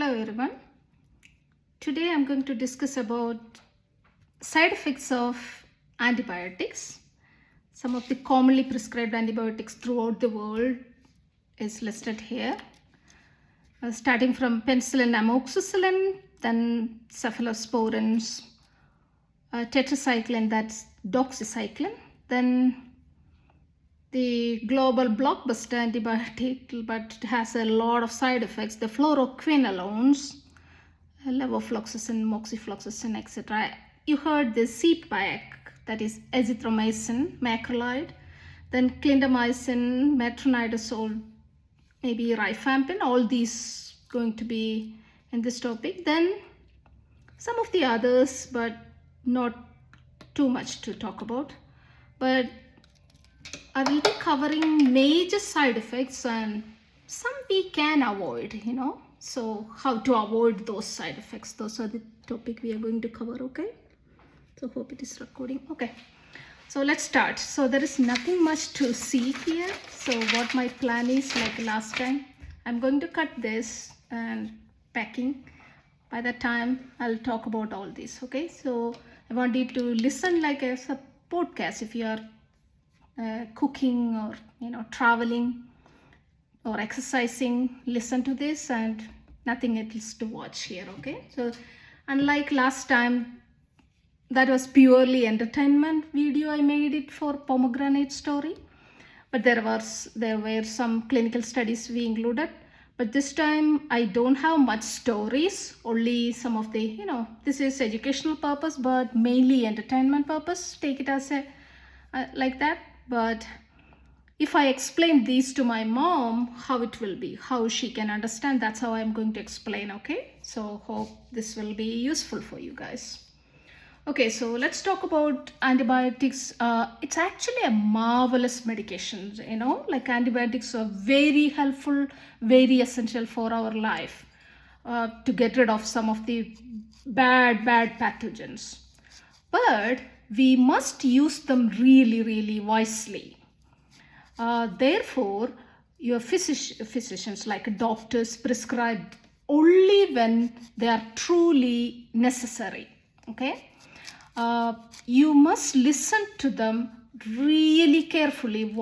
Hello everyone. Today I'm going to discuss about side effects of antibiotics. Some of the commonly prescribed antibiotics throughout the world is listed here. Starting from penicillin, amoxicillin, then cephalosporins, tetracycline, that's doxycycline, then the global blockbuster antibiotic, but it has a lot of side effects, the Fluoroquinolones, Levofloxacin, Moxifloxacin, etc. You heard the c.diff, that is Azithromycin, Macrolide, then Clindamycin, Metronidazole, maybe Rifampin, all these going to be in this topic. Then some of the others, but not too much to talk about. But I will be covering major side effects and some we can avoid, So how to avoid those side effects. Those are the topic we are going to cover, okay? So hope it is recording. Okay. So let's start. So there is nothing much to see here. So what my plan is, like last time, I'm going to cut this and packing. By that time, I'll talk about all this, okay? So I want you to listen like as a podcast if you are cooking or traveling or exercising. Listen to this and nothing else to watch here, okay? So unlike last time, that was purely entertainment video. I made it for pomegranate story, but there were some clinical studies we included. But this time I don't have much stories, only some of the this is educational purpose but mainly entertainment purpose. Take it as a like that. But if I explain these to my mom, how it will be, how she can understand, that's how I'm going to explain, okay? So hope this will be useful for you guys. Okay, so let's talk about antibiotics. It's actually a marvelous medication, like antibiotics are very helpful, very essential for our life to get rid of some of the bad pathogens. But we must use them really wisely. Therefore, your physicians like doctors prescribe only when they are truly necessary, okay? You must listen to them really carefully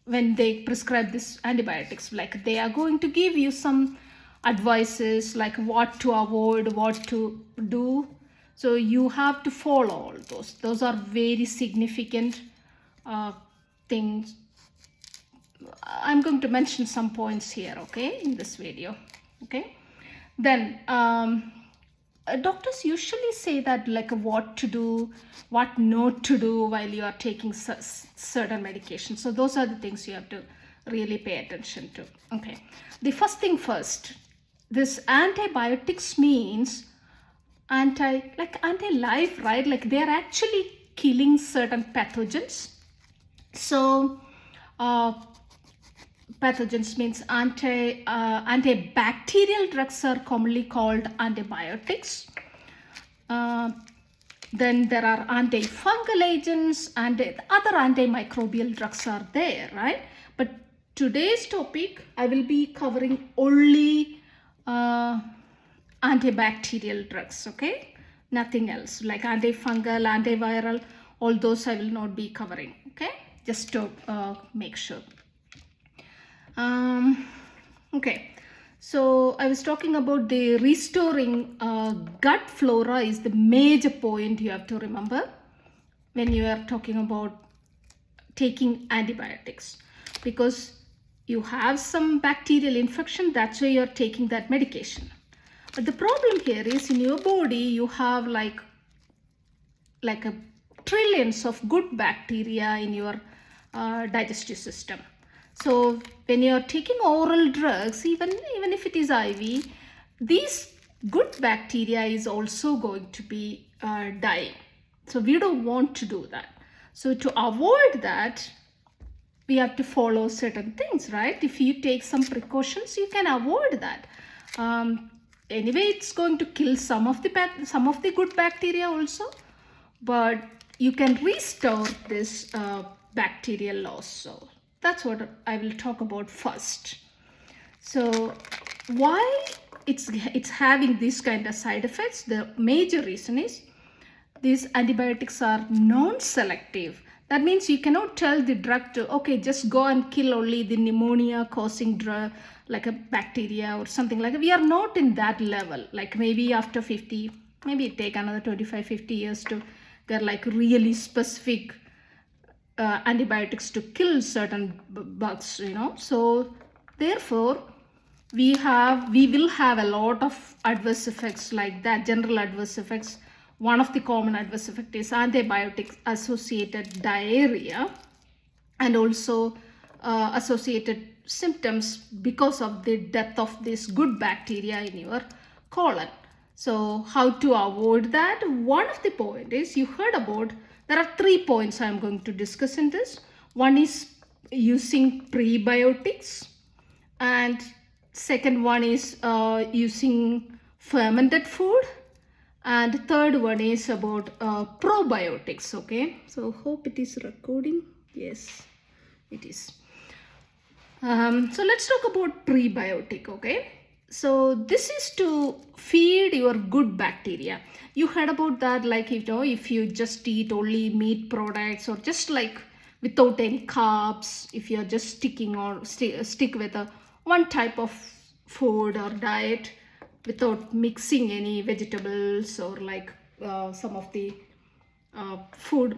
when they prescribe this antibiotics. Like they are going to give you some advices like what to avoid, what to do. So you have to follow all those. Those are very significant things. I'm going to mention some points here, okay, in this video, okay? Then doctors usually say that like what to do, what not to do while you are taking certain medications. So those are the things you have to really pay attention to, okay? The first thing first, this antibiotics means anti-life, right? Like they're actually killing certain pathogens. So pathogens means antibacterial drugs are commonly called antibiotics. Then there are antifungal agents and other antimicrobial drugs are there, right? But today's topic, I will be covering only antibacterial drugs, okay? Nothing else like antifungal, antiviral, all those I will not be covering, okay? Just to make sure. Okay, so I was talking about the restoring gut flora is the major point you have to remember when you are talking about taking antibiotics, because you have some bacterial infection, that's why you're taking that medication. But the problem here is in your body you have like a trillions of good bacteria in your digestive system. So when you're taking oral drugs, even if it is IV, these good bacteria is also going to be dying. So we don't want to do that. So to avoid that, we have to follow certain things, right? If you take some precautions, you can avoid that. Anyway, it's going to kill some of the good bacteria also, but you can restore this bacterial loss. So that's what I will talk about first. So why it's having these kind of side effects. The major reason is these antibiotics are non-selective. That means you cannot tell the drug to, okay, just go and kill only the pneumonia causing drug, like a bacteria or something like that. We are not in that level. Like maybe after 50, maybe it take another 25, 50 years to get like really specific antibiotics to kill certain bugs, you know. So therefore, we will have a lot of adverse effects like that, general adverse effects. One of the common adverse effects is antibiotic associated diarrhea, and also associated symptoms because of the death of this good bacteria in your colon. So how to avoid that? One of the point is, you heard about, there are 3 points I am going to discuss in this. One is using prebiotics, and second one is using fermented food, and third one is about probiotics. Okay, so hope it is recording. Yes, it is. So let's talk about prebiotic. Okay, so this is to feed your good bacteria. You heard about that, like, you know, if you just eat only meat products, or just like without any carbs, if you're just sticking or stick with a one type of food or diet without mixing any vegetables or like some of the food,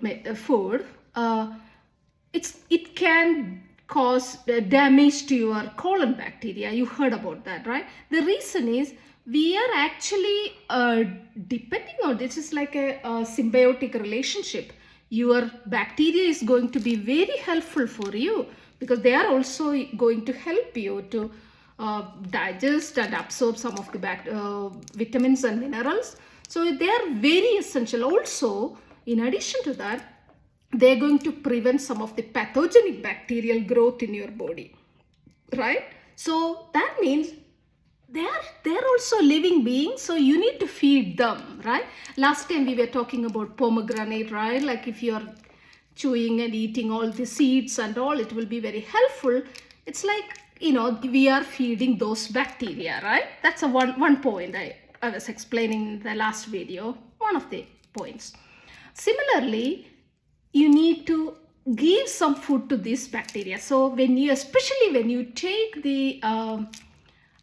it can cause damage to your colon bacteria. You heard about that, right? The reason is, we are actually depending on this. Is like a symbiotic relationship. Your bacteria is going to be very helpful for you, because they are also going to help you to digest and absorb some of the vitamins and minerals. So they are very essential. Also, in addition to that, they're going to prevent some of the pathogenic bacterial growth in your body, right? So that means they're also living beings, so you need to feed them, right? Last time we were talking about pomegranate, right? Like if you're chewing and eating all the seeds and all, it will be very helpful. It's like, you know, we are feeding those bacteria, right? That's a one point I was explaining in the last video, one of the points. Similarly, you need to give some food to these bacteria. So especially when you take the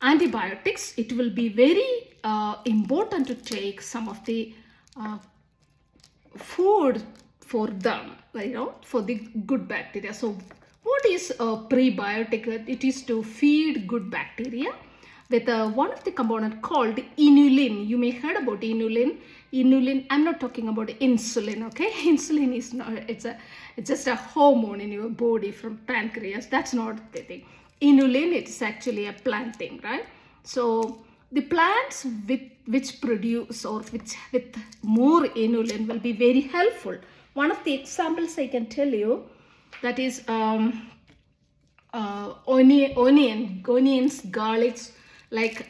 antibiotics, it will be very important to take some of the food for them, you know, for the good bacteria. So what is a prebiotic? It is to feed good bacteria with one of the component called inulin. You may heard about inulin. Inulin, I'm not talking about insulin, okay? Insulin is not, it's just a hormone in your body from pancreas. That's not the thing. Inulin, it's actually a plant thing, right? So the plants which produce or with more inulin will be very helpful. One of the examples I can tell you, that is onions, garlics, like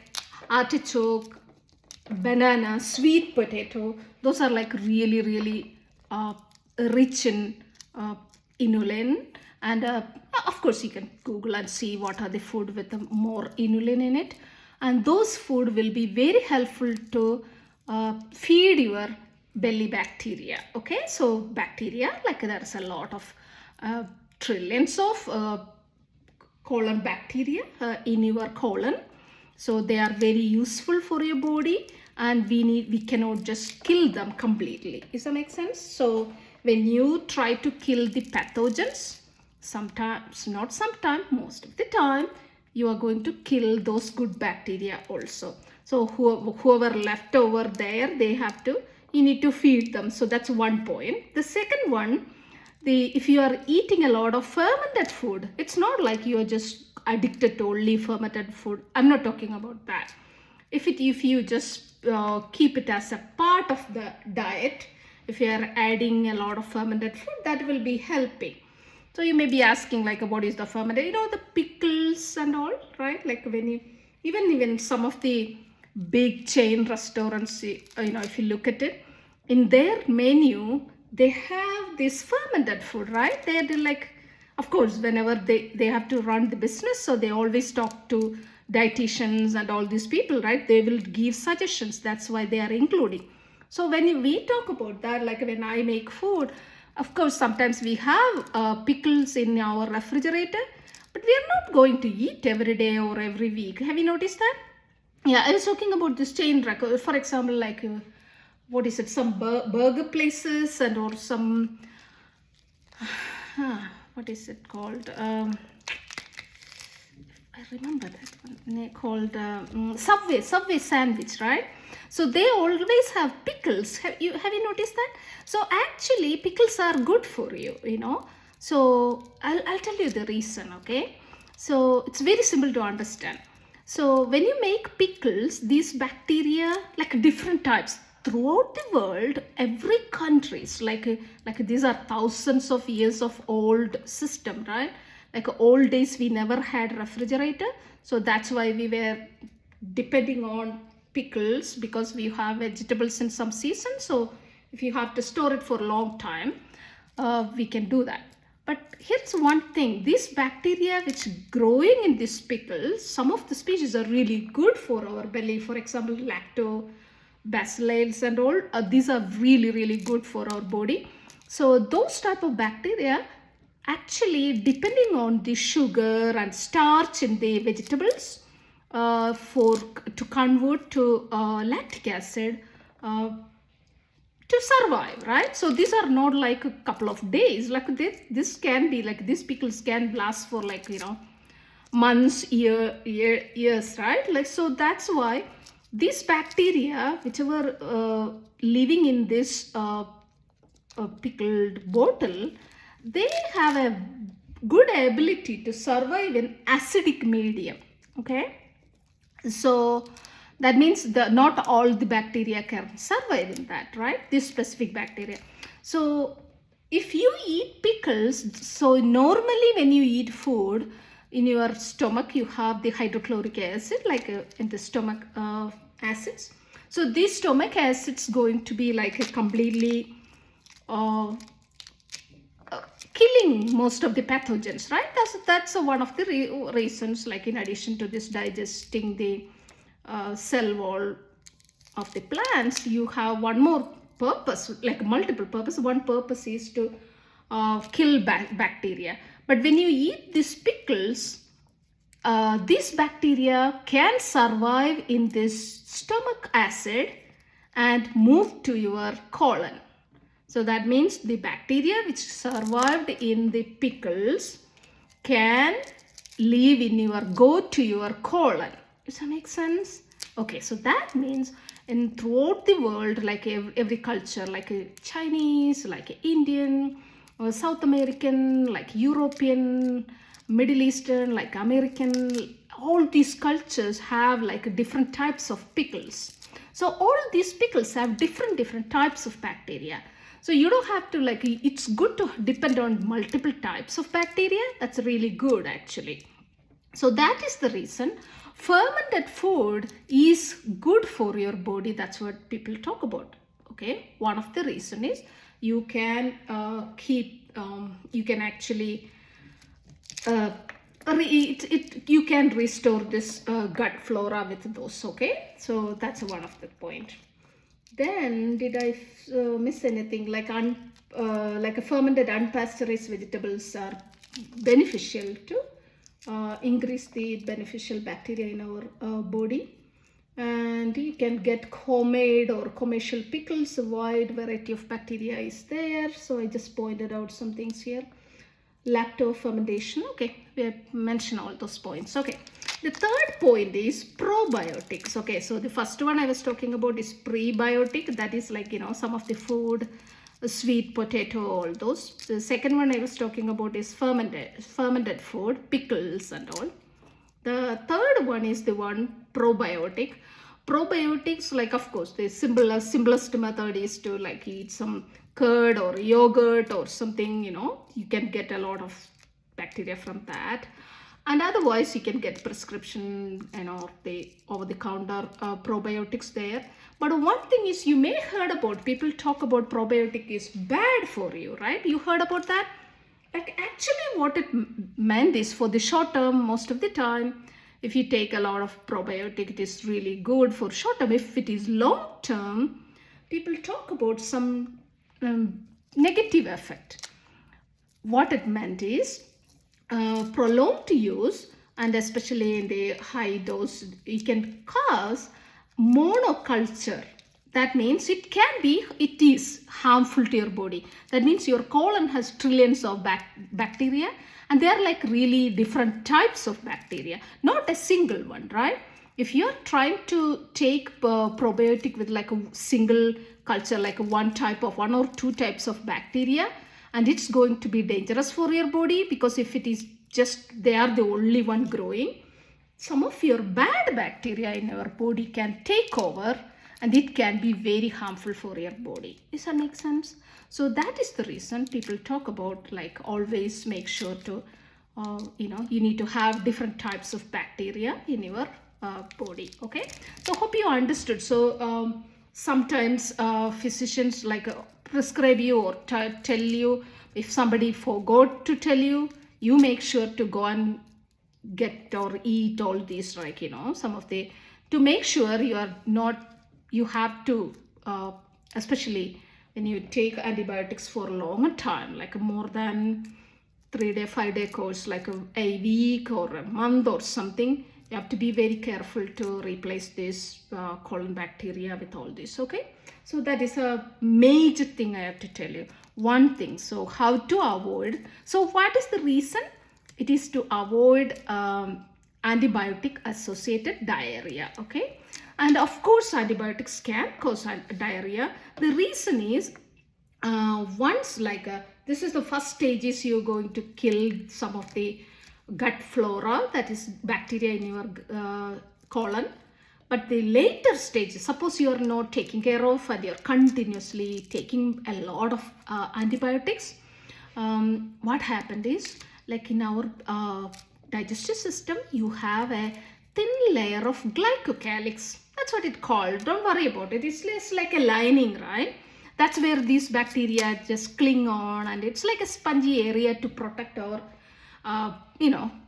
artichoke, banana, sweet potato. Those are like really, really rich in inulin. And of course, you can Google and see what are the food with more inulin in it. And those food will be very helpful to feed your belly bacteria. Okay, so bacteria, like there's a lot of trillions of colon bacteria in your colon. So they are very useful for your body, and we cannot just kill them completely. Does that make sense? So when you try to kill the pathogens, sometimes, not sometimes, most of the time, you are going to kill those good bacteria also. So whoever left over there, you need to feed them. So that's one point. The second one, if you are eating a lot of fermented food, it's not like you are just addicted to only fermented food. I'm not talking about that. If you just keep it as a part of the diet, if you are adding a lot of fermented food, that will be helping. So you may be asking, like, what is the fermented? You know, the pickles and all, right? Like when you, even some of the big chain restaurants, you know, if you look at it, in their menu, they have this fermented food, right? They're like, of course, whenever they have to run the business, so they always talk to dietitians and all these people, right? They will give suggestions. That's why they are including. So when we talk about that, like when I make food, of course, sometimes we have pickles in our refrigerator, but we are not going to eat every day or every week. Have you noticed that? Yeah, I was talking about this chain record. For example, like what is it? Some burger places and or some what is it called? I remember that one called Subway sandwich, right? So they always have pickles. Have you noticed that? So actually pickles are good for you, you know. So I'll tell you the reason, okay? So it's very simple to understand. So when you make pickles, these bacteria, like different types throughout the world, every countries, like these are thousands of years of old system, right? Like old days we never had refrigerator, so that's why we were depending on pickles, because we have vegetables in some season. So if you have to store it for a long time, we can do that. But here's one thing, these bacteria which growing in these pickles, some of the species are really good for our belly. For example, lactobacillus and all, these are really good for our body. So those type of bacteria, actually depending on the sugar and starch in the vegetables, to convert to lactic acid to survive, right? So these are not like a couple of days. Like this can be like, these pickles can last for like, you know, months, years, right? Like, so that's why these bacteria whichever living in this pickled bottle, they have a good ability to survive in acidic medium, okay? So that means not all the bacteria can survive in that, right? This specific bacteria. So if you eat pickles, so normally when you eat food, in your stomach you have the hydrochloric acid, like in the stomach acids. So this stomach acids going to be like a completely killing most of the pathogens, right? That's one of the reasons, like in addition to this digesting the cell wall of the plants, you have one more purpose, like multiple purpose. One purpose is to kill bacteria. But when you eat these pickles, these bacteria can survive in this stomach acid and move to your colon. So that means the bacteria which survived in the pickles can live in go to your colon. Does that make sense? Okay, so that means throughout the world, like every culture, like Chinese, like Indian, or South American, like European, Middle Eastern, like American, all these cultures have like different types of pickles. So all these pickles have different types of bacteria. So you don't have to like, it's good to depend on multiple types of bacteria. That's really good actually. So that is the reason fermented food is good for your body. That's what people talk about. Okay. One of the reason is you can you can actually you can restore this gut flora with those. Okay. So that's one of the point. Then did I miss anything? Like a fermented unpasteurized vegetables are beneficial to increase the beneficial bacteria in our body. And you can get homemade or commercial pickles. A wide variety of bacteria is there. So I just pointed out some things here. Lacto fermentation. Okay, we have mentioned all those points. Okay. The third point is probiotics. Okay, so the first one I was talking about is prebiotic. That is like, you know, some of the food, sweet potato, all those. The second one I was talking about is fermented food, pickles and all. The third one is the one probiotic. Probiotics, like of course, the simplest method is to like eat some curd or yogurt or something, you know, you can get a lot of bacteria from that. And otherwise you can get prescription, you know, the over-the-counter probiotics there. But one thing is, you may heard about, people talk about probiotic is bad for you, right? You heard about that? Like actually what it meant is, for the short term, most of the time, if you take a lot of probiotic, it is really good for short term. If it is long term, people talk about some negative effect. What it meant is prolonged use, and especially in the high dose, it can cause monoculture. That means it is harmful to your body. That means your colon has trillions of bacteria, and they are like really different types of bacteria, not a single one, right? If you're trying to take probiotic with like a single culture, like one or two types of bacteria, and it's going to be dangerous for your body, because if it is just they are the only one growing, some of your bad bacteria in your body can take over, and it can be very harmful for your body. Does that make sense? So that is the reason people talk about, like, always make sure to you need to have different types of bacteria in your body. Okay, so hope you understood. So sometimes physicians like prescribe you or tell you, if somebody forgot to tell you, you make sure to go and get or eat all these, like, some of the, to make sure you have to especially when you take antibiotics for a longer time, like more than 3-day 5-day course, like a week or a month or something, you have to be very careful to replace this colon bacteria with all this. Okay, so that is a major thing I have to tell you. One thing. So how to avoid? So what is the reason? It is to avoid antibiotic associated diarrhea. Okay, and of course antibiotics can cause diarrhea. The reason is once, like this is the first stage, is you're going to kill some of the gut flora, that is bacteria in your colon. But the later stages, suppose you are not taking care of and you're continuously taking a lot of antibiotics, what happened is, like in our digestive system, you have a thin layer of glycocalyx. That's what it's called. Don't worry about it. It's less like a lining, right? That's where these bacteria just cling on, and it's like a spongy area to protect our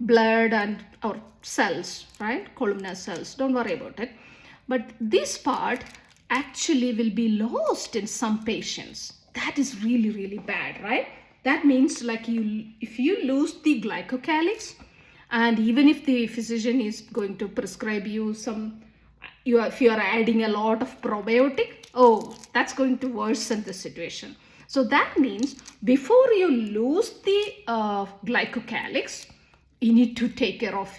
blood and our cells, right? Columnar cells. Don't worry about it. But this part actually will be lost in some patients. That is really, really bad, right? That means, like, if you lose the glycocalyx, and even if the physician is going to prescribe you if you are adding a lot of probiotic, that's going to worsen the situation. So that means before you lose the glycocalyx, you need to take care of,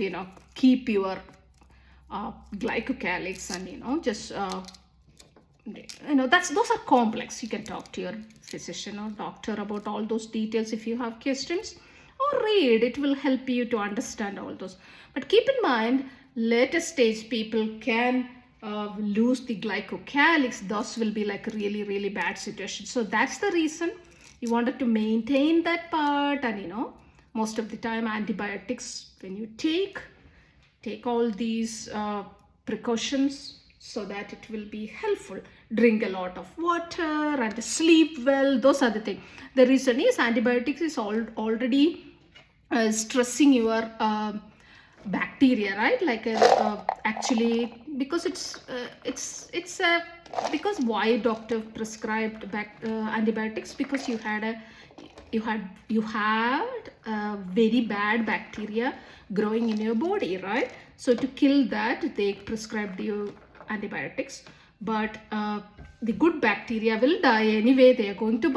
keep your glycocalyx, and just those are complex. You can talk to your physician or doctor about all those details if you have questions, or read. It will help you to understand all those. But keep in mind, later stage people can lose the glycocalyx. Those will be like really, really bad situation. So that's the reason you wanted to maintain that part. And most of the time antibiotics, when you take all these precautions, so that it will be helpful. Drink a lot of water and sleep well. Those are the things. The reason is antibiotics is already stressing your bacteria, right? Like actually, because because why doctor prescribed antibiotics, because you had very bad bacteria growing in your body, right? So to kill that, they prescribed you antibiotics. But the good bacteria will die anyway. They are going to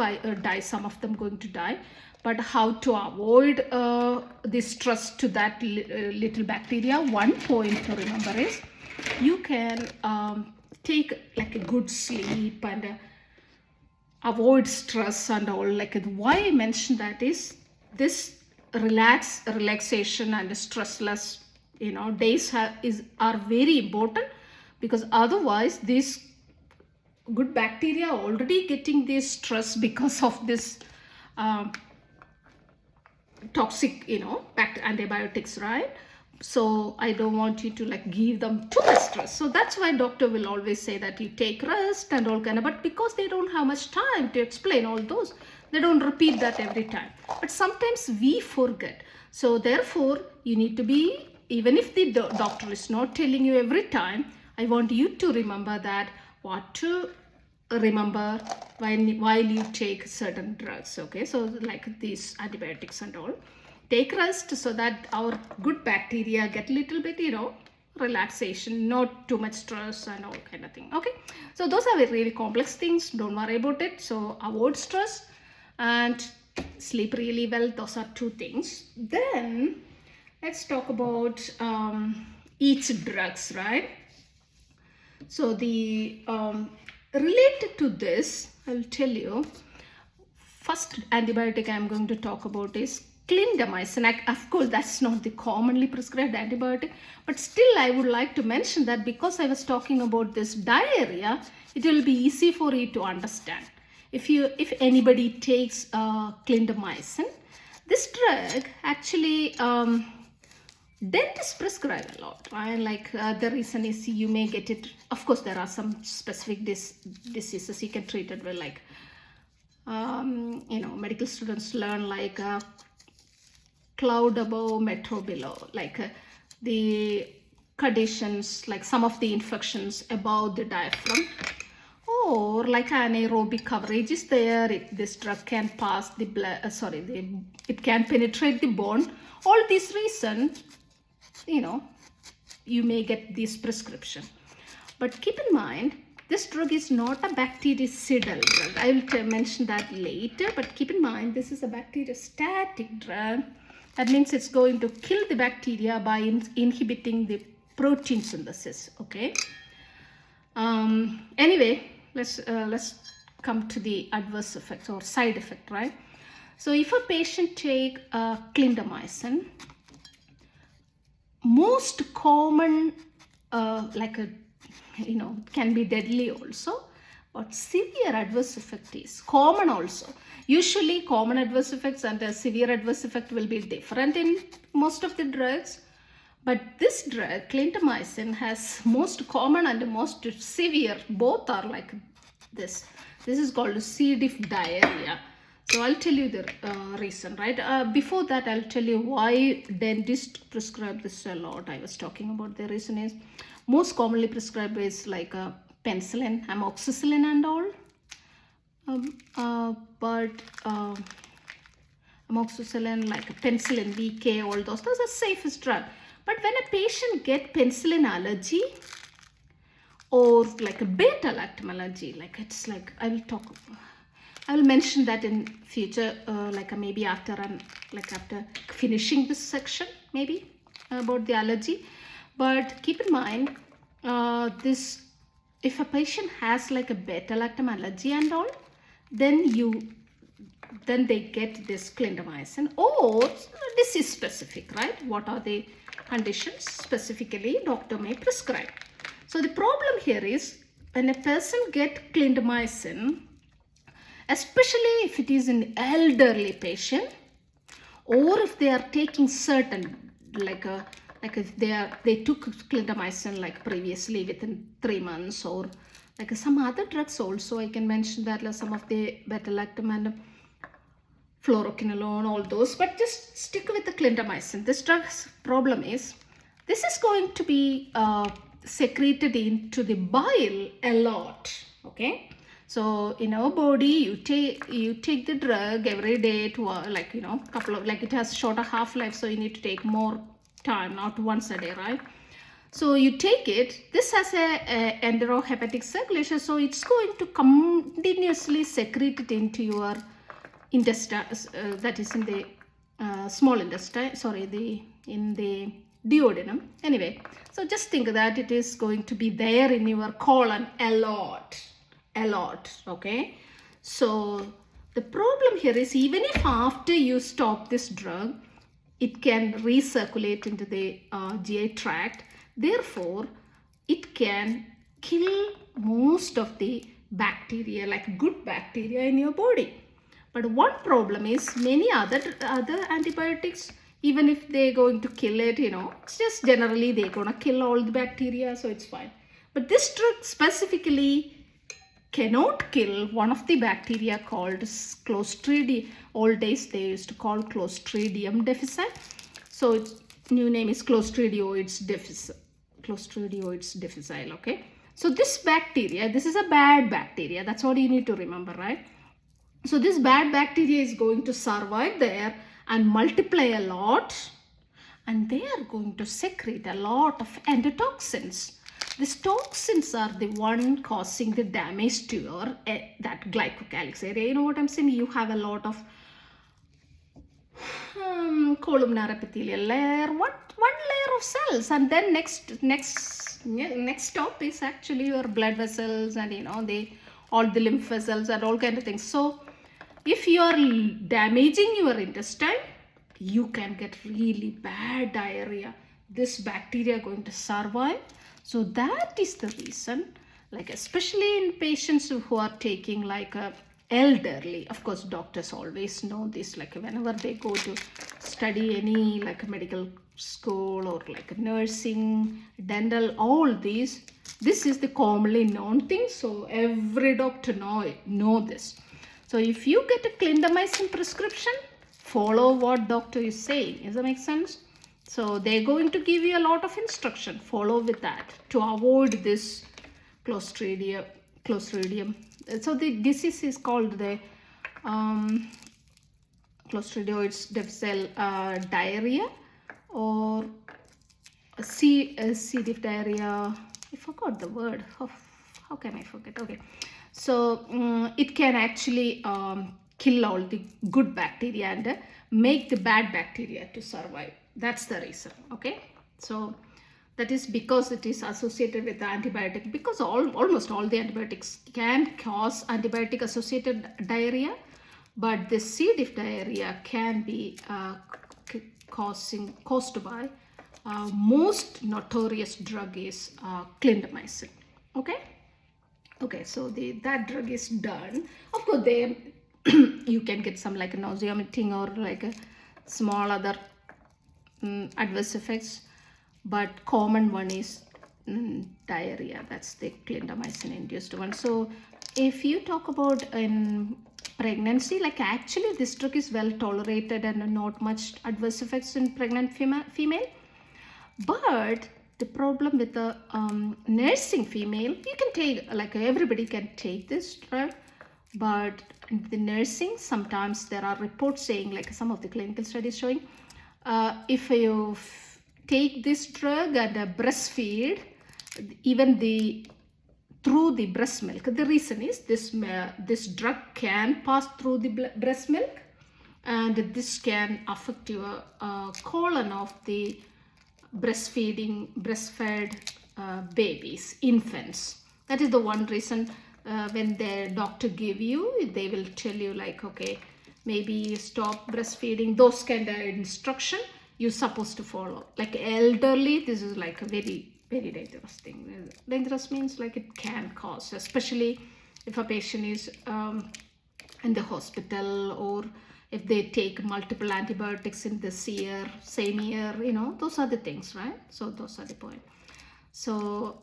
die. Some of them going to die. But how to avoid the stress to that little bacteria? One point to remember is, you can take like a good sleep and avoid stress and all. Like, why I mentioned that is, this relaxation and stressless days are very important, because otherwise these good bacteria are already getting this stress because of this toxic antibiotics, right? So I don't want you to like give them too much stress. So that's why doctor will always say that you take rest and all kind of, but because they don't have much time to explain all those, they don't repeat that every time. But sometimes we forget. So therefore you need to be even if the doctor is not telling you every time, I want you to remember that what to remember while you take certain drugs. Okay, so like these antibiotics and all, take rest so that our good bacteria get a little bit, relaxation, not too much stress and all kind of thing. Okay, so those are really complex things. Don't worry about it. So avoid stress and sleep really well. Those are two things. Then let's talk about each drugs, right? So the related to this, I'll tell you, first antibiotic I'm going to talk about is Clindamycin. Of course, that's not the commonly prescribed antibiotic, but still I would like to mention that because I was talking about this diarrhea, it will be easy for you to understand. If anybody takes Clindamycin, this drug actually dentists prescribe a lot, right? Like the reason is you may get it. Of course, there are some specific diseases you can treat it with, like medical students learn like cloud above, metro below, like the conditions, like some of the infections above the diaphragm, or like anaerobic coverage is there. This drug can pass the blood. It can penetrate the bone. All these reasons, you may get this prescription. But keep in mind, this drug is not a bactericidal drug. I will mention that later, but keep in mind, this is a bacteriostatic drug. That means it's going to kill the bacteria by inhibiting the protein synthesis. Okay. Anyway, let's come to the adverse effects or side effect, right? So if a patient take Clindamycin, most common can be deadly also, but severe adverse effect is common also. Usually common adverse effects and a severe adverse effect will be different in most of the drugs, but this drug Clindamycin has most common and most severe. Both are like this is called c.diff diarrhea. So I'll tell you the reason, right? Before that, I'll tell you why dentists prescribe this a lot. I was talking about the reason is most commonly prescribed is like penicillin, amoxicillin and all. But amoxicillin, like penicillin, VK, all those are safest drug. But when a patient get penicillin allergy or like a beta-lactam allergy, like it's like I will mention that in future, maybe after finishing this section, maybe about the allergy. But keep in mind, if a patient has like a beta-lactam allergy and all, then they get this Clindamycin, or disease specific, right? What are the conditions specifically doctor may prescribe. So the problem here is when a person get Clindamycin, especially if it is an elderly patient, or if they are taking certain, like if they took Clindamycin like previously within 3 months, or like some other drugs also, I can mention that, like some of the beta-lactam and Fluoroquinolone, all those, but just stick with the Clindamycin. This drug's problem is this is going to be secreted into the bile a lot. Okay, so in our body, you take the drug every day to couple of, like it has shorter half-life, so you need to take more time, not once a day, right? So you take it. This has a enterohepatic circulation, so it's going to continuously secrete it into your intestine, that is in the small intestine, in the duodenum. Anyway, so just think that it is going to be there in your colon a lot. Okay, so the problem here is, even if after you stop this drug, it can recirculate into the GI tract, therefore it can kill most of the bacteria, like good bacteria in your body. But one problem is, many other antibiotics, even if they're going to kill it, it's just generally they're gonna kill all the bacteria, so it's fine. But this drug specifically cannot kill one of the bacteria called Clostridium. Old days they used to call Clostridium difficile. So new name is Clostridioides difficile. Clostridioides difficile, okay? So this bacteria, this is a bad bacteria. That's what you need to remember, right? So this bad bacteria is going to survive there and multiply a lot, and they are going to secrete a lot of endotoxins. These toxins are the one causing the damage to your that glycocalyx area. You know what I'm saying? You have a lot of columnar epithelial layer, one layer of cells, and then next stop is actually your blood vessels, and you know, all the lymph vessels and all kind of things. So if you are damaging your intestine, you can get really bad diarrhea. This bacteria are going to survive. So that is the reason, like especially in patients who are taking like a elderly, of course doctors always know this, like whenever they go to study any like medical school or like nursing, dental, all these, this is the commonly known thing. So every doctor know this. So if you get a clindamycin prescription, follow what doctor is saying. Does that make sense? So they're going to give you a lot of instruction. Follow with that to avoid this Clostridium. So the disease is called the Clostridioides difficile diarrhea, or C. diff diarrhea. I forgot the word. How can I forget? Okay. So it can actually kill all the good bacteria and make the bad bacteria to survive. That's the reason. Okay. So that is because it is associated with the antibiotic, because almost all the antibiotics can cause antibiotic associated diarrhea, but the C. diff diarrhea can be caused by most notorious drug is clindamycin. Okay, so that drug is done. Of course, you can get some like nausea, vomiting, or like a small other adverse effects, but common one is diarrhea. That's the clindamycin-induced one. So if you talk about in pregnancy, like actually this drug is well tolerated and not much adverse effects in pregnant female. But the problem with the nursing female, you can take, like everybody can take this drug, but in the nursing, sometimes there are reports saying, like some of the clinical studies showing, if you take this drug and breastfeed, even through the breast milk. The reason is this drug can pass through the breast milk, and this can affect your colon of the breastfed babies, infants. That is the one reason when the doctor give you, they will tell you like, okay, maybe stop breastfeeding, those kind of instruction you're supposed to follow. Like elderly, this is like a very, very dangerous thing. Dangerous means like it can cause, especially if a patient is in the hospital, or if they take multiple antibiotics in this year, same year, you know, those are the things, right? So those are the point. So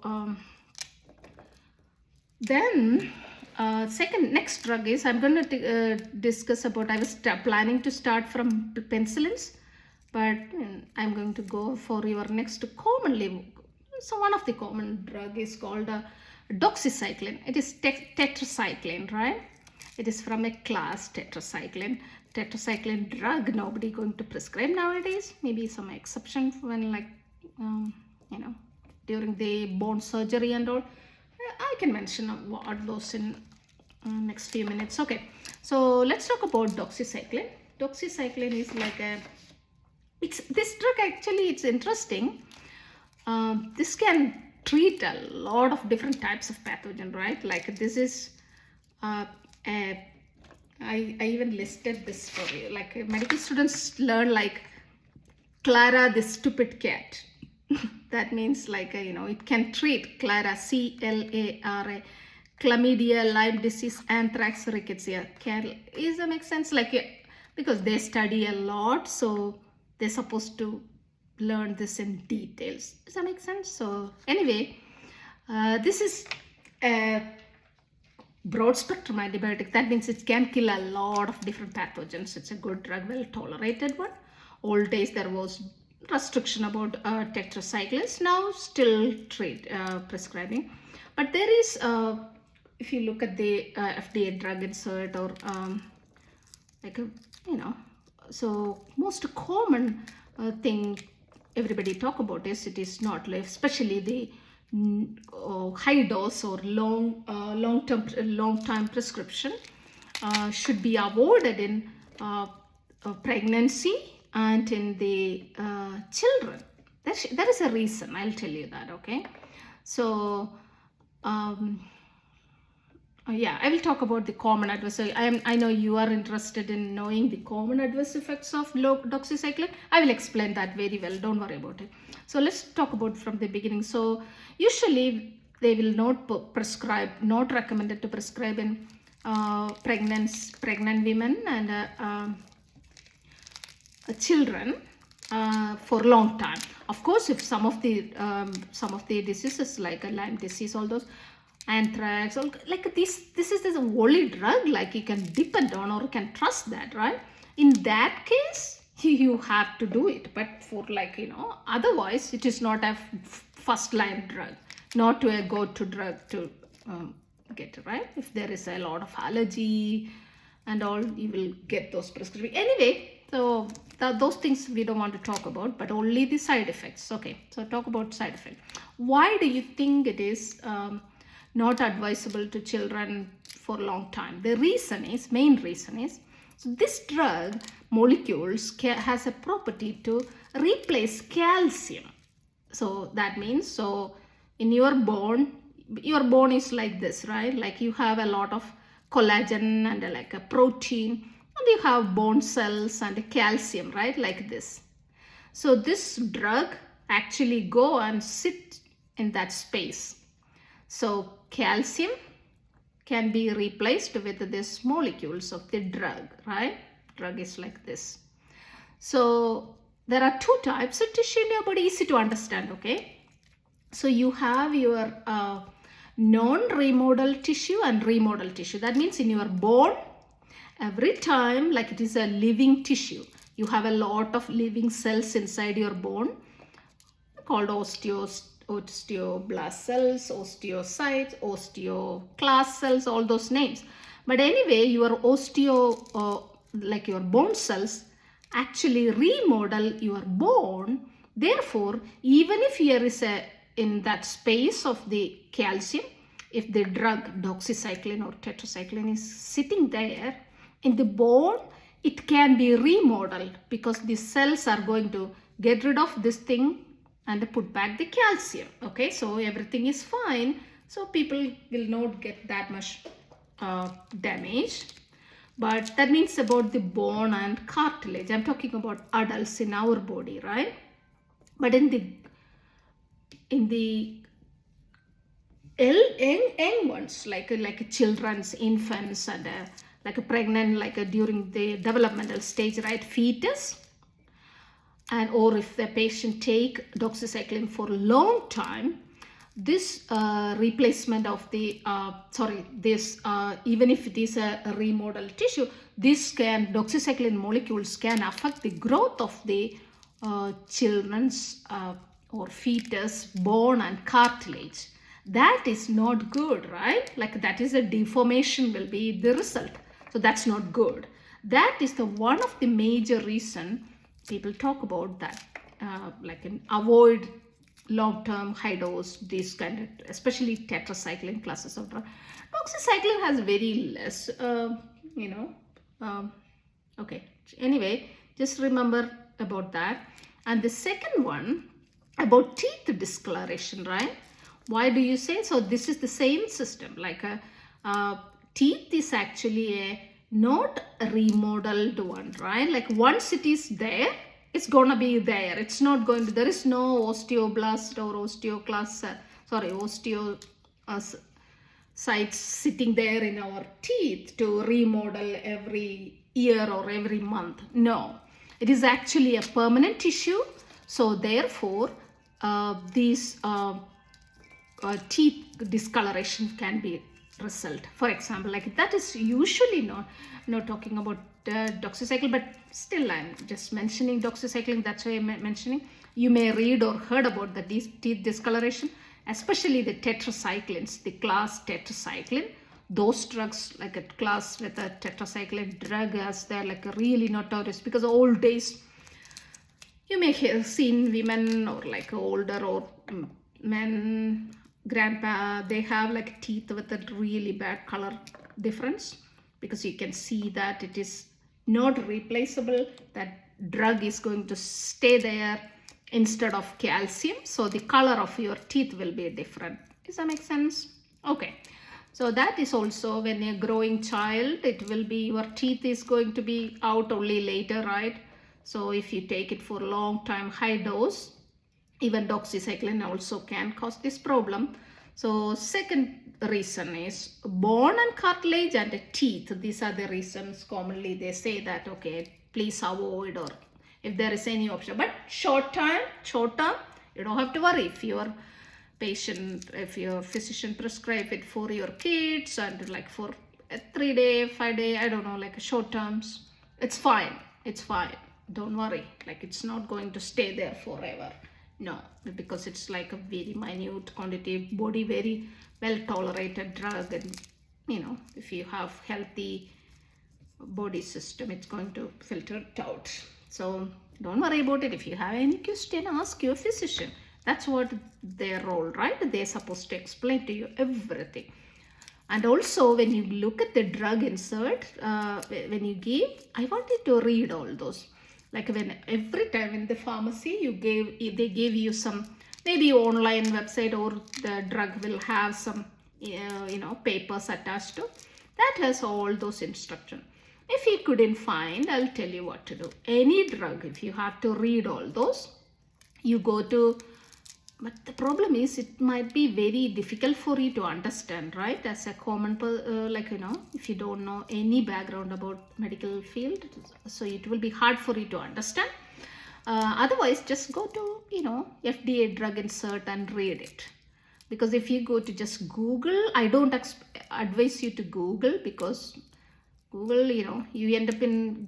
then next drug is, I'm going to discuss about, I was planning to start from penicillins, but I'm going to go for your next commonly. So one of the common drug is called Doxycycline. It is tetracycline, right? It is from a class tetracycline. Tetracycline drug nobody going to prescribe nowadays. Maybe some exception when like you know, during the bone surgery and all. I can mention what those in next few minutes. Okay, so let's talk about Doxycycline. Doxycycline is like this drug actually, it's interesting. This can treat a lot of different types of pathogen, right? Like this is I even listed this for you. Like medical students learn like Clara the stupid cat. That means like you know, it can treat Clara, C-L-A-R-A, chlamydia, Lyme disease, anthrax, rickettsia. Does that make sense? Like because they study a lot, so they're supposed to learn this in details. Does that make sense? So anyway, this is a broad spectrum antibiotic. That means it can kill a lot of different pathogens. It's a good drug, well tolerated one. Old days there was restriction about tetracyclines. Now still prescribing, but there is if you look at the FDA drug insert or so most common thing everybody talk about is it is not like, especially the high dose or long time prescription should be avoided in pregnancy and in the children. There is a reason, I'll tell you that, okay? So yeah, I will talk about the common adverse. I know you are interested in knowing the common adverse effects of doxycycline. I will explain that very well. Don't worry about it. So let's talk about from the beginning. So usually they will not prescribe, not recommended to prescribe in pregnant women and children for long time. Of course, if some of the diseases like Lyme disease, all those anthrax, or like this is the only drug like you can depend on or can trust that, right? In that case you have to do it, but for otherwise it is not a first line drug, not to a go-to drug to get, right? If there is a lot of allergy and all, you will get those prescriptions anyway. So those things we don't want to talk about, but only the side effects. Okay, so talk about side effects. Why do you think it is not advisable to children for a long time? The main reason is, so this drug molecules has a property to replace calcium. So that means, so in your bone is like this, right? Like you have a lot of collagen and like a protein, and you have bone cells and calcium, right? Like this. So this drug actually go and sit in that space. So calcium can be replaced with these molecules of the drug, right? Drug is like this. So there are two types of tissue in your body, easy to understand, okay? So you have your non-remodeled tissue and remodeled tissue. That means in your bone, every time, like it is a living tissue, you have a lot of living cells inside your bone called osteoblast cells, osteocytes, osteoclast cells, all those names. But anyway, your like your bone cells actually remodel your bone. Therefore, even if here is in that space of the calcium, if the drug doxycycline or tetracycline is sitting there in the bone, it can be remodeled because the cells are going to get rid of this thing and put back the calcium. Okay, so everything is fine. So people will not get that much damage. But that means about the bone and cartilage. I'm talking about adults in our body, right? But in the young ones, like children's, infants, and like a pregnant, during the developmental stage, right? Fetus. And or if the patient take doxycycline for a long time, this replacement of the even if it is a remodeled tissue, doxycycline molecules can affect the growth of the children's or fetus bone and cartilage. That is not good, right? Like that is a deformation will be the result. So that's not good. That is the one of the major reason people talk about that, avoid long-term high dose, these kind of, especially tetracycline classes of drug. Doxycycline has very less, okay. Anyway, just remember about that. And the second one about teeth discoloration, right? Why do you say so? This is the same system. Like teeth is actually a not a remodeled one, right? Like once it is there, it's gonna be there. It's not going to, there is no osteoblast or osteocytes sitting there in our teeth to remodel every year or every month. No, it is actually a permanent tissue. So therefore, these teeth discoloration can be result. For example, like that is usually not talking about doxycycline, but still I'm just mentioning doxycycline. That's why I'm mentioning. You may read or heard about the teeth discoloration, especially the tetracyclines, the class tetracycline. Those drugs, like a class with a tetracycline drug, as they're like really notorious, because old days you may have seen women or like older or men, grandpa, they have like teeth with a really bad color difference, because you can see that it is not replaceable. That drug is going to stay there instead of calcium, so the color of your teeth will be different. Does that make sense? Okay, so that is also when a growing child, it will be, your teeth is going to be out only later, right? So if you take it for a long time, high dose, even doxycycline also can cause this problem. So second reason is bone and cartilage and teeth. These are the reasons commonly they say that, okay, please avoid, or if there is any option. But short term, you don't have to worry. If your patient, if your physician prescribe it for your kids and like for a 3-day, 5-day, I don't know, like short terms, it's fine. It's fine. Don't worry. Like it's not going to stay there forever. No, because it's like a very minute quantity, body very well tolerated drug, and you know, if you have healthy body system, it's going to filter it out. So don't worry about it. If you have any question, ask your physician. That's what their role, right? They're supposed to explain to you everything. And also when you look at the drug insert, when you give, I want you to read all those. Like when every time in the pharmacy they gave you some, maybe online website, or the drug will have some papers attached to that, has all those instructions. If you couldn't find, I'll tell you what to do. Any drug, if you have to read all those, you go to, but the problem is it might be very difficult for you to understand, right? As a common, if you don't know any background about medical field, so it will be hard for you to understand. Otherwise, just go to, FDA drug insert and read it. Because if you go to just Google, I don't advise you to Google, because Google, you end up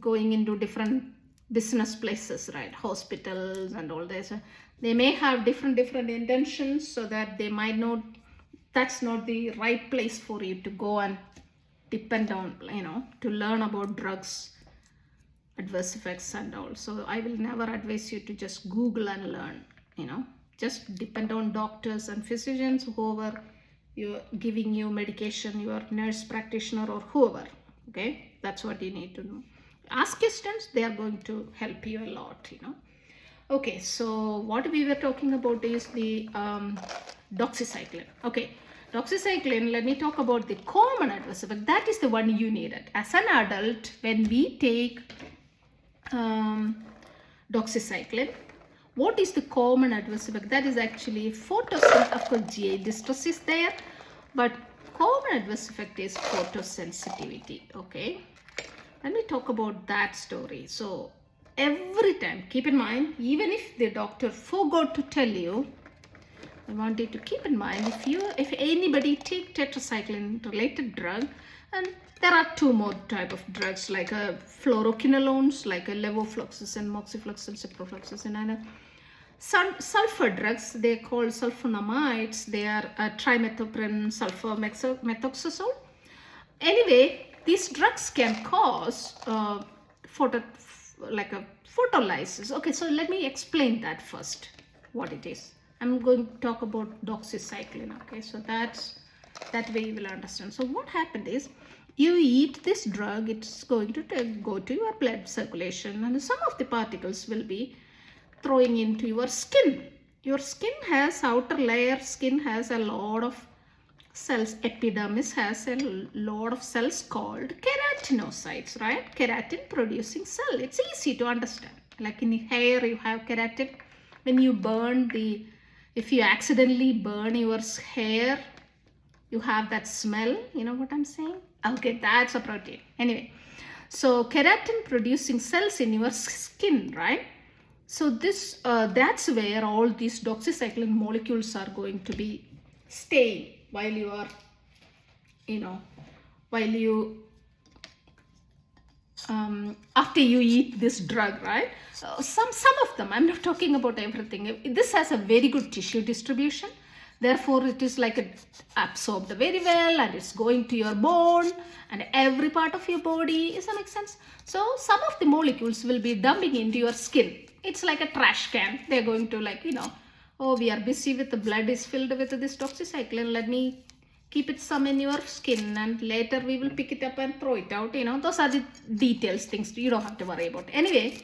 going into different business places, right? Hospitals and all this. They may have different intentions, so that they might not, that's not the right place for you to go and depend on, to learn about drugs, adverse effects and all. So I will never advise you to just Google and learn, just depend on doctors and physicians, whoever you're giving you medication, your nurse practitioner or whoever. Okay, that's what you need to know. Ask questions, they are going to help you a lot, Okay, so what we were talking about is the doxycycline. Okay, doxycycline, let me talk about the common adverse effect. That is the one you needed. As an adult, when we take doxycycline, what is the common adverse effect? That is actually photosynthesis. Of course, GI distress is there, but common adverse effect is photosensitivity. Okay, let me talk about that story. So every time, keep in mind, even if the doctor forgot to tell you, I want you to keep in mind, if anybody take tetracycline related drug, and there are two more type of drugs, like a fluoroquinolones, like a Levofloxacin, moxifloxacin, ciprofloxacin, and sulfur drugs, they call sulfonamides. They are trimethoprim, sulfur methoxazole. Anyway, these drugs can cause photolysis. Okay, so let me explain that first, what it is. I'm going to talk about doxycycline. Okay, so that way you will understand. So what happened is, you eat this drug, it's going to go to your blood circulation, and some of the particles will be throwing into your skin. Your skin has outer layer, skin has a lot of cells. Epidermis has a lot of cells called keratinocytes, right? Keratin producing cell. It's easy to understand. Like in hair, you have keratin. When you burn if you accidentally burn your hair, you have that smell. You know what I'm saying? Okay, that's a protein. Anyway, so keratin producing cells in your skin, right? So that's where all these doxycycline molecules are going to be staying while you are, after you eat this drug, right? Some of them, I'm not talking about everything. This has a very good tissue distribution. Therefore, it is like absorbed very well and it's going to your bone and every part of your body. Does that make sense? So some of the molecules will be dumping into your skin. It's like a trash can. They're going to like, oh, we are busy with the blood is filled with this doxycycline. Let me keep it some in your skin and later we will pick it up and throw it out. Those are the details, things you don't have to worry about. Anyway,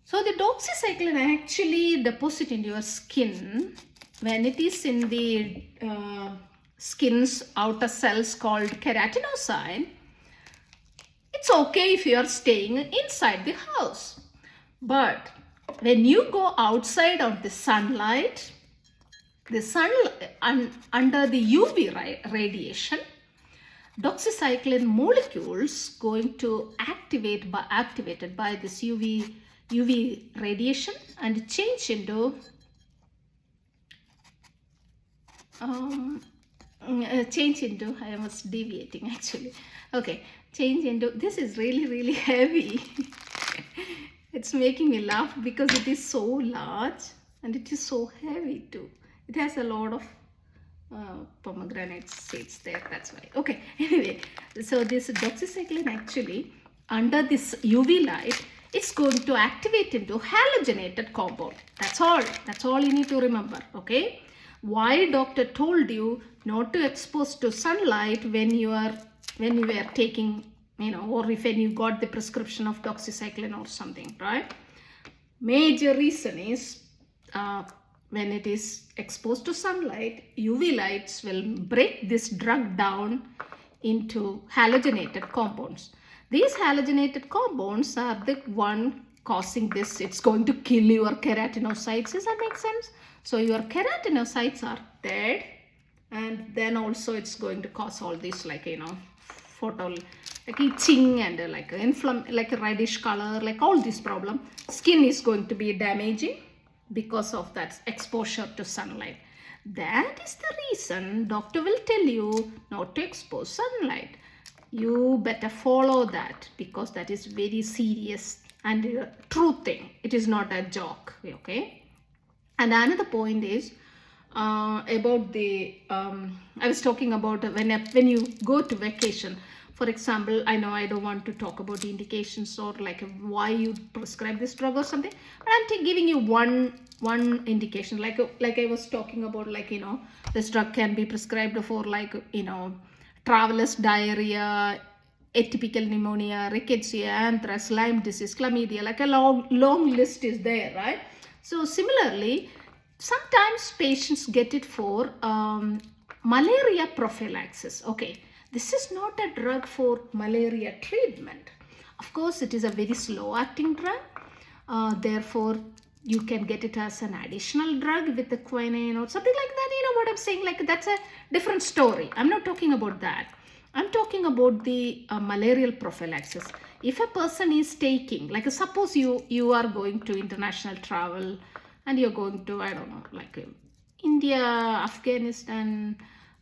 so the doxycycline actually deposit in your skin when it is in the skin's outer cells called keratinocyte. It's okay if you are staying inside the house. But when you go outside of the sunlight, under the UV radiation, doxycycline molecules going to activated by this UV radiation and change into I was deviating actually. Okay, change into, this is really heavy. It's making me laugh because it is so large and it is so heavy too. It has a lot of pomegranate seeds there, that's why. Okay, anyway, so this doxycycline actually under this UV light, it's going to activate into halogenated compound. That's all you need to remember, okay? Why doctor told you not to expose to sunlight when you were taking, or if when you got the prescription of doxycycline or something, right? Major reason is when it is exposed to sunlight, UV lights will break this drug down into halogenated compounds. These halogenated compounds are the one causing this. It's going to kill your keratinocytes. Does that make sense? So your keratinocytes are dead, and then also it's going to cause all this like like itching and like a reddish color, like all this problem. Skin is going to be damaging because of that exposure to sunlight. That is the reason doctor will tell you not to expose sunlight. You better follow that because that is very serious and true thing. It is not a joke, okay? And another point is about the, I was talking about when you go to vacation. For example, I know I don't want to talk about the indications or like why you prescribe this drug or something, but I'm giving you one indication. Like I was talking about, this drug can be prescribed for traveler's diarrhea, atypical pneumonia, rickettsia, anthrax, Lyme disease, chlamydia, like a long list is there, right? So similarly, sometimes patients get it for malaria prophylaxis. Okay, this is not a drug for malaria treatment. Of course, it is a very slow acting drug. Therefore, you can get it as an additional drug with the quinine or something like that. You know what I'm saying? Like that's a different story. I'm not talking about that. I'm talking about the malarial prophylaxis. If a person is taking, like suppose you are going to international travel and you're going to, I don't know, like India, Afghanistan,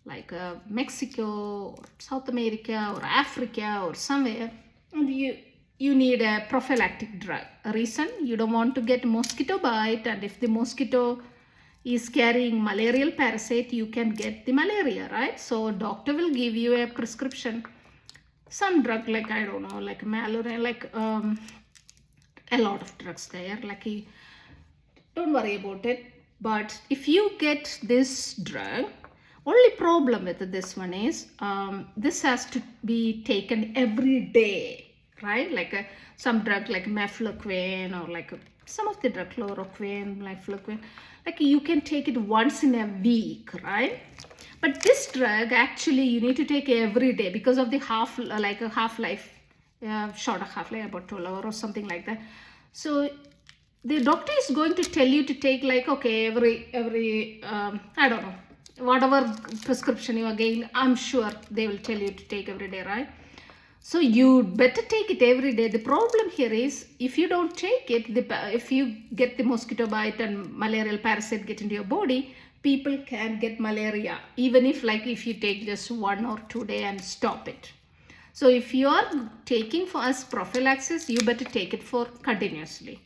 like Mexico, or South America or Africa or somewhere, and you need a prophylactic drug. A reason, you don't want to get mosquito bite, and if the mosquito is carrying malarial parasite, you can get the malaria, right? So doctor will give you a prescription, some drug like, I don't know, like malaria, like a lot of drugs there, like don't worry about it. But if you get this drug, only problem with this one is this has to be taken every day, right? Like some drug like mefloquine or like some of the drug chloroquine, mefloquine, like you can take it once in a week, right? But this drug actually you need to take every day because of the half-life, shorter half-life, about 12 hours or something like that. So the doctor is going to tell you to take like, okay, every I don't know, whatever prescription you are getting, I'm sure they will tell you to take every day, right? So you better take it every day. The problem here is if you don't take it, if you get the mosquito bite and malarial parasite get into your body, people can get malaria, even if you take just 1 or 2 days and stop it. So if you are taking for us prophylaxis, you better take it for continuously.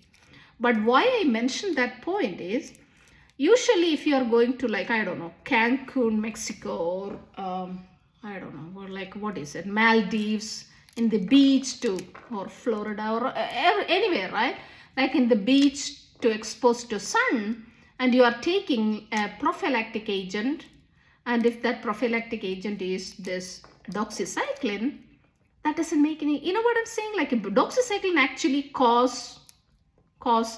But why I mentioned that point is, usually if you are going to like, I don't know, Cancun, Mexico, or I don't know, or like what is it, Maldives, in the beach too, or Florida, or anywhere, right? Like in the beach to expose to sun, and you are taking a prophylactic agent, and if that prophylactic agent is this doxycycline, that doesn't make any, you know what I'm saying? Like doxycycline actually cause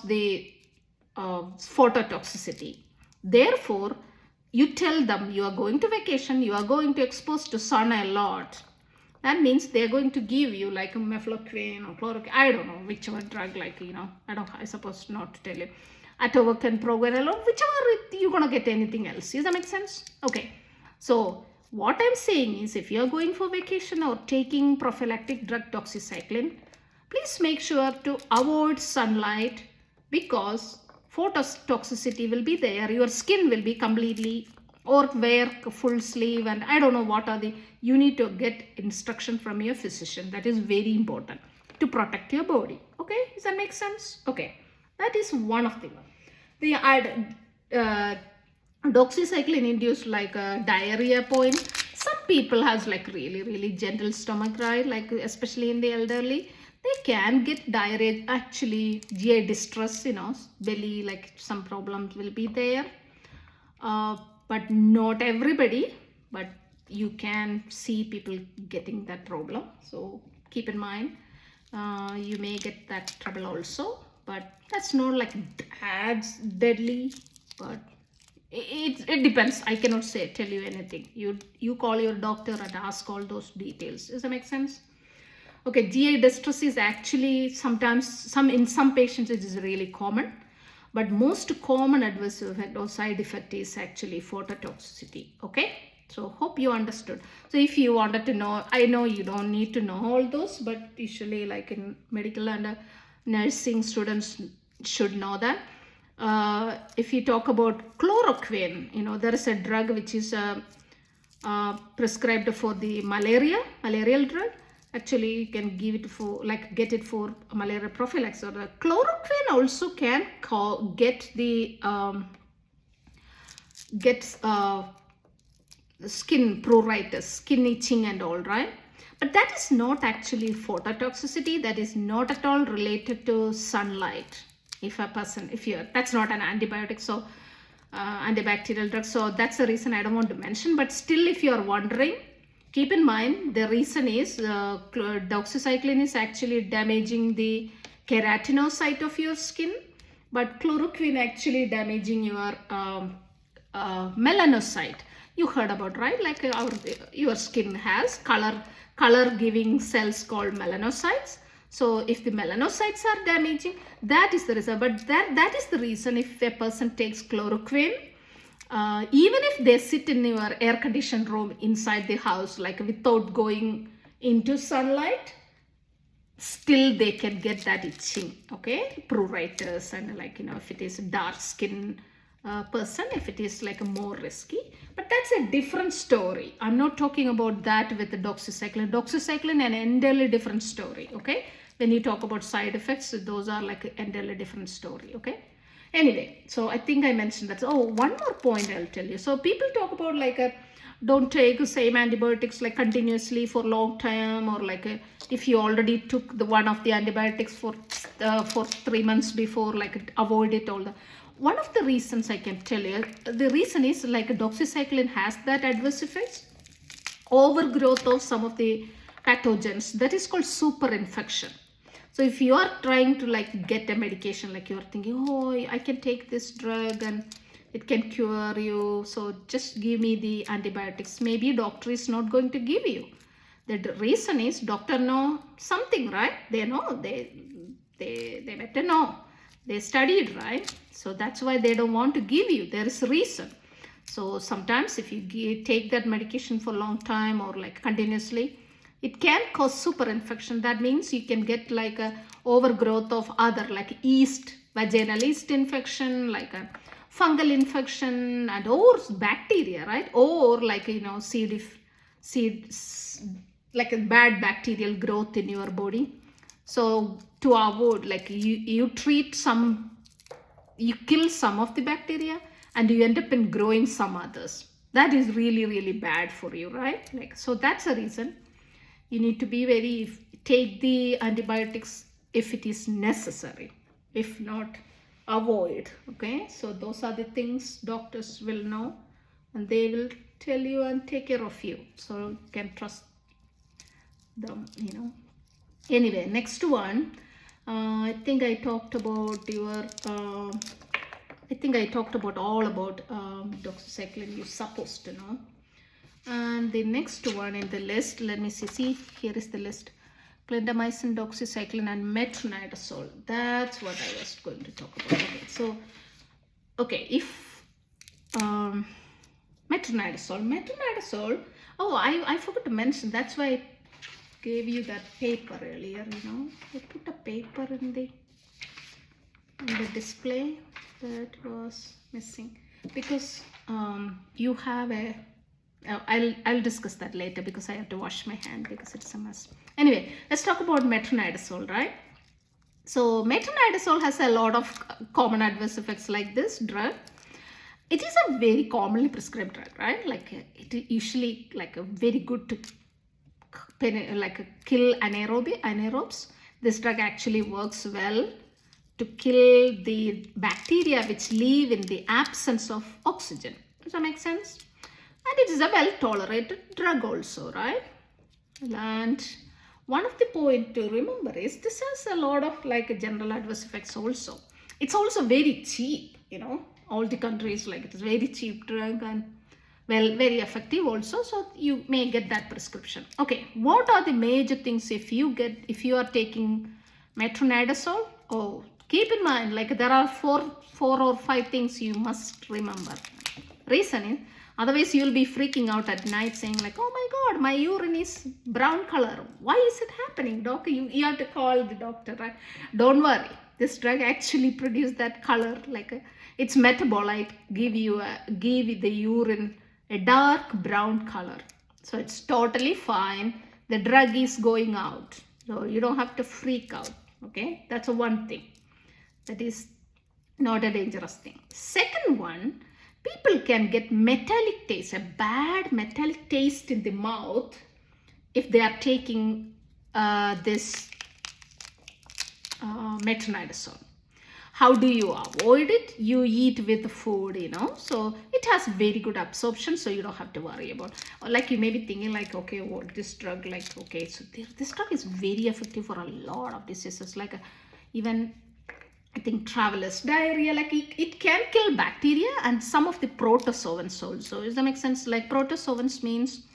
the phototoxicity. Therefore, you tell them you are going to vacation, you are going to expose to sun a lot. That means they're going to give you like a mefloquine or chloroquine, I don't know, whichever drug, like, you know, I suppose not to tell you. Atovacan, proguanil, whichever you're going to get anything else. Does that make sense? Okay. So what I'm saying is, if you're going for vacation or taking prophylactic drug doxycycline, please make sure to avoid sunlight, because phototoxicity will be there. Your skin will be completely, or wear full sleeve, and I don't know what are the, you need to get instruction from your physician. That is very important to protect your body. Okay, does that make sense? Okay, that is one of the doxycycline induced like a diarrhea point. Some people has like really gentle stomach, right? Like especially in the elderly, they can get diarrhea, actually GI distress, you know, belly, like some problems will be there. But not everybody, but you can see people getting that problem. So keep in mind, you may get that trouble also, but that's not like as deadly, but it depends. I cannot tell you anything. You call your doctor and ask all those details. Does that make sense? Okay, GI distress is actually sometimes, in some patients it is really common, but most common adverse effect or side effect is actually phototoxicity. Okay, so hope you understood. So if you wanted to know, I know you don't need to know all those, but usually like in medical and nursing students should know that. If you talk about chloroquine, you know, there is a drug which is prescribed for the malarial drug. Actually, you can give it for, like, get it for malaria prophylaxis. Or the chloroquine also can get the skin pruritus, skin itching and all, right? But that is not actually phototoxicity. That is not at all related to sunlight. That's not an antibiotic, so antibacterial drug. So that's the reason I don't want to mention. But still, if you are wondering, keep in mind the reason is doxycycline is actually damaging the keratinocyte of your skin, but chloroquine actually damaging your melanocyte. You heard about, right? Like your skin has color giving cells called melanocytes. So if the melanocytes are damaging, that is the reason. But that is the reason if a person takes chloroquine, even if they sit in your air-conditioned room inside the house, like without going into sunlight, still they can get that itching, okay, pruritus, and like, you know, if it is a dark skin person, if it is like a more risky. But that's a different story. I'm not talking about that with the doxycycline. Doxycycline, an entirely different story, okay? When you talk about side effects, those are like an entirely different story, okay? Anyway, so I think I mentioned that. Oh, one more point I'll tell you. So people talk about like don't take the same antibiotics like continuously for long time, or like if you already took the one of the antibiotics for 3 months before, like avoid it all. One of the reasons I can tell you, the reason is like doxycycline has that adverse effects, overgrowth of some of the pathogens. That is called super infection. So if you are trying to like get a medication, like you're thinking, oh, I can take this drug and it can cure you, so just give me the antibiotics. Maybe doctor is not going to give you. The reason is doctor know something, right? They know, they better know. They studied, right? So that's why they don't want to give you. There is a reason. So sometimes if you take that medication for a long time or like continuously, it can cause super infection. That means you can get like a overgrowth of other, like yeast, vaginal yeast infection, like a fungal infection, and or bacteria, right? Or like, you know, c.diff like a bad bacterial growth in your body. So to avoid, like you treat some, you kill some of the bacteria and you end up in growing some others. That is really, really bad for you, right? Like, so that's a reason you need to be very, take the antibiotics if it is necessary. If not, avoid. Okay, so those are the things doctors will know and they will tell you and take care of you, so you can trust them, you know. Anyway, next one, I think I talked about your I think I talked about all about doxycycline, you're supposed to know. And the next one in the list, let me see, here is the list. Clindamycin, doxycycline and metronidazole. That's what I was going to talk about. Okay, so, okay, if metronidazole, oh, I forgot to mention, that's why I gave you that paper earlier, you know. I put a paper in the display that was missing because you have a, I'll discuss that later because I have to wash my hand because it's a mess. Anyway, let's talk about metronidazole, right? So metronidazole has a lot of common adverse effects like this drug. It is a very commonly prescribed drug, right? Like it usually like a very good to kill anaerobes. This drug actually works well to kill the bacteria which live in the absence of oxygen. Does that make sense? And it is a well tolerated drug also, right? And one of the points to remember is this has a lot of like general adverse effects also. It's also very cheap, you know. All the countries, like it is very cheap drug and well, very effective also. So you may get that prescription. Okay, what are the major things if you are taking metronidazole? Oh, keep in mind, like there are four or five things you must remember. Reason is, otherwise you'll be freaking out at night saying like, oh my God, my urine is brown color. Why is it happening, doctor? You have to call the doctor, right? Don't worry. This drug actually produces that color, like its metabolite give the urine a dark brown color. So it's totally fine. The drug is going out. So you don't have to freak out. Okay, that's one thing. That is not a dangerous thing. Second one, people can get metallic taste, a bad metallic taste in the mouth if they are taking this metronidazole. How do you avoid it? You eat with food, you know. So it has very good absorption, so you don't have to worry about. Or like you may be thinking like, okay, what this drug, like, okay, so this drug is very effective for a lot of diseases, like even I think travelers diarrhea, like it can kill bacteria and some of the protozoans also. Does that make sense? Like protozoans means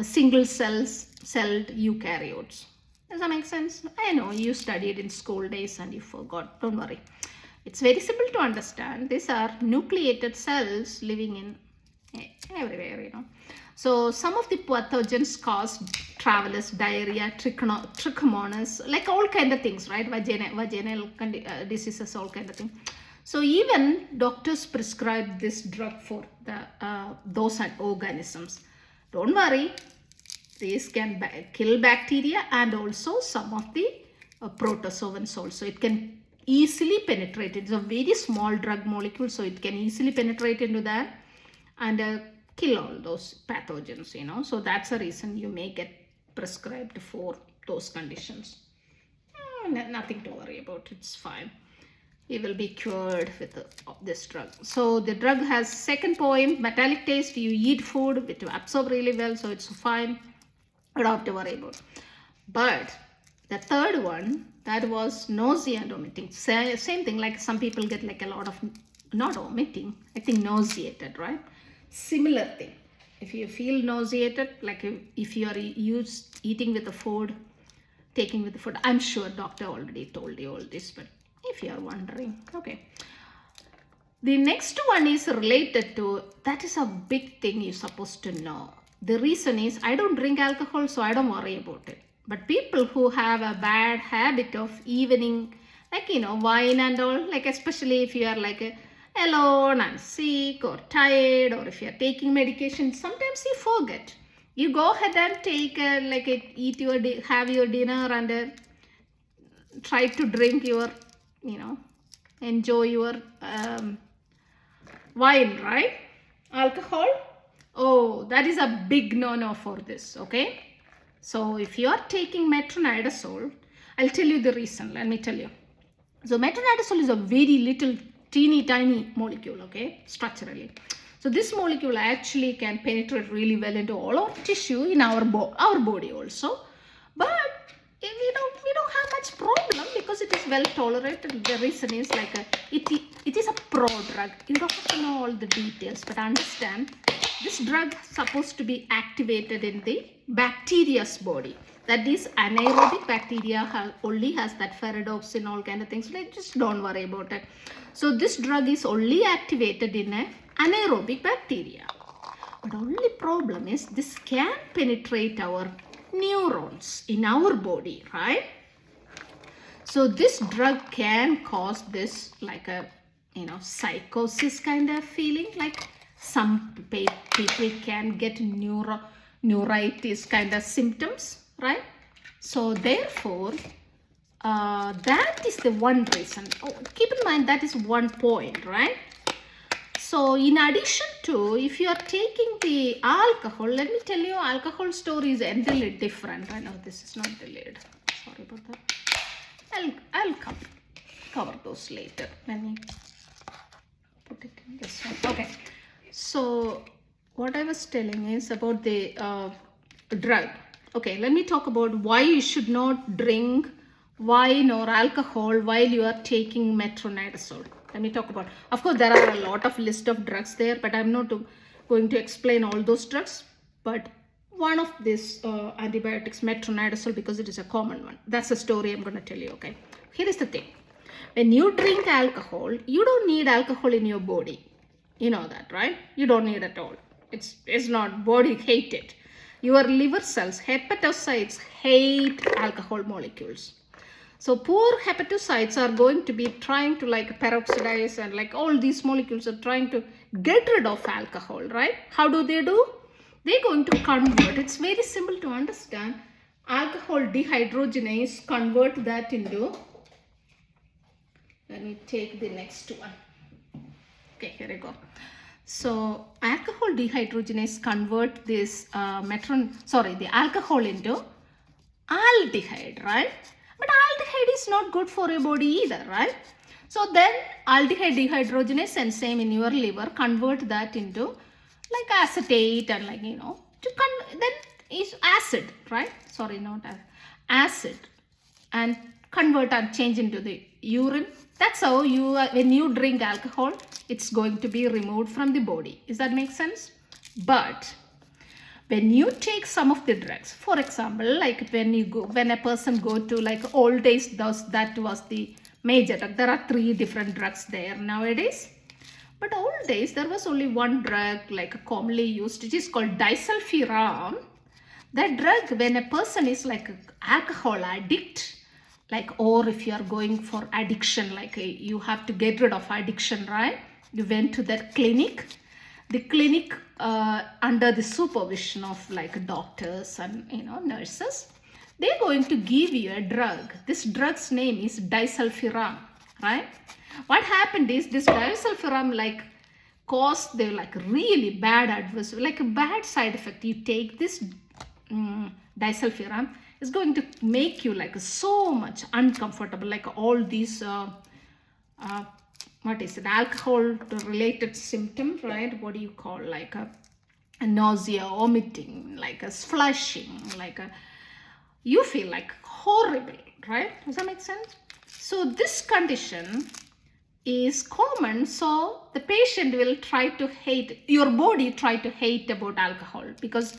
single celled eukaryotes. Does that make sense? I know you studied in school days and you forgot. Don't worry. It's very simple to understand. These are nucleated cells living in everywhere, you know. So some of the pathogens cause travelers diarrhea, trichomonas, like all kind of things, right? Vaginal diseases, all kind of things. So even doctors prescribe this drug for those organisms. Don't worry. These can kill bacteria and also some of the protozoans also. It can easily penetrate. It's a very small drug molecule, so it can easily penetrate into that and kill all those pathogens, you know. So that's a reason you may get prescribed for those conditions. Nothing to worry about. It's fine. You will be cured with this drug. So the drug has second point, metallic taste. You eat food, it will absorb really well, so it's fine. You don't have to worry about. But the third one, that was nausea and vomiting. Same thing, like some people get like a lot of, not vomiting, I think nauseated, right? Similar thing. If you feel nauseated, like if you are eating with the food, taking with the food, I'm sure doctor already told you all this, but if you are wondering, okay. The next one is related to, that is a big thing you're supposed to know. The reason is, I don't drink alcohol, so I don't worry about it. But people who have a bad habit of evening, like, you know, wine and all, like especially if you are like alone and sick or tired, or if you are taking medication, sometimes you forget. You go ahead and take have your dinner and try to drink your, enjoy your wine, right? Alcohol. Oh, that is a big no-no for this, okay? So if you are taking metronidazole, I'll tell you the reason. Let me tell you. So metronidazole is a very little teeny tiny molecule, okay, structurally. So this molecule actually can penetrate really well into all our tissue in our body also. But we don't have much problem because it is well tolerated. The reason is it is a pro drug. You don't have to know all the details, but understand this drug is supposed to be activated in the bacteria's body. That is, anaerobic bacteria only has that phytotoxicity, all kind of things. So just don't worry about it. So this drug is only activated in a anaerobic bacteria. But only problem is this can penetrate our neurons in our body, right? So this drug can cause this like a psychosis kind of feeling, like some people can get neuritis kind of symptoms, right? So therefore that is the one reason. Oh, keep in mind that is one point, right? So in addition to, if you are taking the alcohol, let me tell you, alcohol story is entirely different. I know this is not delayed. Sorry about that. I'll cover those later. Let me put it in this one. Okay. So what I was telling is about the drug. Okay, let me talk about why you should not drink wine or alcohol while you are taking metronidazole. Let me talk about, of course there are a lot of list of drugs there, but I'm not going to explain all those drugs. But one of these antibiotics, metronidazole, because it is a common one. That's the story I'm going to tell you, okay? Here is the thing. When you drink alcohol, you don't need alcohol in your body. You know that, right? You don't need it at all. It's not, body hate it. Your liver cells, hepatocytes, hate alcohol molecules. So poor hepatocytes are going to be trying to peroxidize, and all these molecules are trying to get rid of alcohol, right? How do? They're going to convert. It's very simple to understand. Alcohol dehydrogenase convert that into, let me take the next one. Okay, here we go. So alcohol dehydrogenase convert this the alcohol into aldehyde, right? But aldehyde is not good for your body either, right? So then aldehyde dehydrogenase enzyme in your liver convert that into acetate and then is acid, right? Sorry, not acid, and convert and change into the urine. That's how when you drink alcohol, it's going to be removed from the body. Does that make sense? But when you take some of the drugs, for example, when a person go to old days, that was the major drug. There are 3 different drugs there nowadays. But old days, there was only one drug commonly used, which is called disulfiram. That drug, when a person is alcohol addict, or if you are going for addiction, you have to get rid of addiction, right? You went to that clinic. The clinic under the supervision of doctors and nurses, they're going to give you a drug. This drug's name is disulfiram, right? What happened is this disulfiram caused the really bad adverse, a bad side effect. You take this disulfiram, is going to make you so much uncomfortable, all these what is it, alcohol related symptoms, right? What do you call, a nausea, vomiting, a flushing, you feel horrible, right? Does that make sense? So this condition is common, so the patient will try to hate, your body try to hate about alcohol, because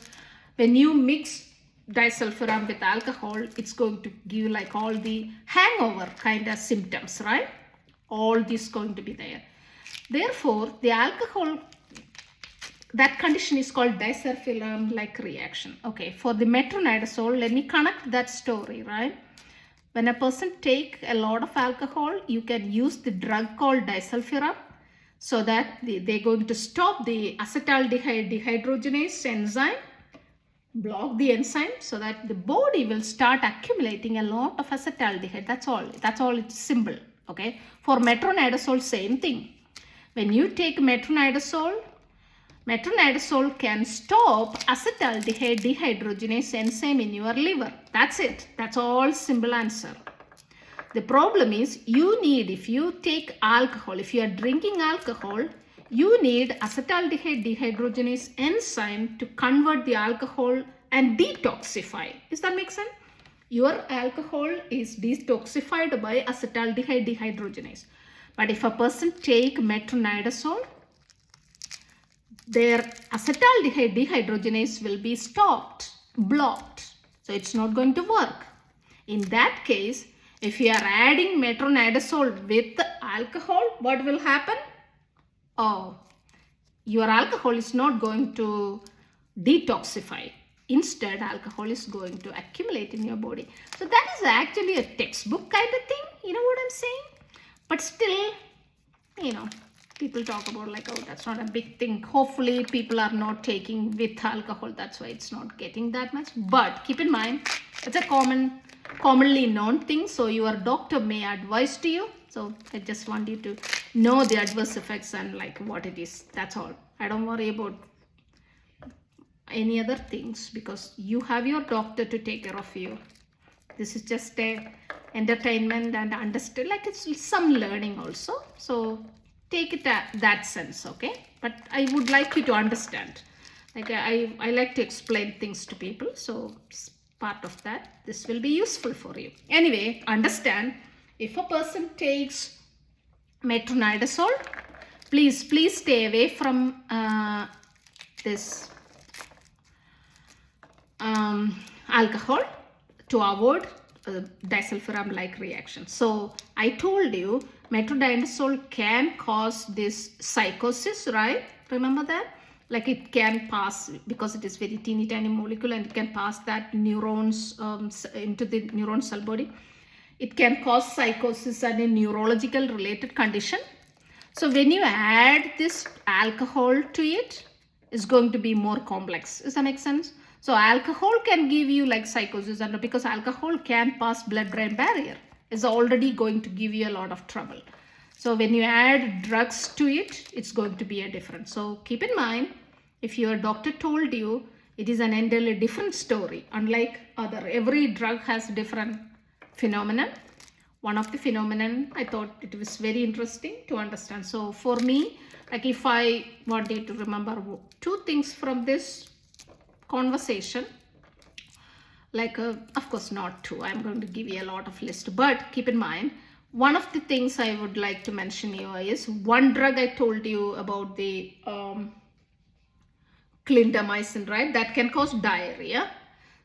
when you mix disulfiram with alcohol, it's going to give all the hangover kind of symptoms, right? All this going to be there. Therefore, the alcohol, that condition is called disulfiram reaction. Okay, for the metronidazole, let me connect that story, right? When a person take a lot of alcohol, you can use the drug called disulfiram, so that they're going to stop the acetaldehyde dehydrogenase enzyme, block the enzyme so that the body will start accumulating a lot of acetaldehyde. That's all. It's simple. Okay. For metronidazole, same thing. When you take metronidazole can stop acetaldehyde dehydrogenase enzyme in your liver. That's it. That's all. Simple answer. The problem is if you take alcohol, if you are drinking alcohol, you need acetaldehyde dehydrogenase enzyme to convert the alcohol and detoxify. Does that make sense? Your alcohol is detoxified by acetaldehyde dehydrogenase. But if a person take metronidazole, their acetaldehyde dehydrogenase will be blocked. So it's not going to work. In that case, if you are adding metronidazole with alcohol, what will happen? Your alcohol is not going to detoxify. Instead, alcohol is going to accumulate in your body. So that is actually a textbook kind of thing. You know what I'm saying? But still, people talk about like, oh, that's not a big thing. Hopefully, people are not taking with alcohol. That's why it's not getting that much. But keep in mind, it's a commonly known thing. So your doctor may advise to you. So I just want you to know the adverse effects and like what it is. That's all. I don't worry about any other things because you have your doctor to take care of you. This is just a entertainment and understand, like it's some learning also. So take it that sense, okay? But I would like you to understand. Like I like to explain things to people. So it's part of that. This will be useful for you. Anyway, understand. If a person takes metronidazole, please stay away from this alcohol to avoid disulfiram-like reaction. So I told you metronidazole can cause this psychosis, right? Remember that? Like it can pass because it is very teeny tiny molecule and it can pass that neurons into the neuron cell body. It can cause psychosis and a neurological related condition. So when you add this alcohol to it, it's going to be more complex. Does that make sense? So alcohol can give you like psychosis, and because alcohol can pass blood-brain barrier, it's already going to give you a lot of trouble. So when you add drugs to it, it's going to be a difference. So keep in mind, if your doctor told you, it is an entirely different story. Unlike every drug has different phenomenon. One of the phenomenon, I thought it was very interesting to understand. So for me, like if I want you to remember two things from this conversation, like of course not two, I'm going to give you a lot of list, but keep in mind, one of the things I would like to mention here is one drug I told you about, the Clindamycin, right? That can cause diarrhea.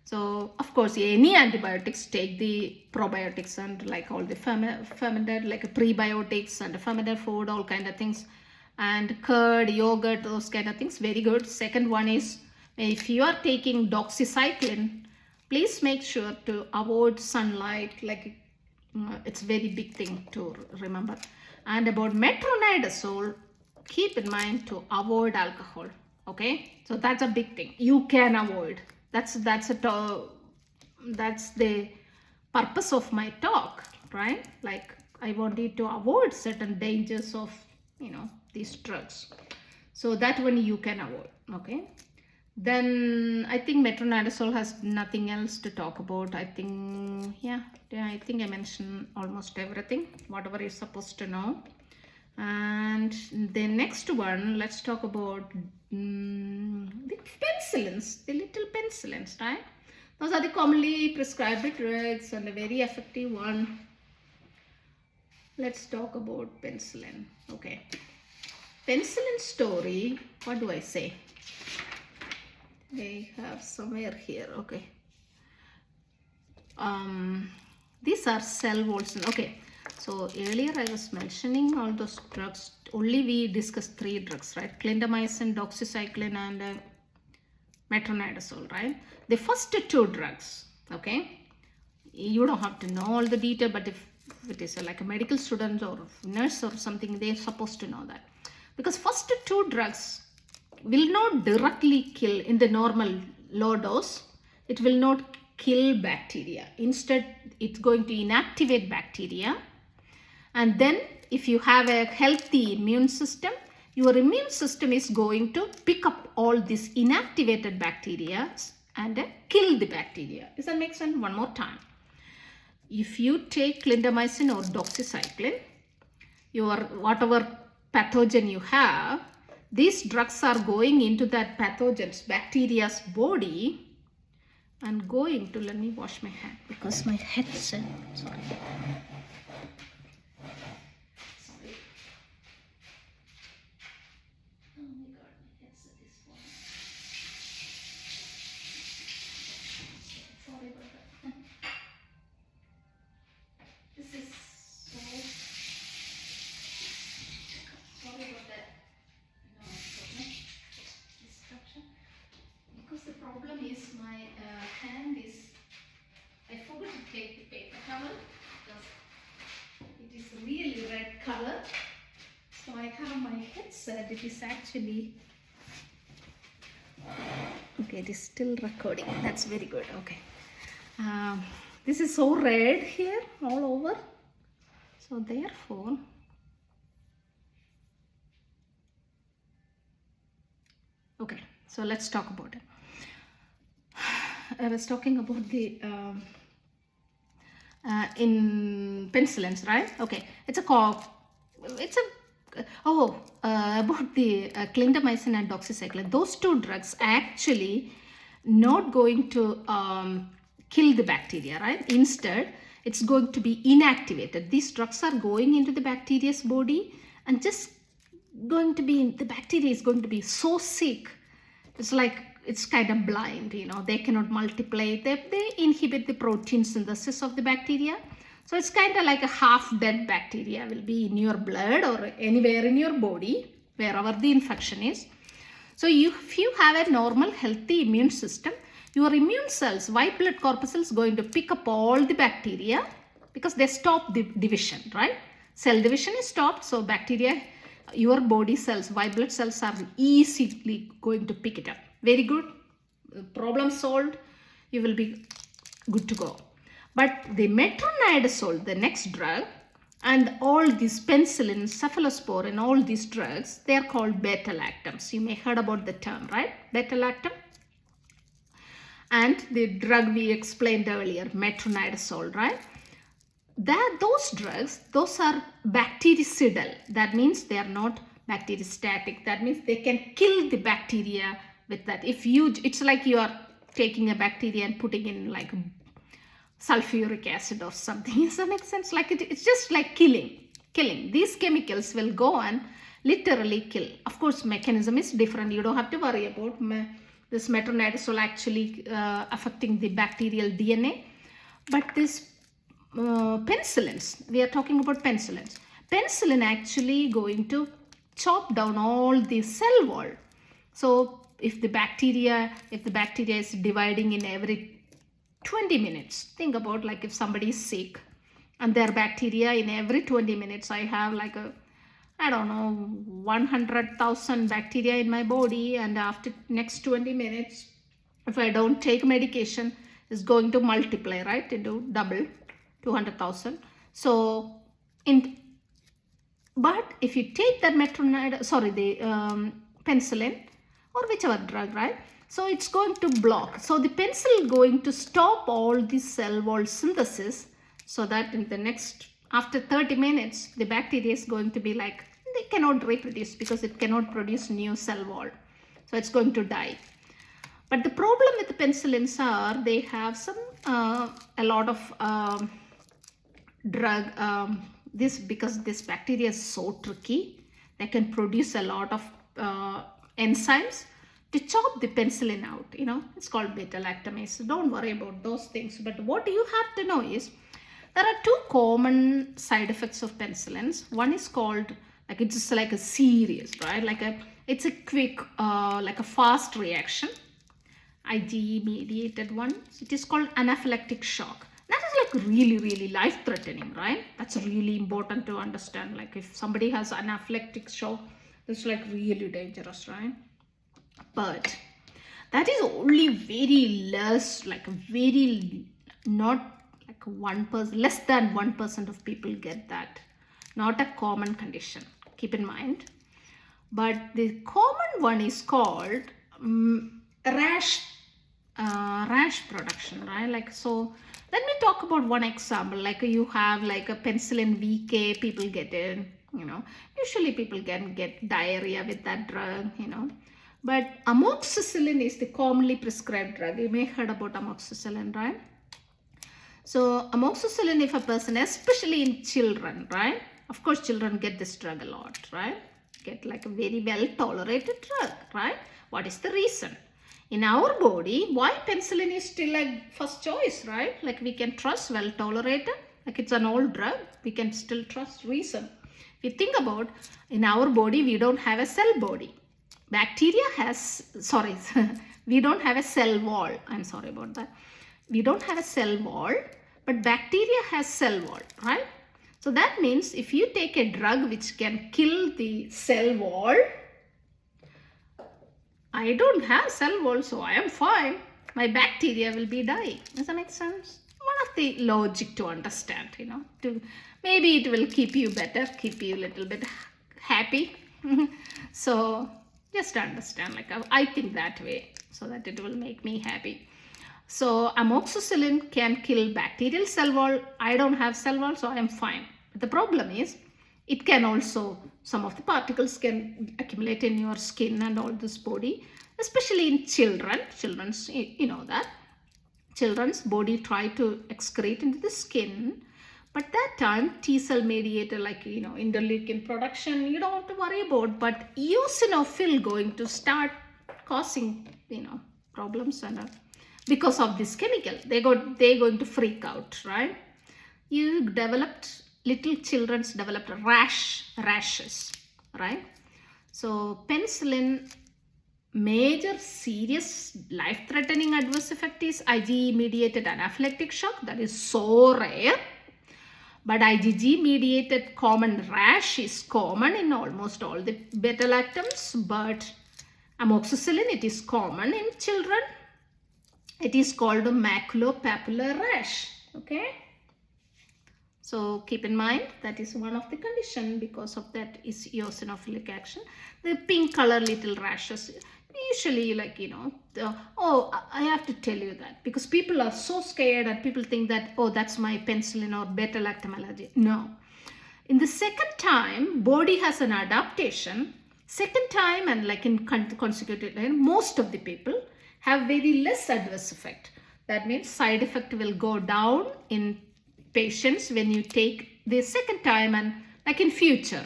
So of course any antibiotics take the probiotics and like all the fermented like prebiotics and fermented food, all kind of things, and curd, yogurt, those kind of things, very good. Second one is, if you are taking doxycycline, please make sure to avoid sunlight. Like it's a very big thing to remember. And about metronidazole, keep in mind to avoid alcohol. Okay, so that's a big thing you can avoid. That's the purpose of my talk, right? Like I want you to avoid certain dangers of these drugs. So that one you can avoid. Okay. Then I think metronidazole has nothing else to talk about. I think I think I mentioned almost everything, whatever you're supposed to know. And the next one, let's talk about the penicillins, the little penicillins, right? Those are the commonly prescribed drugs and a very effective one. Let's talk about penicillin. Okay, penicillin story. What do I say? They have somewhere here. Okay. These are cell walls. Okay. So earlier I was mentioning all those drugs. Only we discussed 3 drugs, right? Clindamycin, doxycycline, and metronidazole, right? The first 2 drugs, okay? You don't have to know all the detail, but if it is like a medical student or nurse or something, they're supposed to know that. Because first 2 drugs will not directly kill in the normal low dose, it will not kill bacteria. Instead, it's going to inactivate bacteria. And then if you have a healthy immune system, your immune system is going to pick up all these inactivated bacteria and kill the bacteria. Does that make sense? One more time. If you take clindamycin or doxycycline, your whatever pathogen you have, these drugs are going into that pathogen's bacteria's body and going to, let me wash my hand because my headset, sorry. Color. So I have my headset. It is actually okay. It is still recording. That's very good. Okay. This is so red here all over. So therefore, okay. So let's talk about it. I was talking about the in penicillins, right? Okay. About the clindamycin and doxycycline. Those two drugs actually not going to kill the bacteria, right? Instead, it's going to be inactivated. These drugs are going into the bacteria's body and just going to be, the bacteria is going to be so sick. It's like, it's kind of blind, you know, they cannot multiply. They inhibit the protein synthesis of the bacteria. So it's kind of like a half-dead bacteria will be in your blood or anywhere in your body, wherever the infection is. So if you have a normal, healthy immune system, your immune cells, white blood corpuscles, going to pick up all the bacteria because they stop the division, right? Cell division is stopped, so bacteria, your body cells, white blood cells are easily going to pick it up. Very good. Problem solved. You will be good to go. But the metronidazole, the next drug, and all these penicillins, cephalosporin, all these drugs, they are called beta-lactams. You may have heard about the term, right? Beta-lactam. And the drug we explained earlier, metronidazole, right? Those drugs, those are bactericidal. That means they are not bacteriostatic. That means they can kill the bacteria with that. It's like you are taking a bacteria and putting in like sulfuric acid or something. Does that make sense? Like it's just like killing. These chemicals will go and literally kill. Of course, mechanism is different. You don't have to worry about this metronidazole actually affecting the bacterial DNA. But this penicillins, we are talking about penicillins. Penicillin actually going to chop down all the cell wall. So if the bacteria is dividing in every 20 minutes, think about like if somebody is sick and their bacteria in every 20 minutes, I have like 100,000 bacteria in my body, and after next 20 minutes, if I don't take medication, it's going to multiply, right, into double, 200,000. So but if you take that penicillin or whichever drug, right? So it's going to block. So the penicillin going to stop all the cell wall synthesis, so that in the next, after 30 minutes, the bacteria is going to be like, they cannot reproduce because it cannot produce new cell wall. So it's going to die. But the problem with the penicillins are they have some, a lot of drug, because this bacteria is so tricky, they can produce a lot of enzymes to chop the penicillin out, you know, it's called beta-lactamase. So don't worry about those things. But what you have to know is there are two common side effects of penicillins. One is called, like it's just like a serious, right? It's a quick, like a fast reaction, IgE mediated one. It is called anaphylactic shock. That is like really, really life-threatening, right? That's really important to understand. Like if somebody has anaphylactic shock, it's like really dangerous, right? But That is only very less, like very, not like 1%, less than 1% of people get that. Not a common condition, keep in mind. But the common one is called rash production, right? Like, so let me talk about one example. Like you have like a penicillin VK, people get it, you know. Usually people can get diarrhea with that drug, you know. But amoxicillin is the commonly prescribed drug. You may have heard about amoxicillin, right? So amoxicillin, if a person, especially in children, right? Of course, children get this drug a lot, right? Get like a very well tolerated drug, right? What is the reason? In our body, why penicillin is still like first choice, right? Like we can trust, well tolerated, like it's an old drug, we can still trust. Reason. If you think about, in our body, we don't have a cell body. Bacteria has, sorry, we don't have a cell wall. I'm sorry about that. We don't have a cell wall, but bacteria has cell wall, right? So that means if you take a drug which can kill the cell wall, I don't have cell wall, so I am fine. My bacteria will be dying. Does that make sense? One of the logic to understand, you know. Maybe it will keep you better, keep you a little bit happy. So just understand, like I think that way, so that it will make me happy. So amoxicillin can kill bacterial cell wall. I don't have cell wall, so I am fine. But the problem is, it can also, some of the particles can accumulate in your skin and all this body, especially in children. Children's, you know that. Children's body try to excrete into the skin. But that time, T cell mediator, like, you know, interleukin production, you don't have to worry about. But eosinophil going to start causing, you know, problems and because of this chemical. They're going to freak out, right? You developed, little children's developed rashes, right? So penicillin, major serious life-threatening adverse effect is IgE-mediated anaphylactic shock. That is so rare. But IgG-mediated common rash is common in almost all the beta-lactams. But amoxicillin, it is common in children. It is called a maculopapular rash. Okay. So keep in mind, that is one of the condition. Because of that is eosinophilic action. The pink color little rashes, usually, like, you know, I have to tell you that because people are so scared and people think that, oh, that's my penicillin or beta-lactam allergy. No. In the second time, body has an adaptation. Second time, and like in consecutive time, most of the people have very less adverse effect. That means side effect will go down in patients when you take the second time and like in future.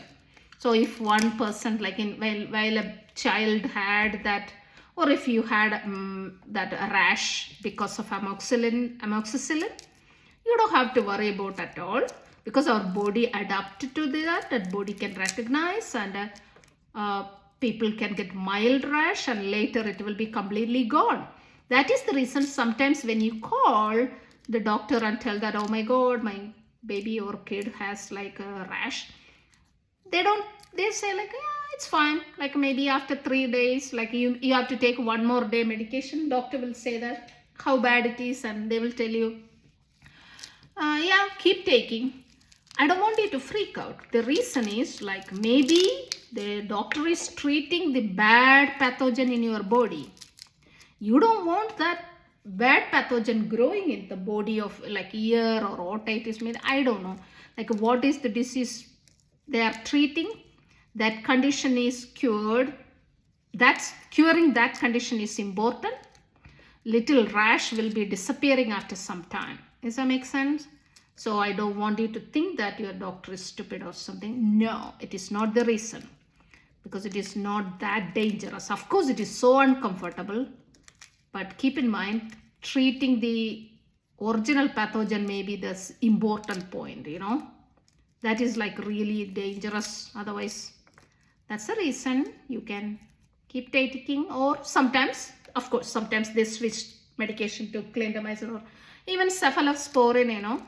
So if 1%, like in while a child had that, or if you had that rash because of amoxicillin, you don't have to worry about at all, because our body adapted to that body can recognize, and people can get mild rash and later it will be completely gone. That is the reason sometimes when you call the doctor and tell that, oh my God, my baby or kid has like a rash, they say like, yeah, it's fine. Like maybe after 3 days, like you have to take 1 more day medication. Doctor will say that how bad it is, and they will tell you, yeah, keep taking. I don't want you to freak out. The reason is like maybe the doctor is treating the bad pathogen in your body. You don't want that bad pathogen growing in the body of like ear or otitis. I don't know. Like what is the disease they are treating? That condition is cured. That's curing that condition is important. Little rash will be disappearing after some time. Does that make sense? So I don't want you to think that your doctor is stupid or something. No, it is not the reason. Because it is not that dangerous. Of course, it is so uncomfortable. But keep in mind, treating the original pathogen may be the important point, you know. That is like really dangerous. Otherwise, that's the reason you can keep taking. Or sometimes, of course, sometimes they switch medication to clindamycin or even cephalosporin, you know.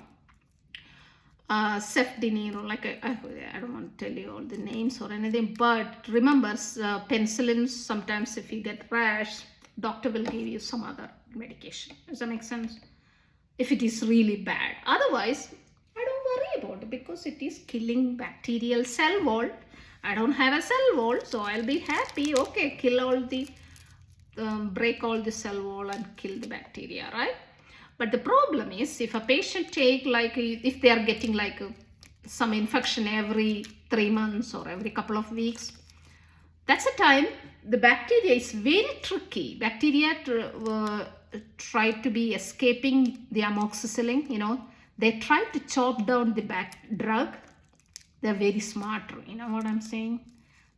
Cefdinir, like I don't want to tell you all the names or anything, but remember penicillins, sometimes if you get rash, doctor will give you some other medication. Does that make sense? If it is really bad. Otherwise, I don't worry about it because it is killing bacterial cell wall. I don't have a cell wall, so I'll be happy. Okay, kill all the, break all the cell wall and kill the bacteria, right? But the problem is if a patient take like, if they are getting like some infection every 3 months or every couple of weeks, that's a time the bacteria is very tricky. Bacteria try to be escaping the amoxicillin, you know. They try to chop down the drug. They're very smart, you know what I'm saying?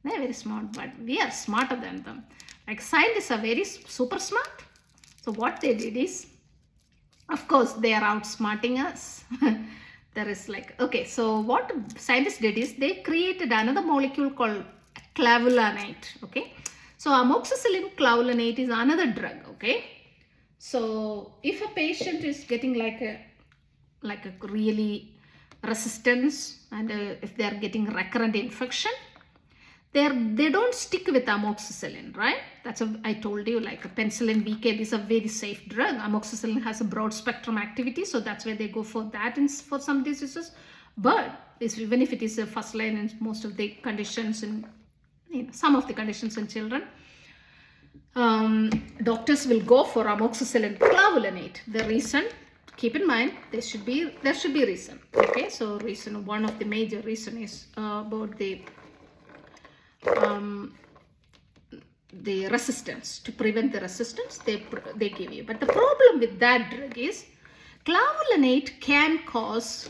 They're very smart, but we are smarter than them. Like scientists are very super smart. So what they did is, of course, they are outsmarting us. There is like, okay, so what scientists did is they created another molecule called clavulanate, okay? So amoxicillin clavulanate is another drug, okay? So if a patient is getting like a really resistance and if they are getting recurrent infection, they don't stick with amoxicillin, right? That's I told you, like a penicillin VK is a very safe drug. Amoxicillin has a broad spectrum activity, so that's why they go for that for some diseases. But even if it is a first line in most of the conditions, in some of the conditions in children, doctors will go for amoxicillin clavulanate. The reason, keep in mind, there should be reason. Okay, so reason, one of the major reason is about the resistance. To prevent the resistance, they give you. But the problem with that drug is clavulanate can cause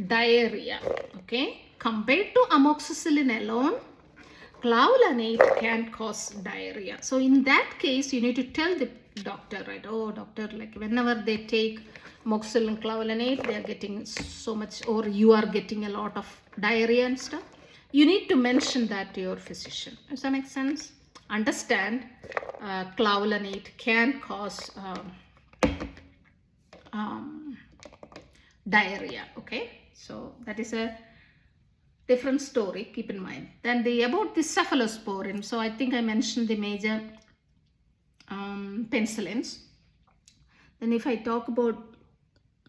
diarrhea. Okay, compared to amoxicillin alone, clavulanate can cause diarrhea. So in that case, you need to tell the doctor, right? Oh, doctor, like whenever they take amoxicillin clavulanate, they are getting so much, or you are getting a lot of diarrhea and stuff. You need to mention that to your physician. Does that make sense? Understand, clavulanate can cause diarrhea. Okay, so that is a different story. Keep in mind. Then about the cephalosporin. So I think I mentioned the major penicillins. Then if I talk about,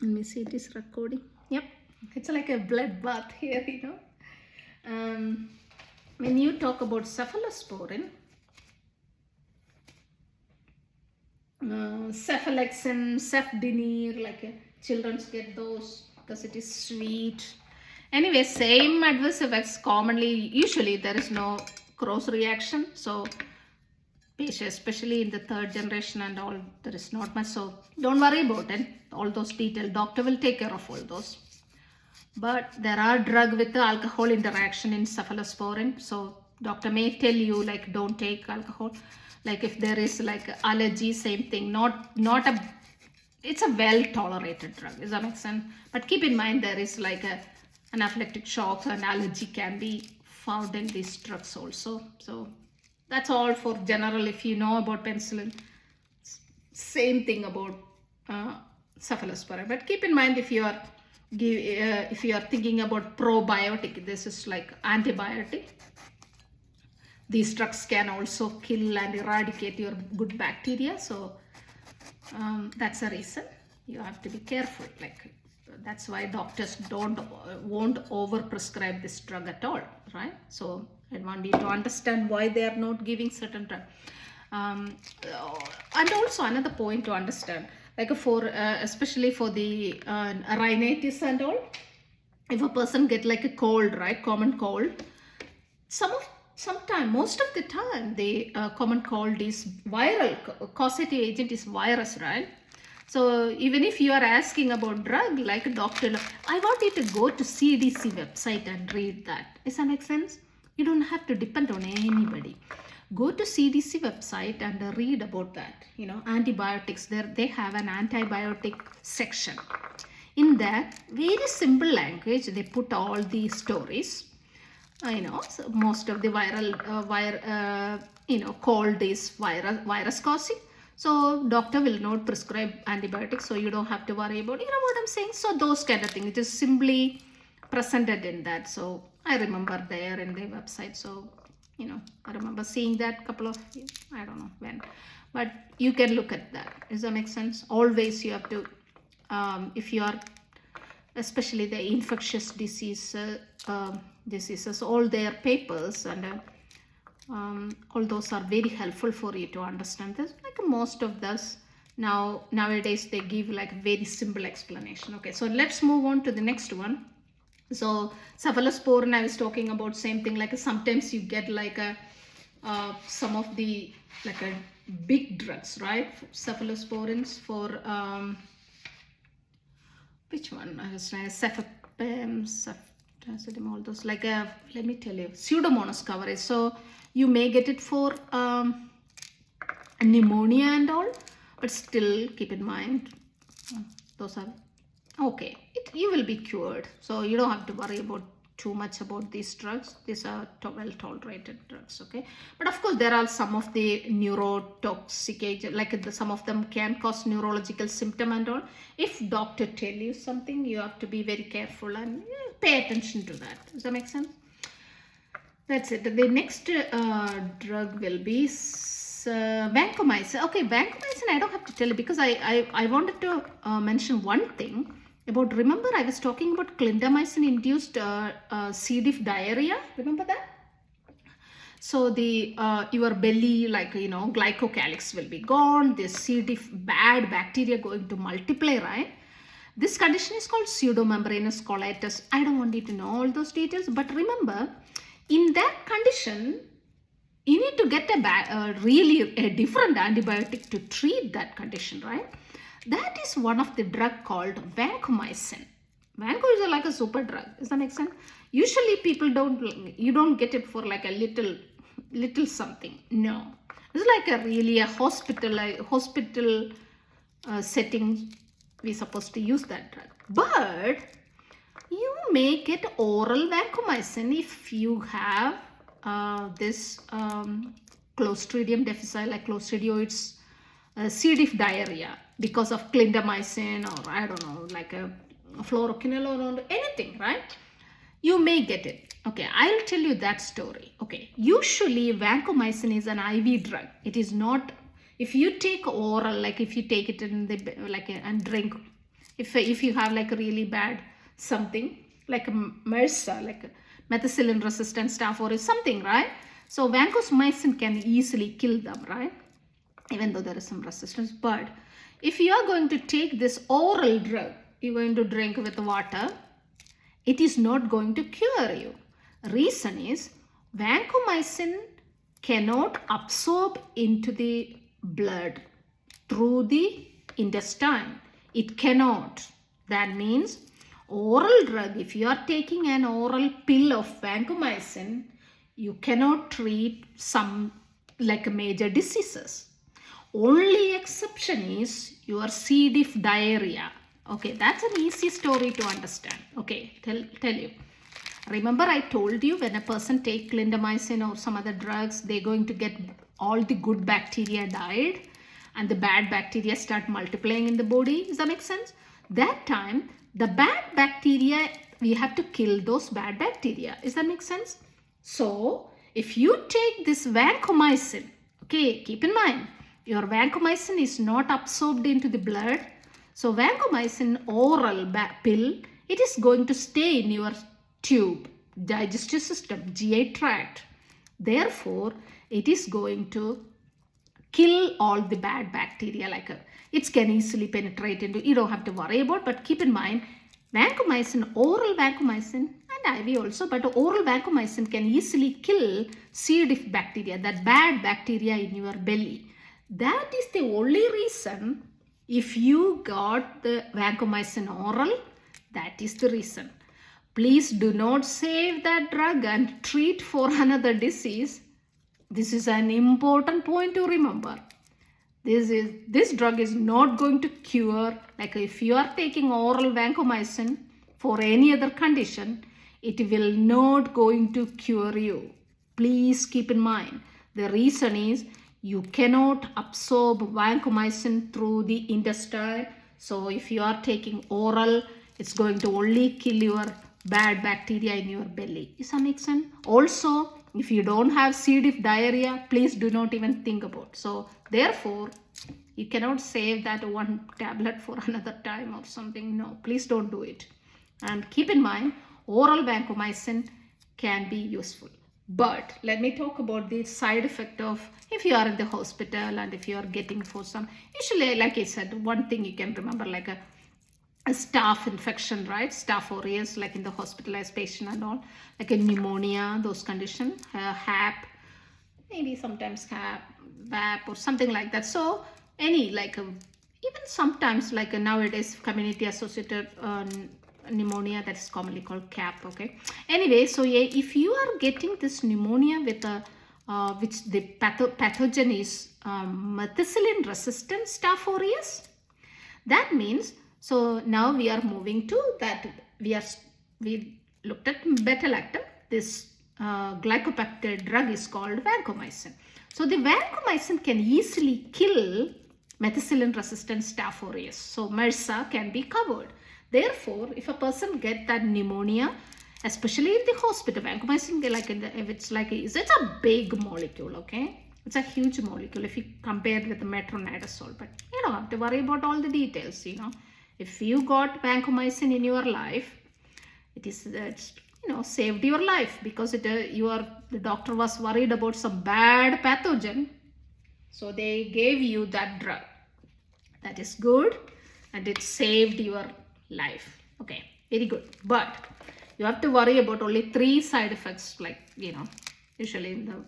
let me see, it is recording. Yep, it's like a bloodbath here, you know. When you talk about cephalosporin, Cephalaxin, Cefdinir, like children get those because it is sweet. Anyway, same adverse effects commonly, usually there is no cross reaction. So patients, especially in the third generation and all, there is not much. So don't worry about it. All those details, doctor will take care of all those. But there are drugs with the alcohol interaction in cephalosporin. So doctor may tell you like don't take alcohol. Like if there is like allergy, same thing. It's a well tolerated drug. Does that make sense? But keep in mind there is like anaphylactic shocks and allergy can be found in these drugs also. So that's all for general. If you know about penicillin, same thing about cephalosporin. But keep in mind if you are thinking about probiotic, this is like antibiotic. These drugs can also kill and eradicate your good bacteria. So that's a reason you have to be careful. Like that's why doctors won't over prescribe this drug at all, right? So I want you to understand why they are not giving certain drug. And also another point to understand, like especially for the rhinitis and all, if a person get like a cold, right, common cold, most of the time the common cold is viral. Causative agent is virus, right? So even if you are asking about drug, like a doctor, I want you to go to CDC website and read that. Does that make sense? You don't have to depend on anybody. Go to CDC website and read about that. You know, antibiotics, they have an antibiotic section. In that, very simple language, they put all these stories. So most of the cold is virus causing. So doctor will not prescribe antibiotics, so you don't have to worry about, you know what I'm saying? So those kind of things, it is simply presented in that. So I remember there in the website. So I remember seeing that couple of, I don't know when, but you can look at that. Does that make sense? Always you have to, if you are, especially the infectious diseases, all their papers and all those are very helpful for you to understand this. Like most of this nowadays they give like very simple explanation. Okay, so let's move on to the next one. So cephalosporin, I was talking about same thing, like sometimes you get like some of the like a big drugs, right? Cephalosporins for which one? I was saying Cephalosporins, all those, like let me tell you, Pseudomonas coverage. So you may get it for pneumonia and all, but still keep in mind those are okay. You will be cured, so you don't have to worry about too much about these drugs. These are well tolerated drugs. Okay, but of course there are some of the neurotoxic agents, like some of them can cause neurological symptom and all. If doctor tell you something, you have to be very careful and pay attention to that. Does that make sense? That's it. The next drug will be Vancomycin. Okay, Vancomycin I don't have to tell you because I wanted to mention one thing about, remember I was talking about Clindamycin-induced C.diff diarrhea. Remember that? So the your belly, like glycocalyx will be gone. This C.diff bad bacteria going to multiply, right? This condition is called pseudomembranous colitis. I don't want you to know all those details, but remember, in that condition, you need to get really a different antibiotic to treat that condition, right? That is one of the drug called vancomycin. Vanco is like a super drug. Does that make sense? Usually people you don't get it for like a little something. No, it's like a really a hospital setting. We're supposed to use that drug, but you may get oral vancomycin if you have this Clostridium difficile, like Clostridioids C.diff diarrhea because of Clindamycin, or I don't know, like a Fluoroquinolone or anything, right? You may get it. Okay, I'll tell you that story. Okay, usually vancomycin is an IV drug. It is not, if you take oral, like if you take it in the and drink, if you have like a really bad something like a MRSA, like a methicillin resistant staph aureus something, right? So vancomycin can easily kill them, right? Even though there is some resistance. But if you are going to take this oral drug, you're going to drink with water, it is not going to cure you. Reason is vancomycin cannot absorb into the blood through the intestine. It cannot. That means oral drug, if you are taking an oral pill of vancomycin, you cannot treat some like major diseases. Only exception is your C.diff diarrhea. Okay, that's an easy story to understand. Okay, tell you. Remember I told you when a person take clindamycin or some other drugs, they're going to get all the good bacteria died and the bad bacteria start multiplying in the body. Does that make sense? That time, the bad bacteria, we have to kill those bad bacteria. Does that make sense? So, if you take this vancomycin, okay, keep in mind, your vancomycin is not absorbed into the blood. So, vancomycin oral pill, it is going to stay in your tube, digestive system, GI tract. Therefore, it is going to kill all the bad bacteria. Like it can easily penetrate into, you don't have to worry about, but keep in mind, vancomycin, oral vancomycin and IV also, but oral vancomycin can easily kill C.diff bacteria, that bad bacteria in your belly. That is the only reason if you got the vancomycin oral, that is the reason. Please do not save that drug and treat for another disease. This is an important point to remember. This drug is not going to cure, like if you are taking oral vancomycin for any other condition, it will not going to cure you. Please keep in mind. The reason is you cannot absorb vancomycin through the intestine. So if you are taking oral, it's going to only kill your bad bacteria in your belly. Does that make sense? Also, if you don't have C. diff diarrhea, please do not even think about. So therefore, you cannot save that one tablet for another time or something. No, please don't do it. And keep in mind, oral vancomycin can be useful. But let me talk about the side effect of if you are in the hospital and if you are getting for some, usually like I said, one thing you can remember like a staph infection, right? Staph aureus, like in the hospitalized patient and all, like a pneumonia, those conditions, HAP, maybe sometimes HAP, VAP or something like that. So any like even sometimes like nowadays community associated pneumonia, that is commonly called CAP. Okay, anyway, so yeah, if you are getting this pneumonia with a which the pathogen is methicillin resistant Staph aureus, that means, so now we are moving to that, we looked at beta-lactam. This glycopeptide drug is called vancomycin. So the vancomycin can easily kill methicillin resistant Staph aureus. So MRSA can be covered. Therefore, if a person get that pneumonia, especially in the hospital, vancomycin, like it's a big molecule, okay? It's a huge molecule if you compare with the metronidazole, but you don't have to worry about all the details, you know. If you got vancomycin in your life, it's saved your life, because the doctor was worried about some bad pathogen, so they gave you that drug. That is good, and it saved your life. Okay, very good. But you have to worry about only 3 side effects, like, you know, usually in the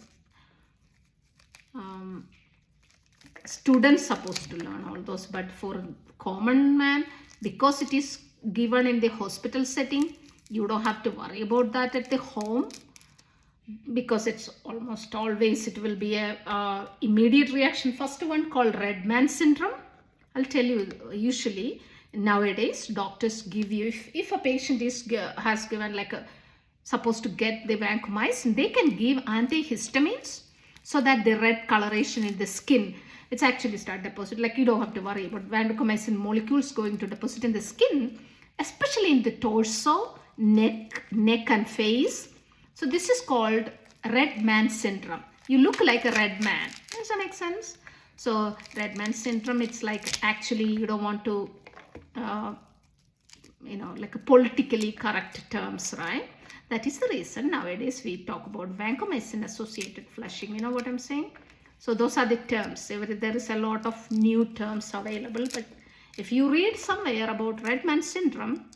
students supposed to learn all those, but for common man, because it is given in the hospital setting, you don't have to worry about that at the home, because it's almost always, it will be a immediate reaction. First one called red man syndrome. I'll tell you, usually nowadays doctors give you, if a patient has given like supposed to get the vancomycin, they can give antihistamines so that the red coloration in the skin, it's actually start deposit. Like, you don't have to worry about vancomycin molecules going to deposit in the skin, especially in the torso, neck and face. So this is called red man syndrome. You look like a red man. Does that make sense? So red man syndrome, it's like, actually you don't want to like a politically correct terms, right? That is the reason nowadays we talk about vancomycin associated flushing. You know what I'm saying? So those are the terms. There is a lot of new terms available, but if you read somewhere about red man syndrome,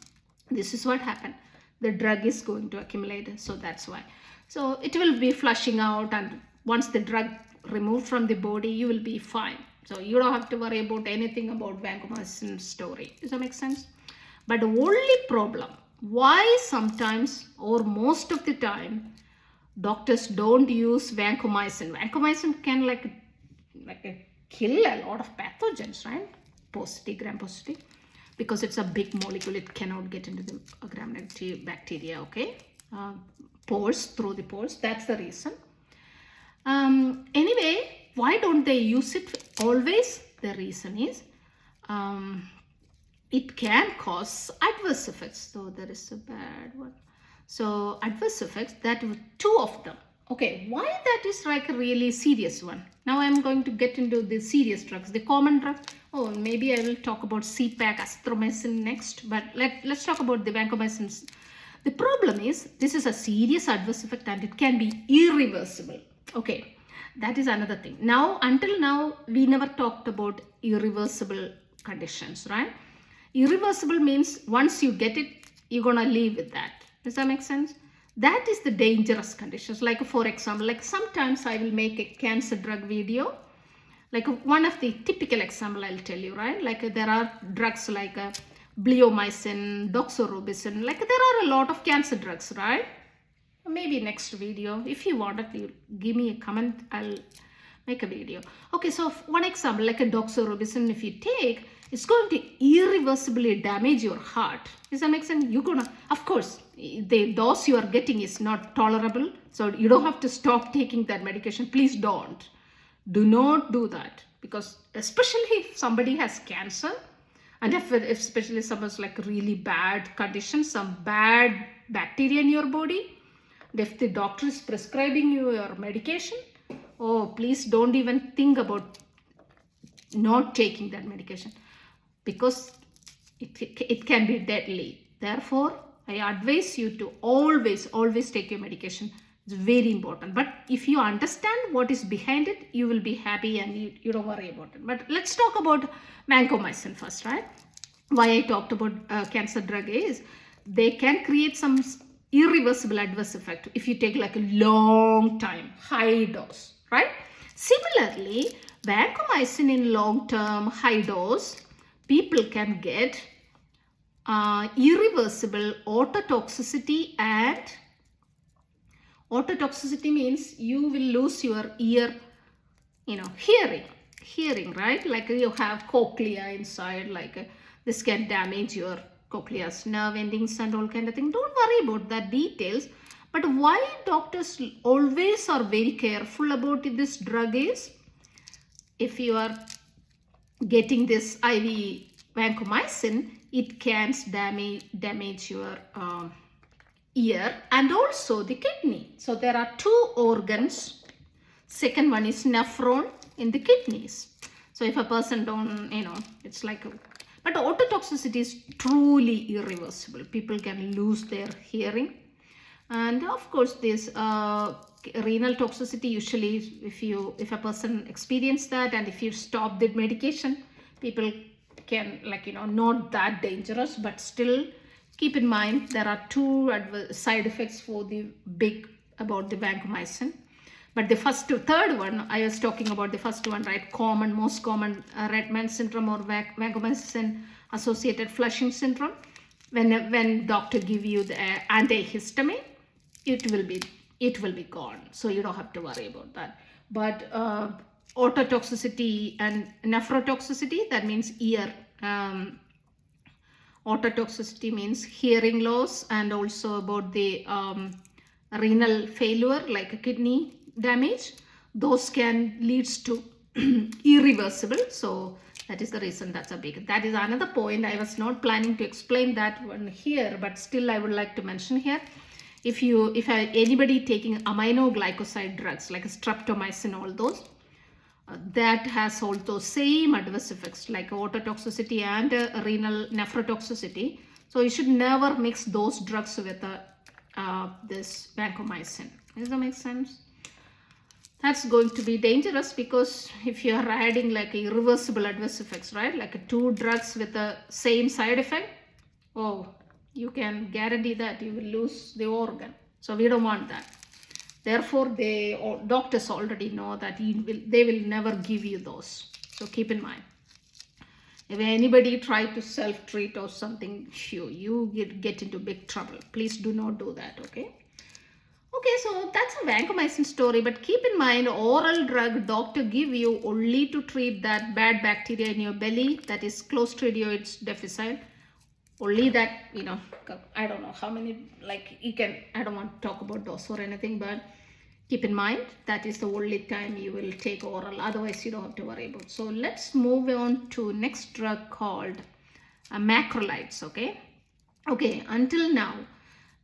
this is what happened. The drug is going to accumulate, so that's why. So it will be flushing out, and once the drug removed from the body, you will be fine. So you don't have to worry about anything about vancomycin story. Does that make sense? But the only problem, why sometimes or most of the time doctors don't use vancomycin. Vancomycin can like kill a lot of pathogens, right? Positive, gram-positive. Because it's a big molecule, it cannot get into the gram-negative bacteria, okay? Pores, through the pores, that's the reason. Anyway, why don't they use it always? The reason is it can cause adverse effects. So there is a bad one. So adverse effects, that were 2 of them. Okay, why that is like a really serious one? Now I'm going to get into the serious drugs, the common drugs. Oh, maybe I will talk about CPAC, Azithromycin next, but let's talk about the vancomycin. The problem is, this is a serious adverse effect and it can be irreversible. Okay, that is another thing. Now, until now, we never talked about irreversible conditions, right? Irreversible means once you get it, you're gonna live with that. Does that make sense? That is the dangerous conditions. Like, for example, like sometimes I will make a cancer drug video. Like one of the typical example I'll tell you, right? Like there are drugs like bleomycin, doxorubicin. Like there are a lot of cancer drugs, right? Maybe next video, if you want it, you give me a comment, I'll make a video. Okay, so one example, like a doxorubicin, if you take, it's going to irreversibly damage your heart. Does that make sense? You're gonna, of course, the dose you are getting is not tolerable, so you don't have to stop taking that medication. Please don't. Do not do that, because especially if somebody has cancer, and if especially someone's like really bad condition, some bad bacteria in your body, if the doctor is prescribing you your medication, oh, please don't even think about not taking that medication, because it can be deadly. Therefore, I advise you to always take your medication. It's very important. But if you understand what is behind it, you will be happy and you don't worry about it. But let's talk about vancomycin first, right? Why I talked about cancer drug is they can create some irreversible adverse effect if you take like a long time, high dose, right? Similarly, vancomycin in long term, high dose, people can get irreversible ototoxicity, and ototoxicity means you will lose your hearing, right? Like you have cochlea inside, like this can damage your cochlea's nerve endings and all kind of thing. Don't worry about the details. But why doctors always are very careful about this drug is, if you are getting this IV vancomycin, it can damage your ear and also the kidney. So there are two organs. Second one is nephron in the kidneys. So if a person don't, it's like, but ototoxicity is truly irreversible. People can lose their hearing. And of course, this renal toxicity, usually if a person experience that and if you stop the medication, people can not that dangerous, but still keep in mind there are two side effects about the vancomycin. But the third one, I was talking about the first one, right? Most common Redman syndrome or vancomycin associated flushing syndrome. When doctor give you the antihistamine, it will be gone. So you don't have to worry about that. But ototoxicity and nephrotoxicity, that means ear. Ototoxicity means hearing loss, and also about the renal failure, like a kidney damage. Those can lead to irreversible. So that is the reason that is another point. I was not planning to explain that one here, but still I would like to mention here. If anybody taking aminoglycoside drugs like streptomycin, all those, that has all those same adverse effects like ototoxicity and renal nephrotoxicity. So you should never mix those drugs with this vancomycin. Does that make sense? That's going to be dangerous, because if you are adding like irreversible adverse effects, right? Like two drugs with the same side effect, oh, you can guarantee that you will lose the organ. So we don't want that. Therefore, doctors already know that they will never give you those. So keep in mind. If anybody try to self-treat or something, you get into big trouble. Please do not do that, okay? Okay, so that's a vancomycin story, but keep in mind, oral drug doctor give you only to treat that bad bacteria in your belly, that is Clostridioides difficile. Only that, I don't know how many, I don't want to talk about those or anything, but keep in mind, that is the only time you will take oral. Otherwise, you don't have to worry about. So let's move on to next drug called Macrolides, okay? Okay, until now,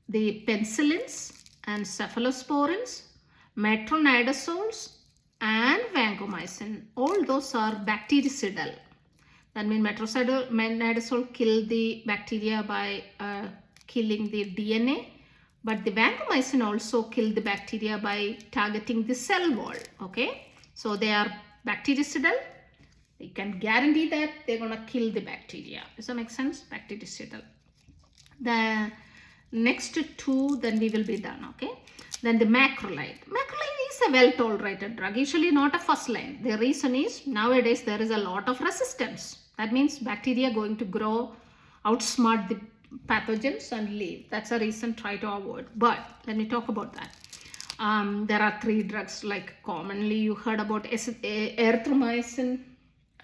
the penicillins and cephalosporins, metronidazoles, and vancomycin, all those are bactericidal. That means metronidazole kill the bacteria by killing the DNA, but the vancomycin also kill the bacteria by targeting the cell wall, okay? So they are bactericidal. You can guarantee that they're going to kill the bacteria. Does that make sense? Bactericidal. The next two, then we will be done, okay? Then the macrolide. Macrolide is a well-tolerated drug, usually not a first line. The reason is nowadays there is a lot of resistance. That means bacteria going to grow, outsmart the pathogens and leave. That's a reason try to avoid. But let me talk about that. There are three drugs, like commonly you heard about azithromycin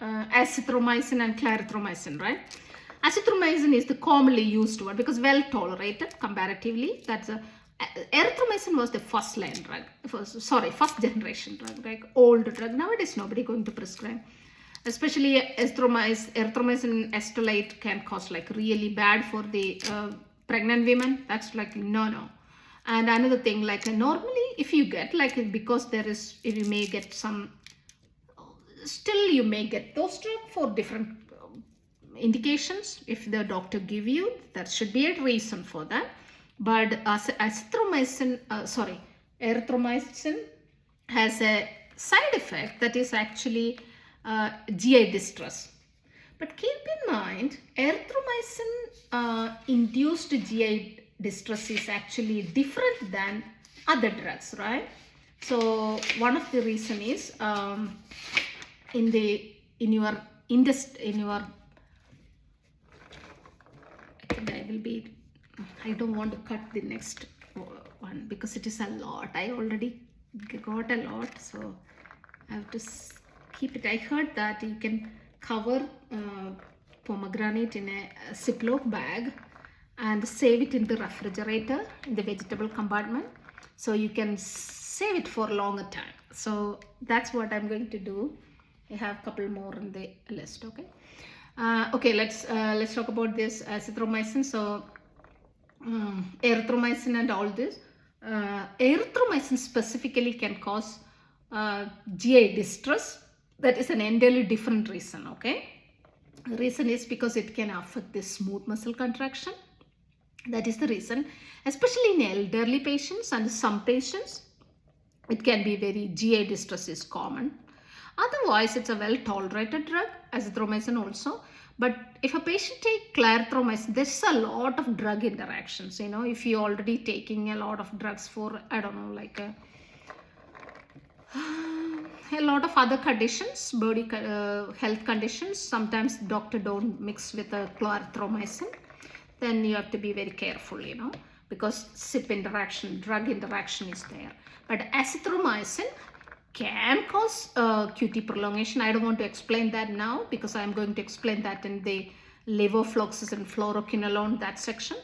and clarithromycin, right? Azithromycin is the commonly used one because well tolerated comparatively. That's erythromycin was the first line drug, first generation drug, like old drug. Nowadays nobody going to prescribe. Especially erythromycin acetylate can cause like really bad for the pregnant women. That's like no. And another thing, like normally if you get like, because there is, if you may get some, still you may get those drugs for different indications. If the doctor give you, there should be a reason for that. But erythromycin has a side effect that is actually GI distress. But keep in mind, erythromycin-induced GI distress is actually different than other drugs, right? So one of the reason is in your I don't want to cut the next one because it is a lot. I already got a lot, so I have to keep it. I heard that you can cover pomegranate in a Ziploc bag and save it in the refrigerator in the vegetable compartment, so you can save it for a longer time. So that's what I'm going to do. I have a couple more on the list. Okay. Okay, let's talk about this azithromycin. So erythromycin and all this. Erythromycin specifically can cause GI distress. That is an entirely different reason. Okay, the reason is because it can affect the smooth muscle contraction. That is the reason, especially in elderly patients and some patients, it can be very GI distress is common. Otherwise, it's a well-tolerated drug, azithromycin also. But if a patient takes clarithromycin, there's a lot of drug interactions. You know, if you're already taking a lot of drugs for, I don't know, like a lot of other conditions, body health conditions, sometimes doctor don't mix with a clarithromycin. Then you have to be very careful, you know, because CYP interaction, drug interaction is there. But azithromycin can cause QT prolongation. I don't want to explain that now because I'm going to explain that in the Levofloxacin, Fluoroquinolone, that section.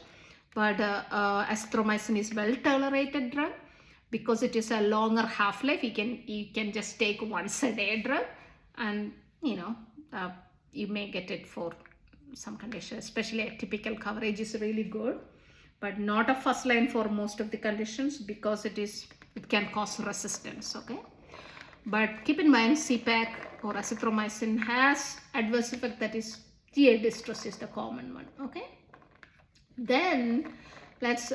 But azithromycin is well tolerated drug because it is a longer half-life. You can just take once a day drug, and you know you may get it for some conditions, especially atypical coverage is really good, but not a first line for most of the conditions because it can cause resistance. Okay. But keep in mind, CPAC or azithromycin has adverse effect, that is GI distress is the common one. Okay. Then let's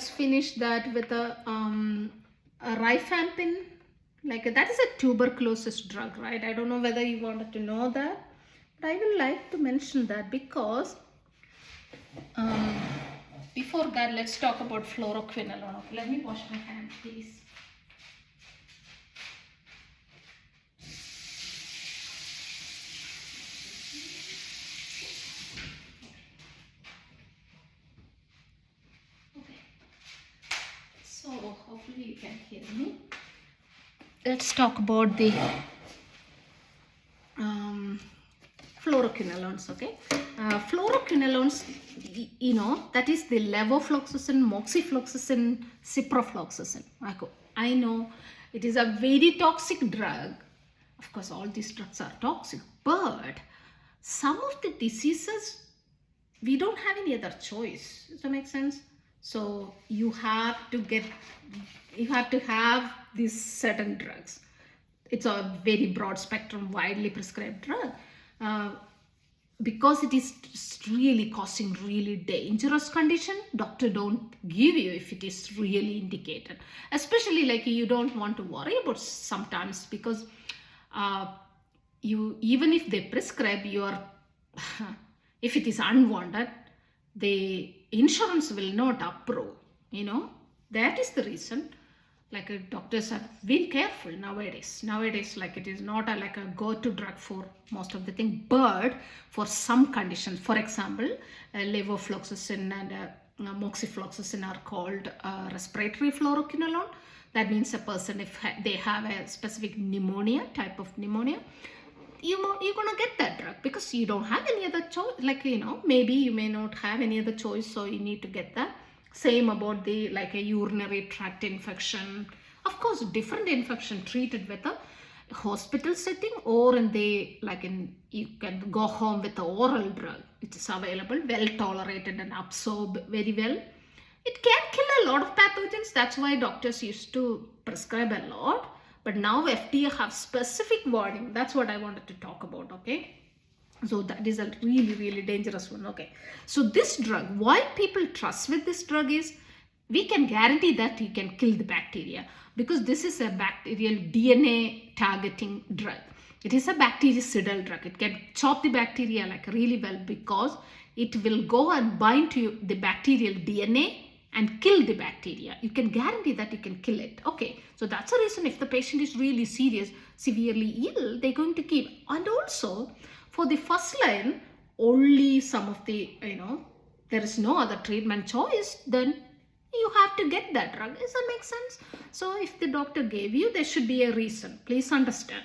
finish that with a Rifampin. Like that is a tuberculosis drug, right? I don't know whether you wanted to know that, but I will like to mention that because before that, let's talk about fluoroquinolone. Okay, let me wash my hands, please. So hopefully you can hear me. Let's talk about the fluoroquinolones. Okay, fluoroquinolones, you know, that is the levofloxacin, moxifloxacin, ciprofloxacin. I know it is a very toxic drug. Of course, all these drugs are toxic, but some of the diseases we don't have any other choice. Does that make sense? So you have to have these certain drugs. It's a very broad spectrum, widely prescribed drug. Because it is really causing really dangerous condition, doctor don't give you if it is really indicated. Especially like you don't want to worry about sometimes because even if they prescribe if it is unwanted, the insurance will not approve, you know. That is the reason, like doctors are very careful nowadays, like it is not like a go-to drug for most of the thing, but for some conditions, for example, levofloxacin and moxifloxacin are called respiratory fluoroquinolone. That means a person, if they have a specific type of pneumonia, you're gonna get that drug because you don't have any other choice. Like, you know, maybe you may not have any other choice, so you need to get that. Same about the like a urinary tract infection. Of course, different infection treated with a hospital setting or in the you can go home with the oral drug. It is available, well tolerated and absorb very well. It can kill a lot of pathogens. That's why doctors used to prescribe a lot. But now FDA have specific warning. That's what I wanted to talk about, okay? So that is a really, really dangerous one, okay? So this drug, why people trust with this drug is, we can guarantee that you can kill the bacteria because this is a bacterial DNA targeting drug. It is a bactericidal drug. It can chop the bacteria like really well because it will go and bind to the bacterial DNA and kill the bacteria. You can guarantee that you can kill it. Okay, so that's the reason if the patient is really serious, severely ill, they're going to keep. And also for the first line, only some of the, there is no other treatment choice, then you have to get that drug. Does that make sense? So if the doctor gave you, there should be a reason. Please understand.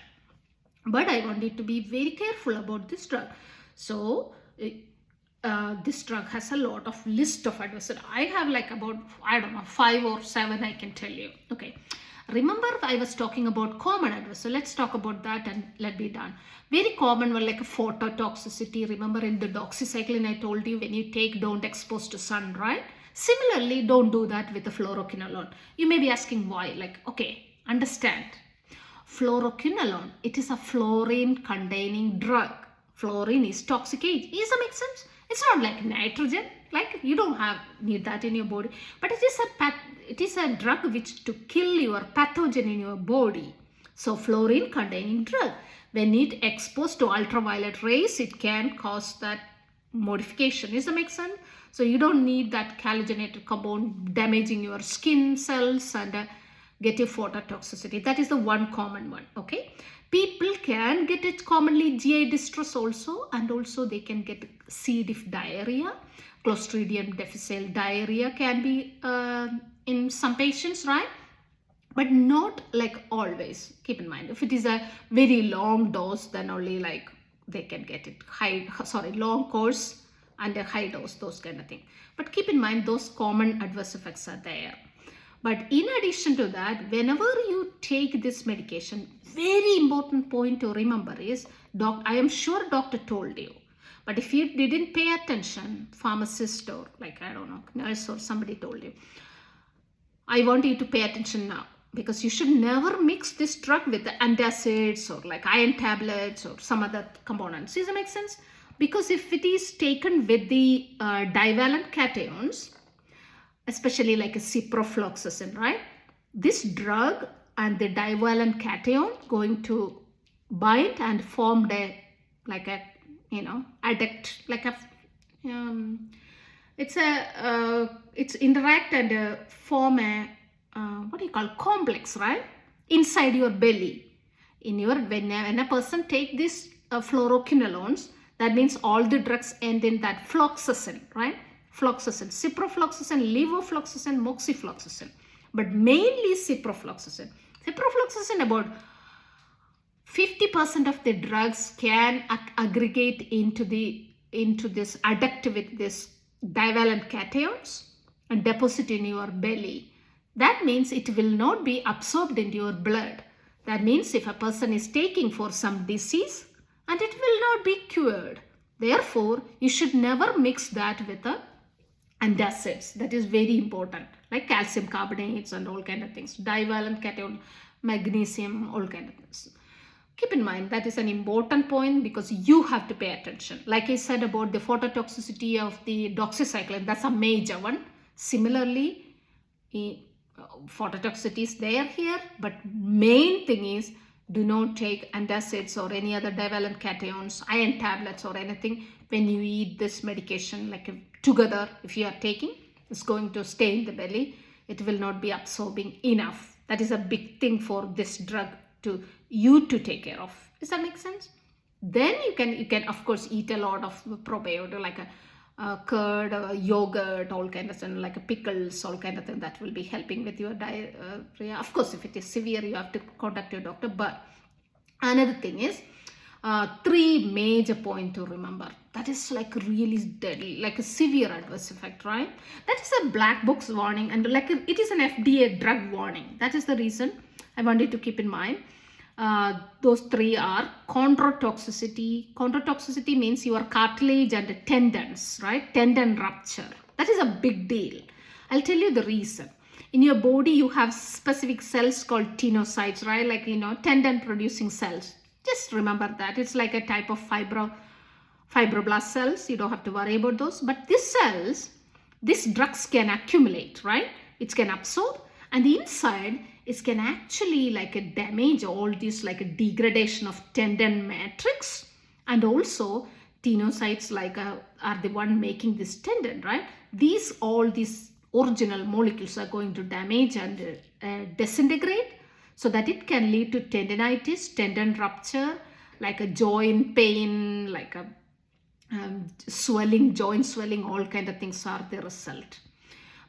But I want you to be very careful about this drug. So this drug has a lot of list of adverse. I have like about, 5 or 7 I can tell you. Okay. Remember I was talking about common adverse. So let's talk about that and let be done. Very common one like a phototoxicity. Remember in the doxycycline I told you when you take, don't expose to sun, right? Similarly, don't do that with the fluoroquinolone. You may be asking why. Like, okay, understand. Fluoroquinolone, it is a fluorine containing drug. Fluorine is toxic agent. Does that make sense? It's not like nitrogen. Like you don't need that in your body. But it is a drug which to kill your pathogen in your body. So fluorine containing drug. When it exposed to ultraviolet rays, it can cause that modification. Does that make sense? So you don't need that halogenated compound damaging your skin cells and get your phototoxicity. That is the one common one. Okay. People can get it commonly GI distress also, and also they can get c.diff diarrhea. Clostridium difficile diarrhea can be in some patients, right? But not like always. Keep in mind, if it is a very long dose, then only like they can get it long course and a high dose, those kind of thing. But keep in mind, those common adverse effects are there. But in addition to that, whenever you take this medication, very important point to remember is, I am sure doctor told you, but if you didn't pay attention, pharmacist or like, nurse or somebody told you, I want you to pay attention now, because you should never mix this drug with the antacids or like iron tablets or some other components. Does that make sense? Because if it is taken with the divalent cations, especially like a ciprofloxacin, right? This drug and the divalent cation going to bind and form adduct, like a, it's interact and form a, complex, right? Inside your belly. When a person take this fluoroquinolones, that means all the drugs end in that floxacin, right? Floxacin, ciprofloxacin, levofloxacin, moxifloxacin, but mainly ciprofloxacin. Ciprofloxacin, about 50% of the drugs can aggregate into this adduct with this divalent cations and deposit in your belly. That means it will not be absorbed into your blood. That means if a person is taking for some disease, and it will not be cured. Therefore, you should never mix that with antacids. That is very important, like calcium carbonates and all kind of things, divalent cation, magnesium, all kind of things. Keep in mind, that is an important point because you have to pay attention. Like I said about the phototoxicity of the doxycycline, that's a major one. Similarly, phototoxicity is there here, but main thing is, do not take antacids or any other divalent cations, iron tablets or anything when you eat this medication like together. If you are taking, it's going to stay in the belly. It will not be absorbing enough. That is a big thing for this drug to take care of. Does that make sense? Then you can of course eat a lot of probiotic like a curd, yogurt, all kind of thing, like pickles, all kind of thing that will be helping with your diarrhea. Of course, if it is severe, you have to contact your doctor. But another thing is 3 major points to remember. That is like really deadly, like a severe adverse effect, right? That is a black box warning, and like it is an FDA drug warning. That is the reason I wanted to keep in mind. Those 3 are chondrotoxicity. Chondrotoxicity means your cartilage and tendons, right? Tendon rupture. That is a big deal. I'll tell you the reason. In your body, you have specific cells called tenocytes, right? Like, tendon producing cells. Just remember that. It's like a type of fibroblast cells. You don't have to worry about those. But these cells, these drugs can accumulate, right? It can absorb. And inside, it can actually like damage all these, like a degradation of tendon matrix. And also, tenocytes are the one making this tendon, right? All these original molecules are going to damage and disintegrate, so that it can lead to tendinitis, tendon rupture, like a joint pain, like a swelling, joint swelling, all kind of things are the result.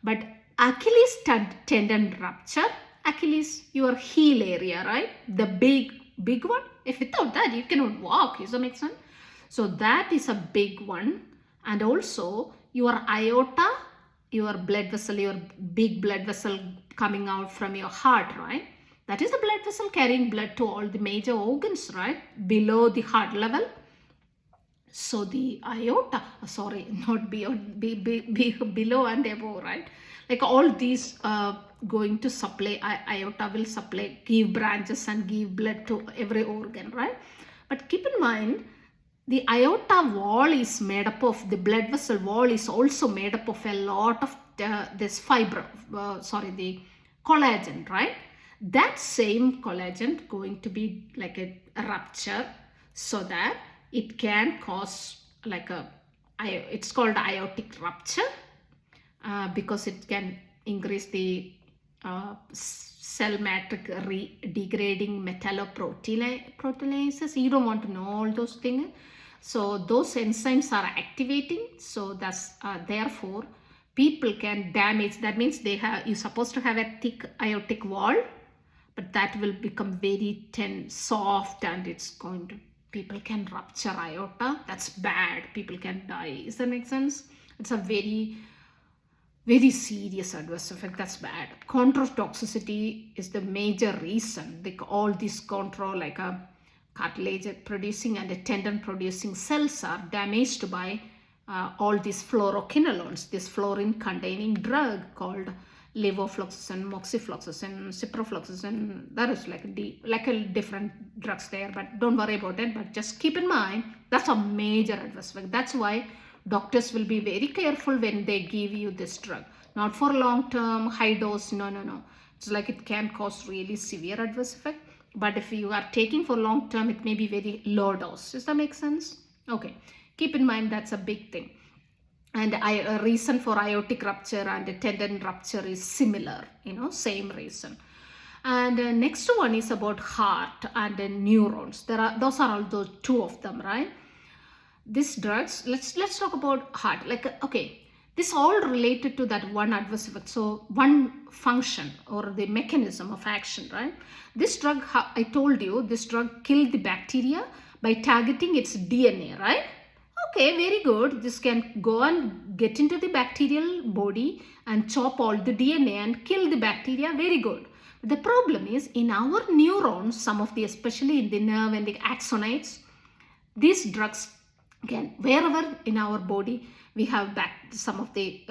But Achilles tendon rupture, Achilles, your heel area, right? The big one. If without that, you cannot walk. Does that make sense? So that is a big one. And also your aorta, your blood vessel, your big blood vessel coming out from your heart, right? That is the blood vessel carrying blood to all the major organs, right? Below the heart level. So the aorta, sorry, not beyond, below and above, right? Like all these going to supply, aorta will supply, give branches and give blood to every organ, right? But keep in mind, the aorta wall is made up of, the blood vessel wall is also made up of a lot of this the collagen, right? That same collagen going to be like a rupture, so that it can cause like it's called aortic rupture, because it can increase the cell matrix degrading metalloproteinases. You don't want to know all those things. So those enzymes are activating. So that's therefore people can damage. That means you're supposed to have a thick aortic wall, but that will become very soft, and it's going to, people can rupture aorta. That's bad. People can die. Does that make sense? It's a very, very serious adverse effect. That's bad. Contratoxicity is the major reason. Like all these like a cartilage producing and a tendon producing cells are damaged by all these fluoroquinolones, this fluorine containing drug called Levofloxacin, moxifloxacin, ciprofloxacin. That is like a different drugs there, but don't worry about it. But just keep in mind, that's a major adverse effect. That's why doctors will be very careful when they give you this drug. Not for long term, high dose, no. It's like it can cause really severe adverse effect. But if you are taking for long term, it may be very low dose. Does that make sense? Okay. Keep in mind, that's a big thing. And a reason for aortic rupture and a tendon rupture is similar, same reason. And next one is about heart and neurons. Those are all those two of them, right? These drugs, let's talk about heart. This all related to that one adverse effect. So one function or the mechanism of action, right? This drug, I told you, this drug killed the bacteria by targeting its DNA, right? Okay, very good. This can go and get into the bacterial body and chop all the DNA and kill the bacteria. Very good. The problem is in our neurons, some of the, especially in the nerve and the axonites, these drugs can, wherever in our body we have some of the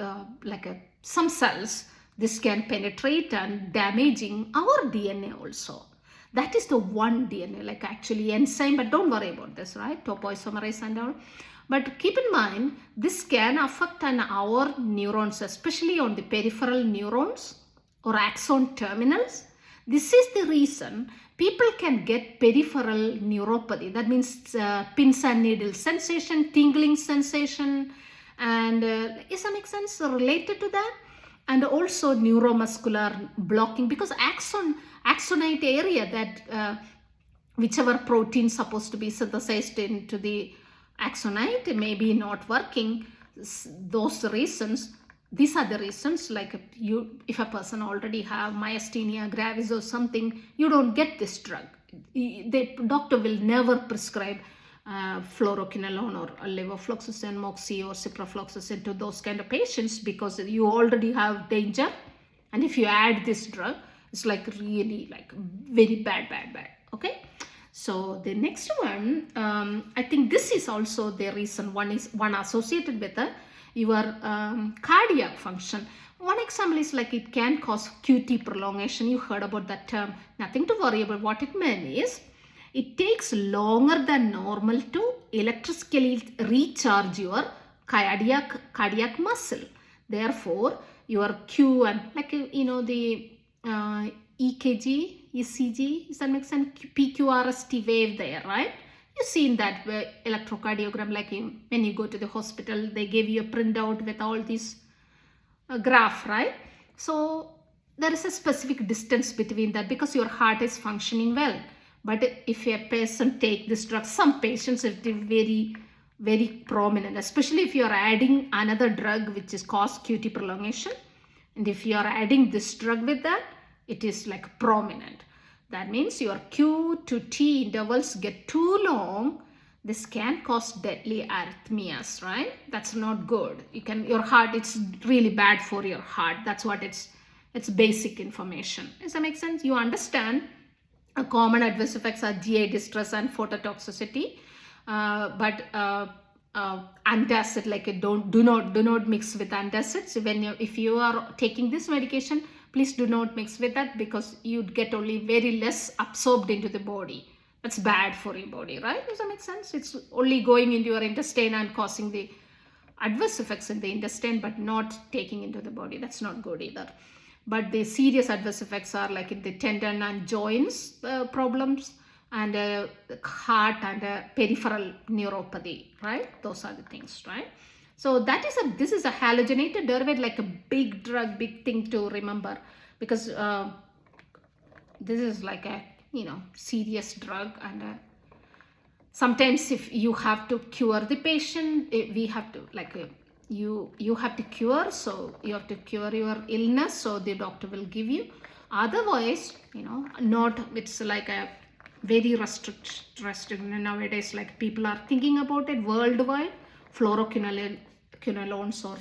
some cells, this can penetrate and damaging our DNA also. That is the one DNA, like actually enzyme, but don't worry about this, right? Topoisomerase and all. But keep in mind, this can affect our neurons, especially on the peripheral neurons or axon terminals. This is the reason people can get peripheral neuropathy. That means pins and needles sensation, tingling sensation, and does that make sense related to that? And also neuromuscular blocking, because axonite area, that whichever protein is supposed to be synthesized into the axonite may be not working. Those reasons, these are the reasons, like if a person already have myasthenia gravis or something, you don't get this drug. The doctor will never prescribe fluoroquinolone or levofloxacin, moxi or ciprofloxacin to those kind of patients, because you already have danger. And if you add this drug, it's like really like very bad. Okay. So the next one, I think this is also the reason. One associated with your cardiac function. One example is like it can cause QT prolongation. You heard about that term. Nothing to worry about. What it meant is it takes longer than normal to electrically recharge your cardiac muscle. Therefore, your Q and like the ECG, does that make sense? PQRST wave there, right? You've seen that electrocardiogram, like when you go to the hospital, they give you a printout with all these graph, right? So there is a specific distance between that because your heart is functioning well. But if a person take this drug, some patients it is very, very prominent, especially if you are adding another drug which is cause QT prolongation. And if you are adding this drug with that, it is like prominent. That means your Q to T intervals get too long. This can cause deadly arrhythmias, right? That's not good. Your heart, it's really bad for your heart. That's what it's basic information. Does that make sense? You understand common adverse effects are GI distress and phototoxicity. But antacid, like do not mix with antacids. If you are taking this medication, please do not mix with that because you'd get only very less absorbed into the body. That's bad for your body, right? Does that make sense? It's only going into your intestine and causing the adverse effects in the intestine, but not taking into the body. That's not good either. But the serious adverse effects are like in the tendon and joints problems, and heart and peripheral neuropathy, right? Those are the things, right? So this is a halogenated derivative, like a big drug, big thing to remember, because this is like a serious drug, and sometimes if you have to cure the patient, we have to you have to cure, so you have to cure your illness, so the doctor will give you. Otherwise, not, it's like a very restricted nowadays, like people are thinking about it worldwide. Fluoroquinolones or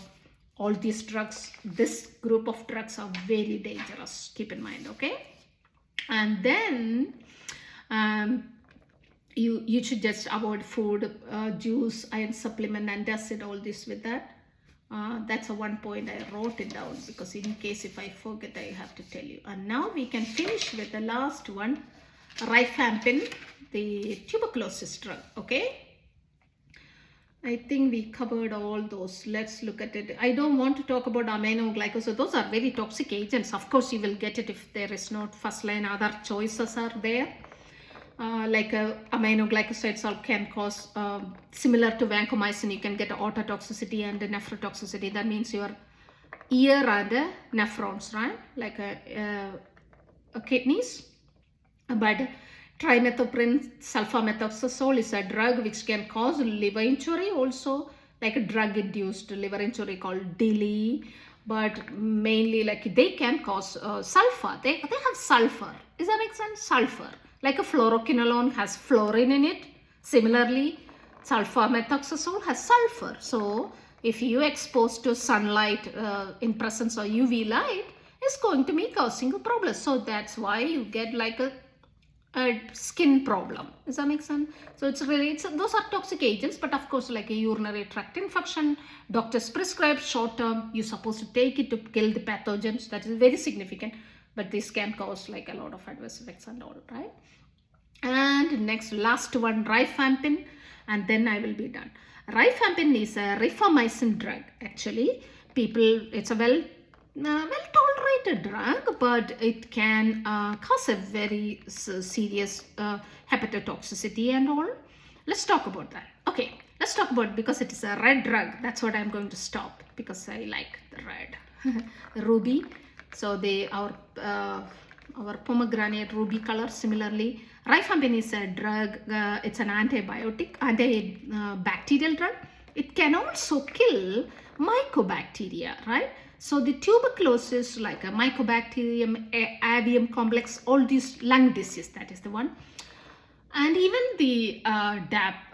all these drugs, this group of drugs are very dangerous. Keep in mind, okay? And then you should just avoid food, juice, iron supplement, antacid, all this with that. That's a one point I wrote it down because in case if I forget, I have to tell you. And now we can finish with the last one, Rifampin, the tuberculosis drug, okay? I think we covered all those. Let's look at it. I don't want to talk about aminoglycosides. Those are very toxic agents. Of course, you will get it if there is not first line. Other choices are there. Aminoglycosides can cause, similar to vancomycin, you can get ototoxicity and nephrotoxicity. That means your ear and nephrons, right? Like kidneys. But trimethoprim sulfamethoxazole is a drug which can cause liver injury also, like a drug-induced liver injury called DILI. But mainly like they can cause sulfur. They have sulfur. Does that make sense? Sulfur. Like a fluoroquinolone has fluorine in it. Similarly, sulfamethoxazole has sulfur. So if you expose to sunlight in presence of UV light, it's going to be causing a problem. So that's why you get like a skin problem. Does that make sense? So those are toxic agents, but of course, like a urinary tract infection, doctors prescribe short term, you're supposed to take it to kill the pathogens. That is very significant, but this can cause like a lot of adverse effects and all, right? And next, last one, Rifampin, and then I will be done. Rifampin is a Rifamycin drug. Actually, it's a well tolerated drug, but it can cause a very serious hepatotoxicity and all. Let's talk about that. Okay, let's talk about, because it is a red drug, that's what I'm going to stop, because I like the red. Ruby. So our pomegranate ruby color. Similarly, Rifampin is a drug, it's an antibiotic, antibacterial drug. It can also kill mycobacteria, right? So the tuberculosis, like a mycobacterium, avium complex, all these lung disease, that is the one. And even the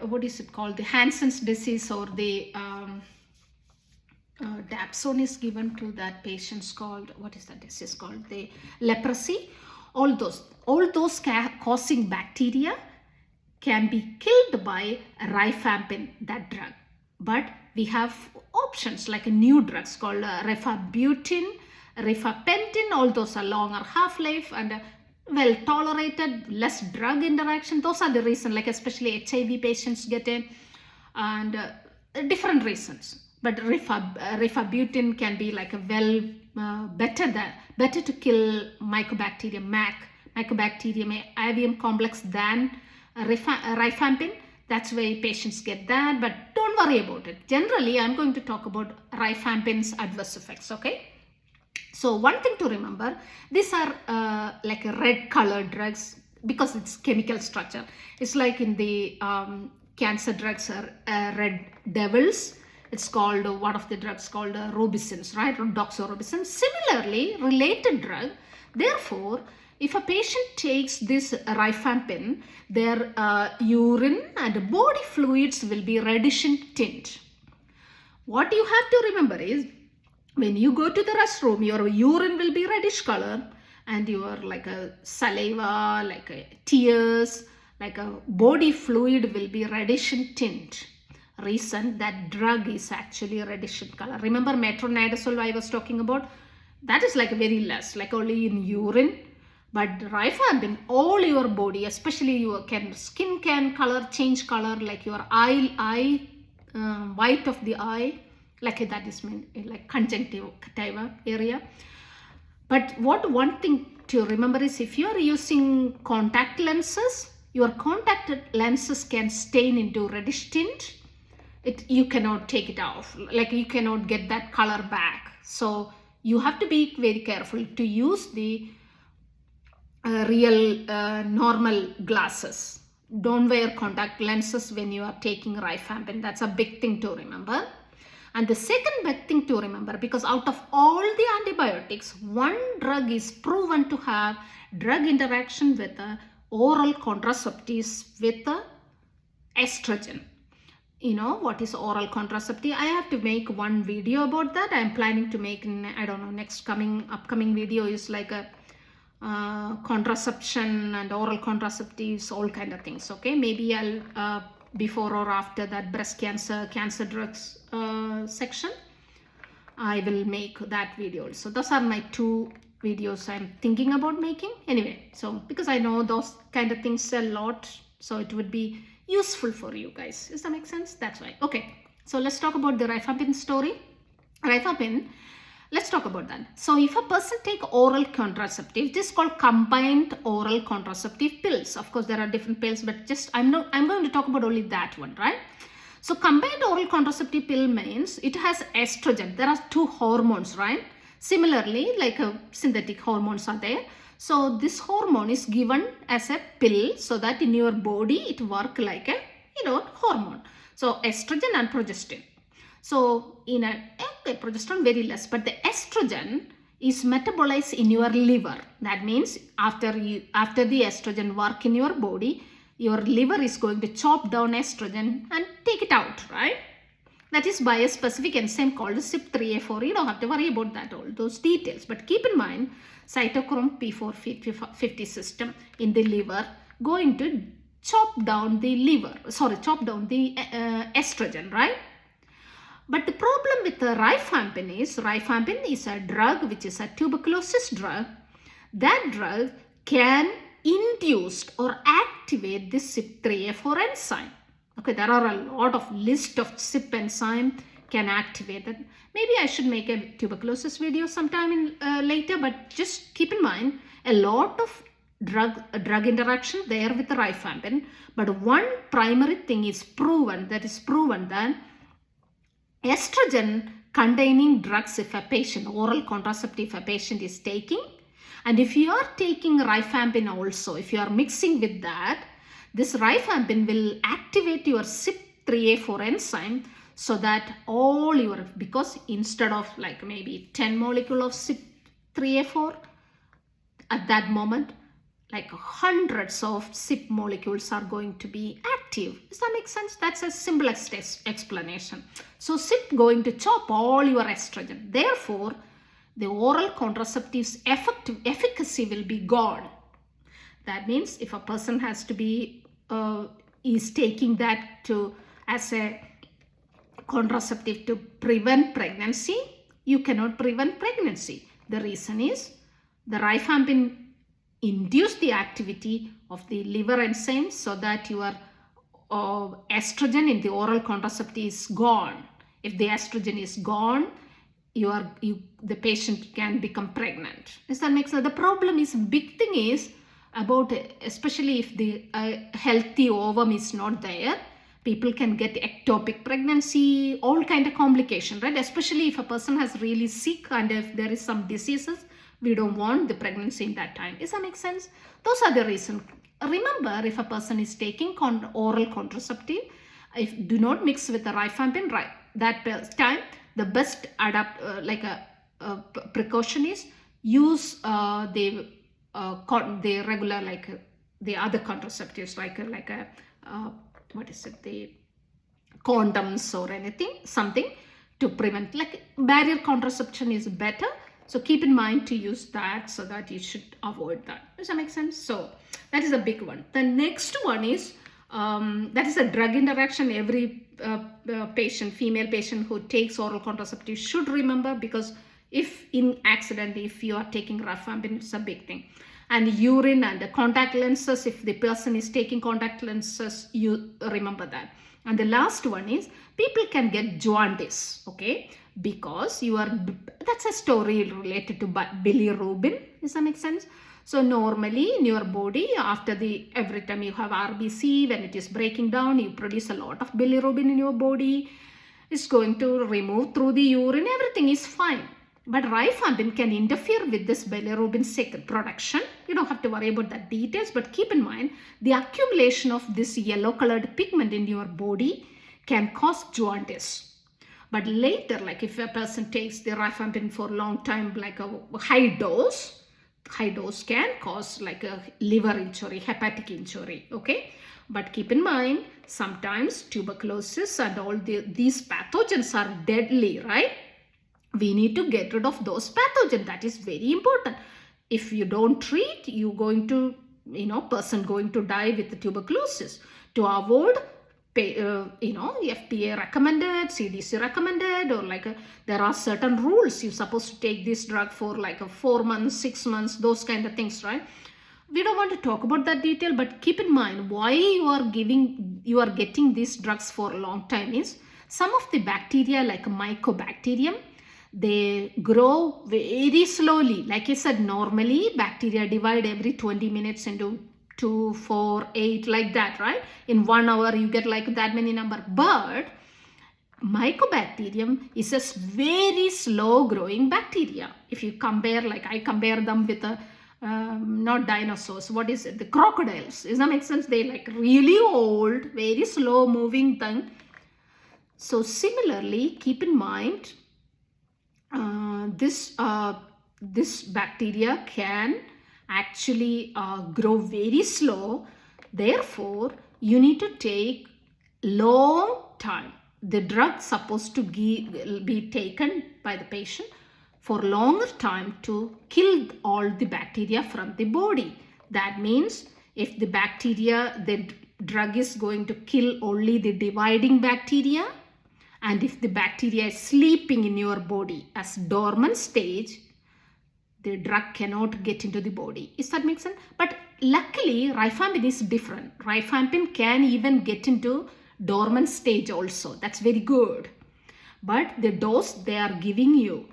what is it called? The Hansen's disease, or the dapsone is given to that patient's called, what is that disease called? The leprosy. All those causing bacteria can be killed by Rifampin, that drug. But we have options like new drugs called rifabutin, rifapentin. All those are longer half-life and well tolerated, less drug interaction. Those are the reasons, like especially HIV patients get in, and different reasons. But rifabutin can be like a better to kill Mycobacterium Mycobacterium avium complex than rifampin. That's why patients get that, but don't worry about it. Generally, I'm going to talk about rifampin's adverse effects, okay? So one thing to remember, these are like a red colored drugs because it's chemical structure. It's like in the cancer drugs are red devils. It's called, one of the drugs called robicins, right? Or doxorubicin. Similarly, related drug. Therefore, if a patient takes this rifampin, their urine and body fluids will be reddish in tint. What you have to remember is, when you go to the restroom, your urine will be reddish color, and your like a saliva, like a tears, like a body fluid will be reddish in tint. Reason, that drug is actually reddish in color. Remember metronidazole I was talking about? That is like very less, like only in urine. But rifampin, all your body, especially your skin can color change color, like your eye white of the eye, like that is like conjunctiva area. But what one thing to remember is, if you are using contact lenses, your contact lenses can stain into reddish tint. You cannot take it off, like you cannot get that color back. So you have to be very careful to use the real normal glasses. Don't wear contact lenses when you are taking rifampin. That's a big thing to remember. And the second big thing to remember, because out of all the antibiotics, one drug is proven to have drug interaction with the oral contraceptives with the estrogen. You know what is oral contraceptive? I have to make one video about that. I'm planning to make, I don't know, upcoming video is like a contraception and oral contraceptives, all kind of things. Okay, maybe I'll before or after that breast cancer drugs section, I will make that video. So those are my two videos I'm thinking about making. Anyway, so because I know those kind of things a lot, so it would be useful for you guys. Does that make sense? That's why. Okay, so let's talk about the rifampin story. Rifampin, let's talk about that. So if a person take oral contraceptive, this is called combined oral contraceptive pills. Of course, there are different pills, but just I'm going to talk about only that one, right? So combined oral contraceptive pill means it has estrogen. There are two hormones, right? Similarly, like synthetic hormones are there. So this hormone is given as a pill so that in your body it work like a hormone. So estrogen and progesterone. So in progesterone very less, but the estrogen is metabolized in your liver. That means after the estrogen work in your body, your liver is going to chop down estrogen and take it out, right? That is by a specific enzyme called CYP3A4. You don't have to worry about that, all those details. But keep in mind, cytochrome P450 system in the liver going to chop down the estrogen, right? But the problem with the rifampin is a drug which is a tuberculosis drug. That drug can induce or activate the CYP3A4 enzyme. Okay, there are a lot of list of CYP enzyme can activate it. Maybe I should make a tuberculosis video sometime later, but just keep in mind a lot of drug interaction there with the rifampin. But one primary thing is proven that estrogen containing drugs, if a patient, oral contraceptive, if a patient is taking, and if you are taking rifampin also, if you are mixing with that, this rifampin will activate your CYP3A4 enzyme so that because instead of like maybe 10 molecule of CYP3A4 at that moment, like hundreds of CYP molecules are going to be active. Does that make sense? That's a simplest explanation. So CYP going to chop all your estrogen. Therefore, the oral contraceptive's efficacy will be gone. That means if a person has to be is taking that as a contraceptive to prevent pregnancy, you cannot prevent pregnancy. The reason is the rifampin induce the activity of the liver enzymes so that your estrogen in the oral contraceptive is gone. If the estrogen is gone, the patient can become pregnant. Does that make sense? The problem is, big thing is about, especially if the healthy ovum is not there, people can get ectopic pregnancy, all kind of complication, right? Especially if a person has really sick and if there is some diseases, we don't want the pregnancy in that time. Does that make sense? Those are the reasons. Remember, if a person is taking oral contraceptive, do not mix with the rifampin, right? That time, the best precaution is use the regular, like the other contraceptives, the condoms or anything, something to prevent. Like barrier contraception is better. So keep in mind to use that, so that you should avoid that. Does that make sense? So that is a big one. The next one is, that is a drug interaction. Every female patient who takes oral contraceptive should remember, because if in accident, if you are taking rifampin, it's a big thing. And urine and the contact lenses, if the person is taking contact lenses, you remember that. And the last one is, people can get jaundice, okay? Because that's a story related to bilirubin. Does that make sense? So normally in your body, every time you have RBC, when it is breaking down, you produce a lot of bilirubin in your body. It's going to remove through the urine, everything is fine. But rifampin can interfere with this bilirubin production. You don't have to worry about the details, but keep in mind, the accumulation of this yellow colored pigment in your body can cause jaundice. But later, like if a person takes the rifampin for a long time, like a high dose can cause like a liver injury, hepatic injury, okay? But keep in mind, sometimes tuberculosis and all these pathogens are deadly, right? We need to get rid of those pathogens. That is very important. If you don't treat, person going to die with the tuberculosis. To avoid, FDA recommended, CDC recommended, or there are certain rules. You're supposed to take this drug for 4 months, 6 months, those kind of things, right? We don't want to talk about that detail, but keep in mind why you are getting these drugs for a long time is, some of the bacteria like Mycobacterium, they grow very slowly. Like I said, normally bacteria divide every 20 minutes into 2, 4, 8, like that, right? In 1 hour, you get like that many number. But Mycobacterium is a very slow growing bacteria. If you compare, like I compare them with not dinosaurs, what is it? The crocodiles. Does that make sense? They like really old, very slow moving thing. So similarly, keep in mind, this bacteria can actually grow very slow. Therefore, you need to take long time. The drug supposed to be taken by the patient for longer time to kill all the bacteria from the body. That means if the drug is going to kill only the dividing bacteria, and if the bacteria is sleeping in your body as dormant stage, the drug cannot get into the body. Does that make sense? But luckily, rifampin is different. Rifampin can even get into dormant stage also. That's very good. But the dose they are giving you,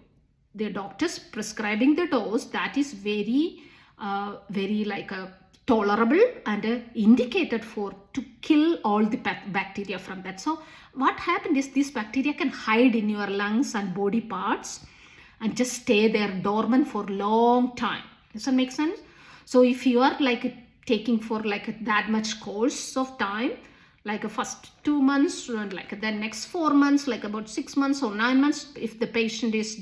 the doctors prescribing the dose, that is very tolerable and indicated to kill all the bacteria from that. So what happened is, this bacteria can hide in your lungs and body parts and just stay there dormant for long time. Does that make sense? So if you are taking for that much course of time, like a first 2 months and then next 4 months, about 6 months or 9 months, if the patient is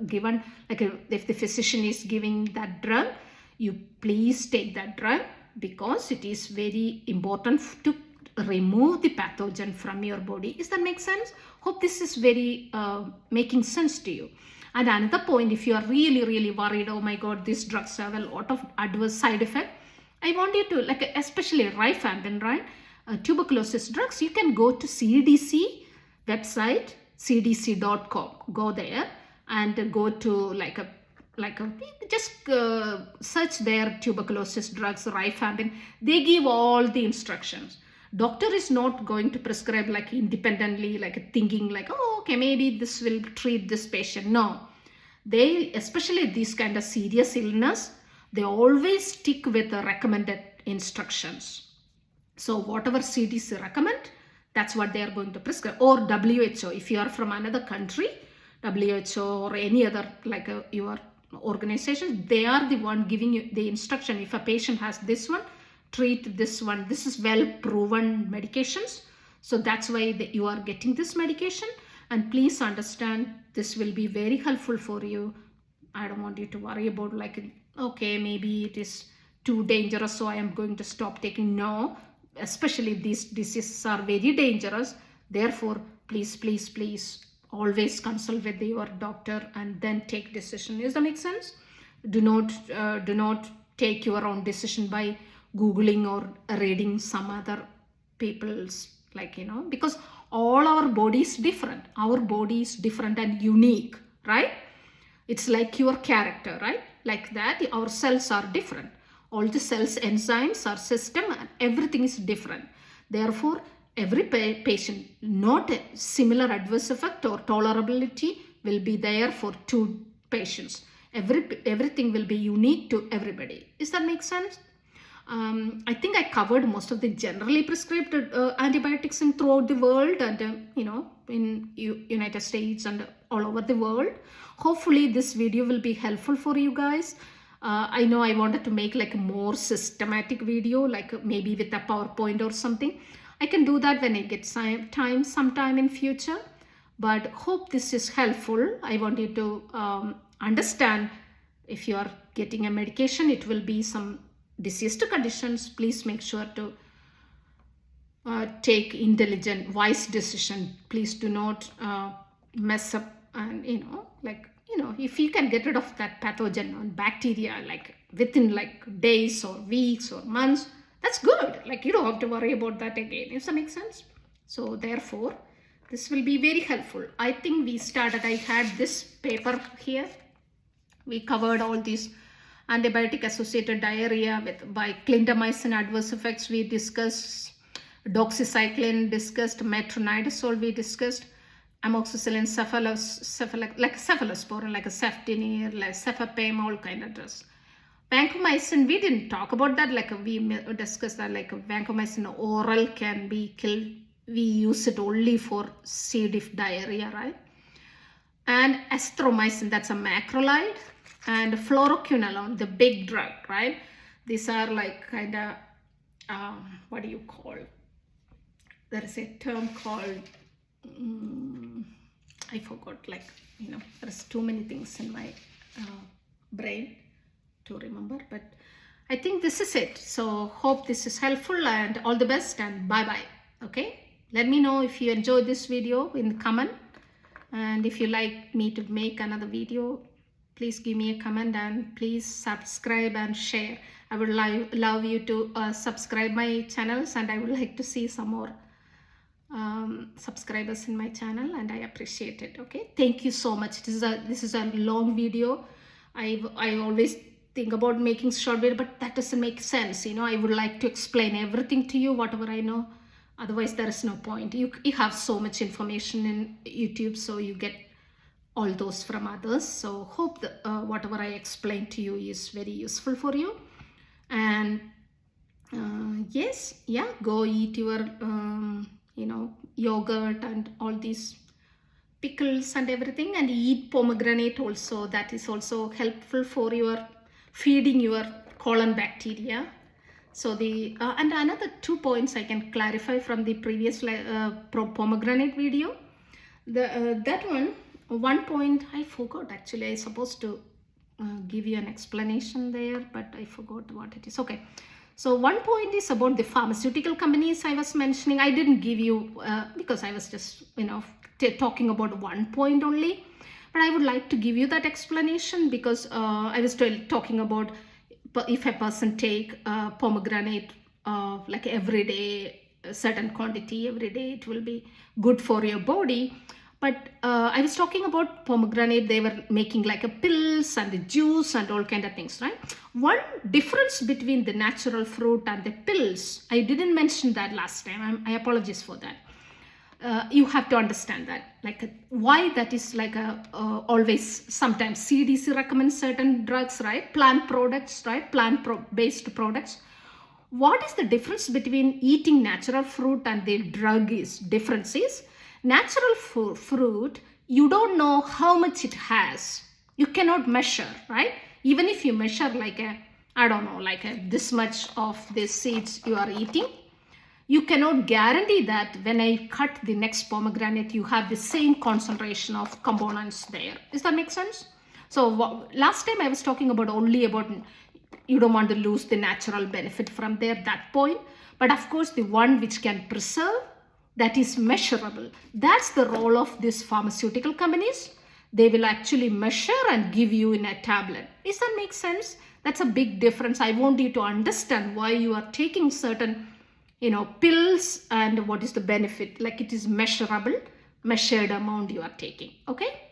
given, if the physician is giving that drug, you please take that drug, because it is very important to remove the pathogen from your body. Does that make sense? Hope this is very making sense to you. And another point, if you are really, really worried, oh my God, these drugs have a lot of adverse side effect, I want you to, especially rifampin, right? Tuberculosis drugs, you can go to CDC website, cdc.com. Go there and go to just search their tuberculosis drugs, Rifampin. They give all the instructions. Doctor is not going to prescribe like independently, like thinking like, oh, okay, maybe this will treat this patient. No, they, especially these kind of serious illness, they always stick with the recommended instructions. So whatever CDC recommend, that's what they are going to prescribe. Or WHO, if you are from another country, WHO or any other like your organization, they are the one giving you the instruction. If a patient has this one, treat this one. This is well proven medications. So that's why you are getting this medication. And please understand, this will be very helpful for you. I don't want you to worry about like, okay, maybe it is too dangerous, so I am going to stop taking. No, especially these diseases are very dangerous. Therefore, please always consult with your doctor and then take decision. Does that make sense? Do not take your own decision by Googling or reading some other people's, like, because all our body is different. Our body is different and unique, right? It's like your character, right? Like that, our cells are different. All the cells, enzymes, our system, everything is different. Therefore, every patient, not a similar adverse effect or tolerability will be there for two patients. Everything will be unique to everybody. Does that make sense? I think I covered most of the generally prescribed antibiotics throughout the world and, in United States and all over the world. Hopefully this video will be helpful for you guys. I know I wanted to make like a more systematic video, like maybe with a PowerPoint or something. I can do that when I get time sometime in future. But hope this is helpful. I want you to understand, if you are getting a medication, it will be some diseased conditions. Please make sure to take intelligent, wise decision. Please do not mess up and, if you can get rid of that pathogen or bacteria, like within like days or weeks or months, that's good. Like you don't have to worry about that again. Does that make sense? So therefore, this will be very helpful. I think I had this paper here. We covered all these antibiotic associated diarrhea by clindamycin adverse effects. We discussed doxycycline, discussed metronidazole, we discussed amoxicillin, like cephalosporin, like a ceftinir, like cefapim, all kind of drugs. Vancomycin, we didn't talk about that. Like we discussed that, like vancomycin oral can be killed. We use it only for C.diff diarrhea, right? And azithromycin, that's a macrolide, and fluoroquinolone, the big drug, right? These are like kind of, what do you call? There is a term called, I forgot, like, there's too many things in my brain to remember, but I think this is it. So hope this is helpful and all the best and bye-bye. Okay, let me know if you enjoyed this video in the comment, and if you like me to make another video, please give me a comment and please subscribe and share. I would love you to subscribe my channels, and I would like to see some more subscribers in my channel, and I appreciate it. Okay, thank you so much. This is a long video. I always think about making short video, but that doesn't make sense. I would like to explain everything to you, whatever I know. Otherwise there is no point. You have so much information in YouTube, so you get all those from others. So hope that whatever I explain to you is very useful for you. And yes, yeah, go eat your yogurt and all these pickles and everything, and eat pomegranate also. That is also helpful for your feeding your colon bacteria. So and another 2 points I can clarify from the previous pomegranate video. That one point I forgot. Actually, I supposed to give you an explanation there, but I forgot what it is. Okay. So one point is about the pharmaceutical companies I was mentioning. I didn't give you because I was just talking about one point only, but I would like to give you that explanation because I was talking about if a person take pomegranate like every day a certain quantity every day, it will be good for your body. But I was talking about pomegranate. They were making like a pills and the juice and all kind of things, right? One difference between the natural fruit and the pills, I didn't mention that last time. I apologize for that. You have to understand that, like why that is like always. Sometimes CDC recommends certain drugs, right? Plant products, right? Based products. What is the difference between eating natural fruit and the drug is difference is natural fruit, you don't know how much it has. You cannot measure, right? Even if you measure like this much of these seeds you are eating, you cannot guarantee that when I cut the next pomegranate, you have the same concentration of components there. Does that make sense? So last time I was talking about only about you don't want to lose the natural benefit from there, that point. But of course, the one which can preserve, that is measurable. That's the role of these pharmaceutical companies. They will actually measure and give you in a tablet. Does that make sense? That's a big difference. I want you to understand why you are taking certain, pills and what is the benefit. Like it is measurable, measured amount you are taking. Okay?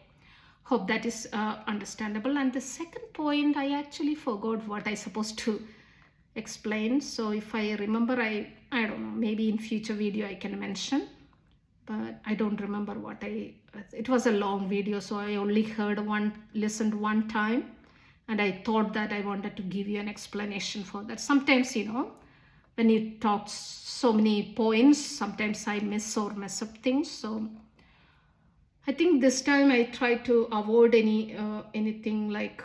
Hope that is understandable. And the second point, I actually forgot what I supposed to explain. So if I remember, I don't know, maybe in future video I can mention, but I don't remember what it was a long video, so I only listened one time, and I thought that I wanted to give you an explanation for that. Sometimes, when you talk so many points, sometimes I mess up things. So I think this time I try to avoid anything like,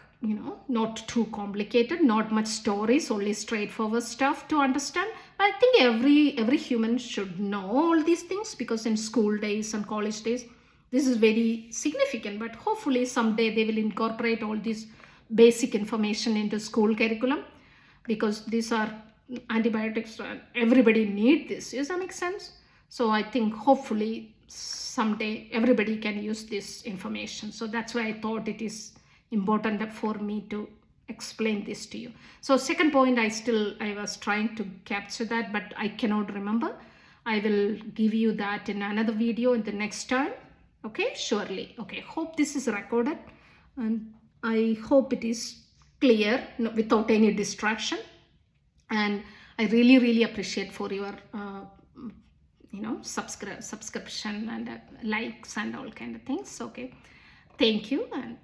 not too complicated, not much stories, only straightforward stuff to understand. I think every human should know all these things, because in school days and college days, this is very significant. But hopefully someday they will incorporate all this basic information into school curriculum, because these are antibiotics. Everybody need this. Does that make sense? So I think hopefully someday everybody can use this information. So that's why I thought it is important for me to explain this to you. So second point, I was trying to capture that, but I cannot remember. I will give you that in another video in the next time. Okay, surely. Okay, hope this is recorded, and I hope it is clear without any distraction. And I really appreciate for your subscription and likes and all kind of things. Okay, thank you, and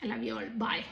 I love you all. Bye.